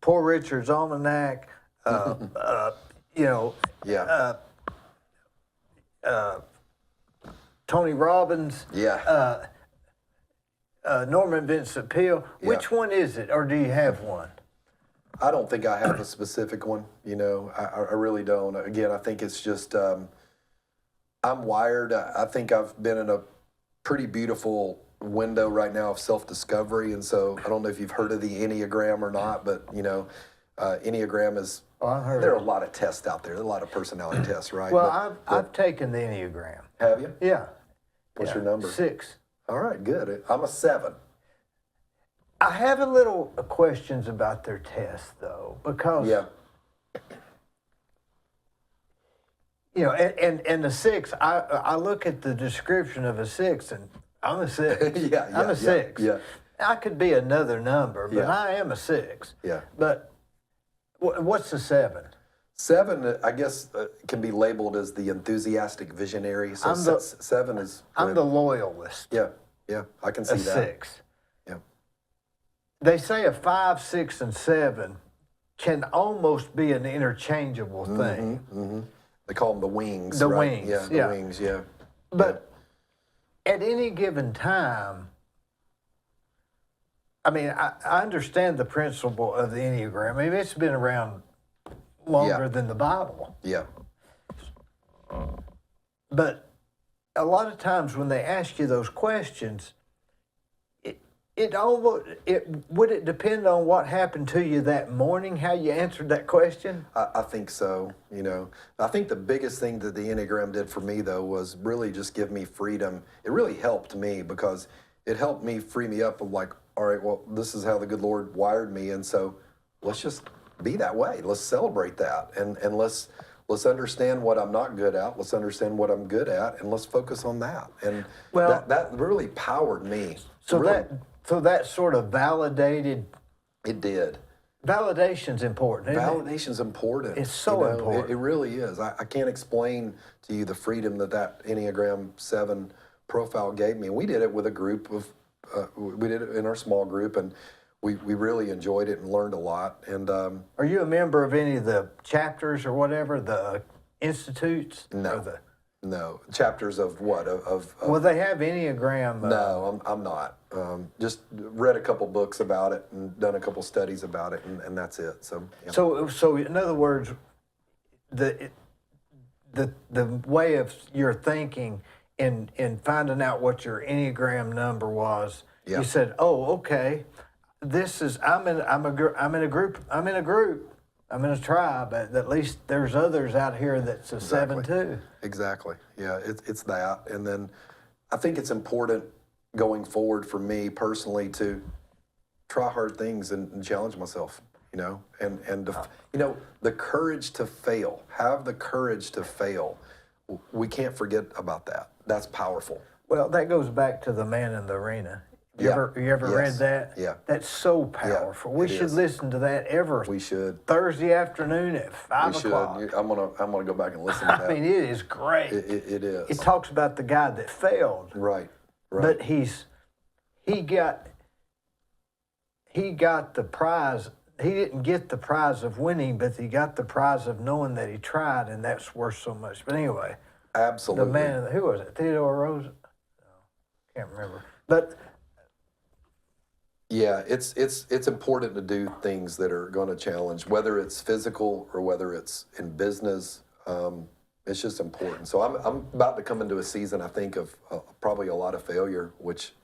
S1: Poor Richard's Almanac,
S2: Yeah.
S1: Tony Robbins,
S2: Yeah.
S1: Norman Vincent Peale.
S2: Yeah.
S1: Which one is it, or do you have one?
S2: I don't think I have a specific one. I really don't. Again, I think it's just, I'm wired. I think I've been in a pretty beautiful window right now of self-discovery. And so I don't know if you've heard of the Enneagram or not, but, Enneagram is, there are a lot of tests out there. There are a lot of personality tests, right?
S1: Well, I've taken the Enneagram.
S2: Have you?
S1: Yeah.
S2: What's your number?
S1: 6.
S2: All right, good. I'm a 7.
S1: I have a little questions about their test, though, because
S2: Yeah.
S1: And the 6. I look at the description of a 6, and I'm a 6.
S2: Yeah,
S1: I'm a 6.
S2: yeah.
S1: I could be another number, but
S2: Yeah.
S1: I am a 6.
S2: Yeah.
S1: But what's the 7?
S2: 7, I guess, can be labeled as the enthusiastic visionary. So 7 is.
S1: I'm the loyalist.
S2: Yeah, I can see
S1: A
S2: that.
S1: 6.
S2: Yeah.
S1: They say a 5, 6, and 7 can almost be an interchangeable thing.
S2: Mm-hmm. They call them the wings.
S1: The
S2: right?
S1: wings,
S2: Yeah, the
S1: yeah.
S2: wings. Yeah.
S1: But at any given time, I mean, I understand the principle of the Enneagram. I mean, it's been around longer than the Bible.
S2: Yeah.
S1: But a lot of times when they ask you those questions, would it depend on what happened to you that morning, how you answered that question?
S2: I think so. I think the biggest thing that the Enneagram did for me, though, was really just give me freedom. It really helped me because it helped me free me up of like, all right, well, this is how the good Lord wired me. And so let's just be that way. Let's celebrate that. And let's understand what I'm not good at. Let's understand what I'm good at. And let's focus on that. And that really powered me.
S1: So that sort of validated.
S2: It did.
S1: Validation's important, isn't it?
S2: Validation's important.
S1: It's so important.
S2: It really is. I can't explain to you the freedom that Enneagram 7 profile gave me. And we did it with a group of, we did it in our small group, and we really enjoyed it and learned a lot. And
S1: are you a member of any of the chapters or whatever, the institutes?
S2: No. No. Chapters of what?
S1: Well, they have Enneagram.
S2: No, I'm not. Just read a couple books about it and done a couple studies about it, and that's it. So, yeah.
S1: So in other words, the way of your thinking in finding out what your Enneagram number was,
S2: Yeah.
S1: you said, "Oh, okay, this is I'm in a group. I'm going to try, but at least there's others out here that's a 7 too.
S2: Exactly. Yeah, it's that. And then I think it's important going forward for me personally to try hard things and challenge myself, the courage to fail, have the courage to fail. We can't forget about that. That's powerful.
S1: Well, that goes back to the man in the arena. You ever read that?
S2: Yeah.
S1: That's so powerful.
S2: Yeah,
S1: we should listen to that
S2: We should.
S1: Thursday afternoon at 5 o'clock.
S2: I'm gonna go back and listen to that.
S1: I mean, it is great.
S2: It is.
S1: It talks about the guy that failed.
S2: Right.
S1: But he got the prize. He didn't get the prize of winning, but he got the prize of knowing that he tried, and that's worth so much. But anyway,
S2: Absolutely.
S1: the man, who was it? Theodore Roosevelt? No, can't remember. But
S2: yeah, it's important to do things that are going to challenge, whether it's physical or whether it's in business. It's just important. So I'm about to come into a season, I think, of probably a lot of failure, which,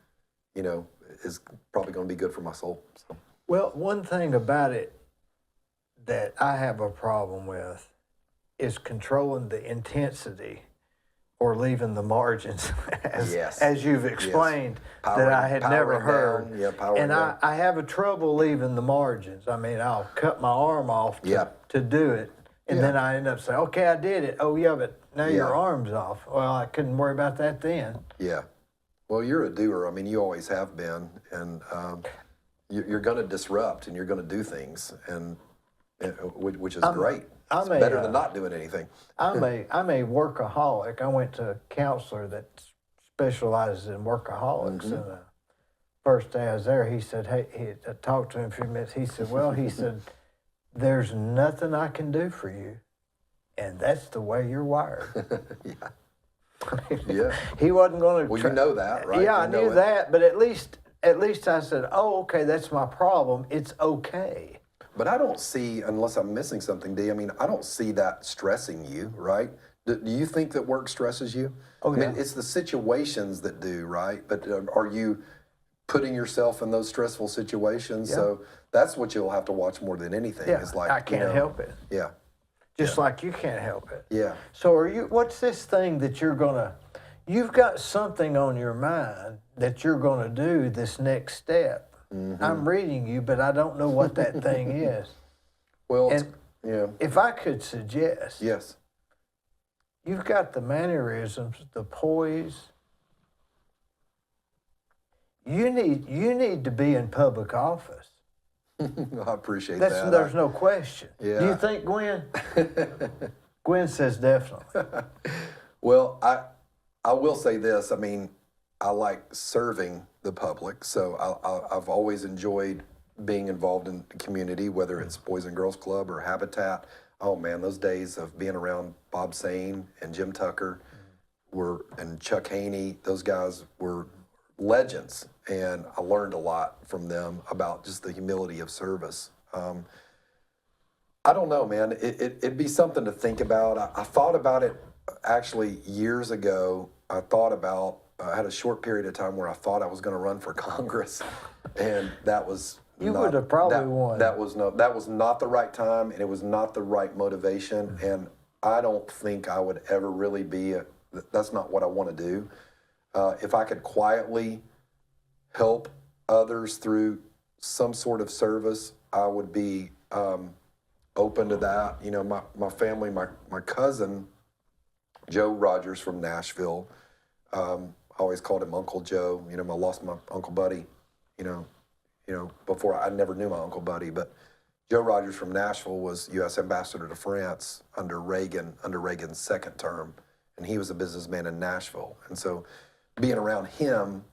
S2: is probably going to be good for my soul. So.
S1: Well, one thing about it that I have a problem with is controlling the intensity or leaving the margins, as you've explained, that I had never heard.
S2: Down. Yeah, powering
S1: and
S2: down.
S1: I have a trouble leaving the margins. I mean, I'll cut my arm off to do it, and then I end up saying, okay, I did it. Oh, yeah, but now your arm's off. Well, I couldn't worry about that then.
S2: Yeah. Well, you're a doer. I mean, you always have been, and you're going to disrupt, and you're going to do things, and which is great. It's better than not doing anything.
S1: I'm a workaholic. I went to a counselor that specializes in workaholics, and the first day I was there, he said, "Hey," I talked to him for a few minutes. He said, "Well," he said, "there's nothing I can do for you, and that's the way you're wired."
S2: Yeah.
S1: He wasn't going to.
S2: Well, you know that, right?
S1: Yeah, I knew that, but at least I said, "Oh, okay, that's my problem. It's okay."
S2: But I don't see, unless I'm missing something, Dee, I mean, I don't see that stressing you, right? Do you think that work stresses you?
S1: Oh, yeah.
S2: I mean, it's the situations that do, right? But are you putting yourself in those stressful situations?
S1: Yeah.
S2: So that's what you'll have to watch more than anything.
S1: Yeah,
S2: is like,
S1: I can't help it.
S2: Yeah.
S1: Just like you can't help it.
S2: Yeah.
S1: So what's this thing that you've got something on your mind that you're gonna do this next step. I'm reading you, but I don't know what that thing is.
S2: Well,
S1: and if I could suggest,
S2: yes.
S1: You've got the mannerisms, the poise. You need to be in public office.
S2: I appreciate that.
S1: There's no question.
S2: Yeah.
S1: Do you think, Gwen? Gwen says definitely.
S2: Well, I will say this. I mean, I like serving the public, so I've always enjoyed being involved in the community, whether it's Boys and Girls Club or Habitat. Oh man, those days of being around Bob Sane and Jim Tucker and Chuck Haney, those guys were legends, and I learned a lot from them about just the humility of service. I don't know, man. It'd be something to think about. I thought about it actually years ago. I had a short period of time where I thought I was going to run for Congress, and that was
S1: would have probably won.
S2: That was not the right time, and it was not the right motivation, and I don't think I would ever really be. That's not what I want to do. If I could quietly help others through some sort of service, I would be open to that. You know, my family, my cousin, Joe Rodgers from Nashville. I always called him Uncle Joe. You know, I lost my Uncle Buddy, before I never knew my Uncle Buddy. But Joe Rodgers from Nashville was U.S. Ambassador to France under Reagan's second term. And he was a businessman in Nashville. And so being around him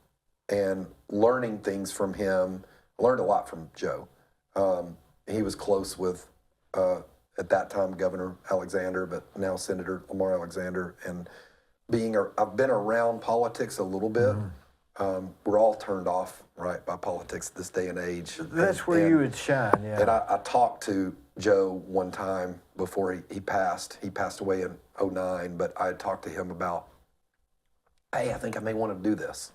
S2: and learning things from him, I learned a lot from Joe. He was close with, at that time, Governor Alexander, but now Senator Lamar Alexander. And I've been around politics a little bit. We're all turned off, right, by politics this day and age.
S1: That's where you would shine, yeah.
S2: And I talked to Joe one time before he passed. He passed away in 2009, but I talked to him about, hey, I think I may want to do this,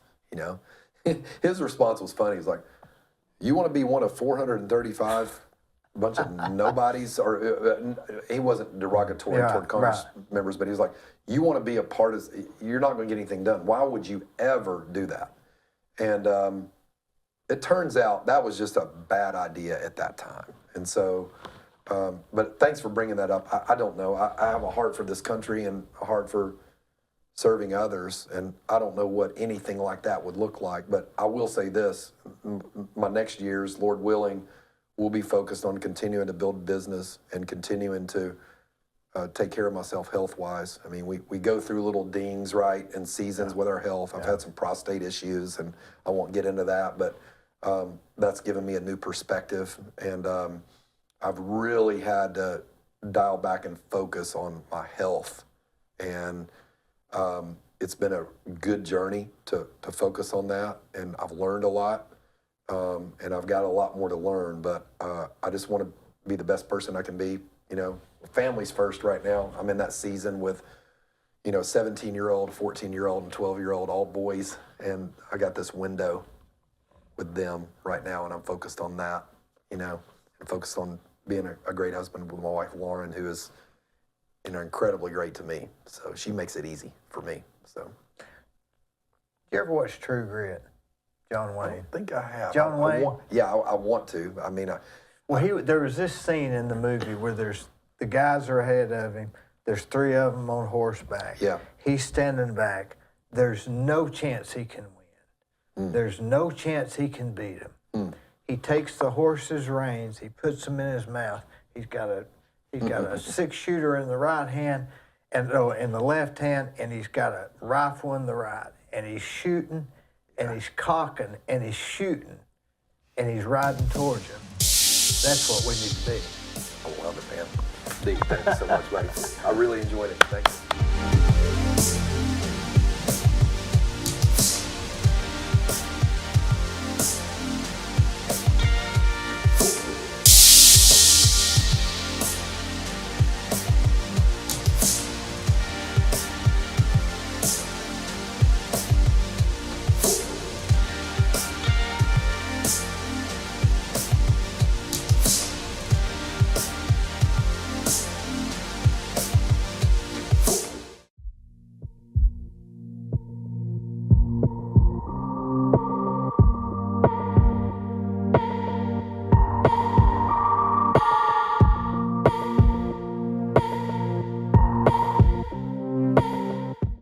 S2: His response was funny. He's like, you want to be one of 435 bunch of nobodies, or he wasn't derogatory
S1: Yeah,
S2: toward Congress members, but he was like, you want to be a part of, you're not going to get anything done. Why would you ever do that? And it turns out that was just a bad idea at that time. And so, but thanks for bringing that up. I don't know. I have a heart for this country and a heart for serving others, and I don't know what anything like that would look like. But I will say this, my next years, Lord willing, will be focused on continuing to build business and continuing to take care of myself health-wise. I mean, we go through little dings, right, and seasons with our health. I've had some prostate issues, and I won't get into that, but that's given me a new perspective, and I've really had to dial back and focus on my health, and it's been a good journey to focus on that, and I've learned a lot, and I've got a lot more to learn, but I just want to be the best person I can be. You know, family's first right now. I'm in that season with, 17-year-old, 14-year-old, and 12-year-old, all boys, and I got this window with them right now, and I'm focused on that, and focused on being a great husband with my wife, Lauren, who is, incredibly great to me. So she makes it easy for me. So.
S1: You ever watch True Grit? John Wayne.
S2: I don't think I have.
S1: John Wayne?
S2: I want to. I mean,
S1: there was this scene in the movie where the guys are ahead of him. There's three of them on horseback.
S2: Yeah.
S1: He's standing back. There's no chance he can win. There's no chance he can beat him. He takes the horse's reins. He puts them in his mouth. He's got a 6-shooter in the right hand, and in the left hand, and he's got a rifle in the right. And he's shooting, and he's cocking, and he's shooting, and he's riding towards him. That's what we need to be.
S2: I love it, man. Dee, thank you so much, buddy. I really enjoyed it. Thank you.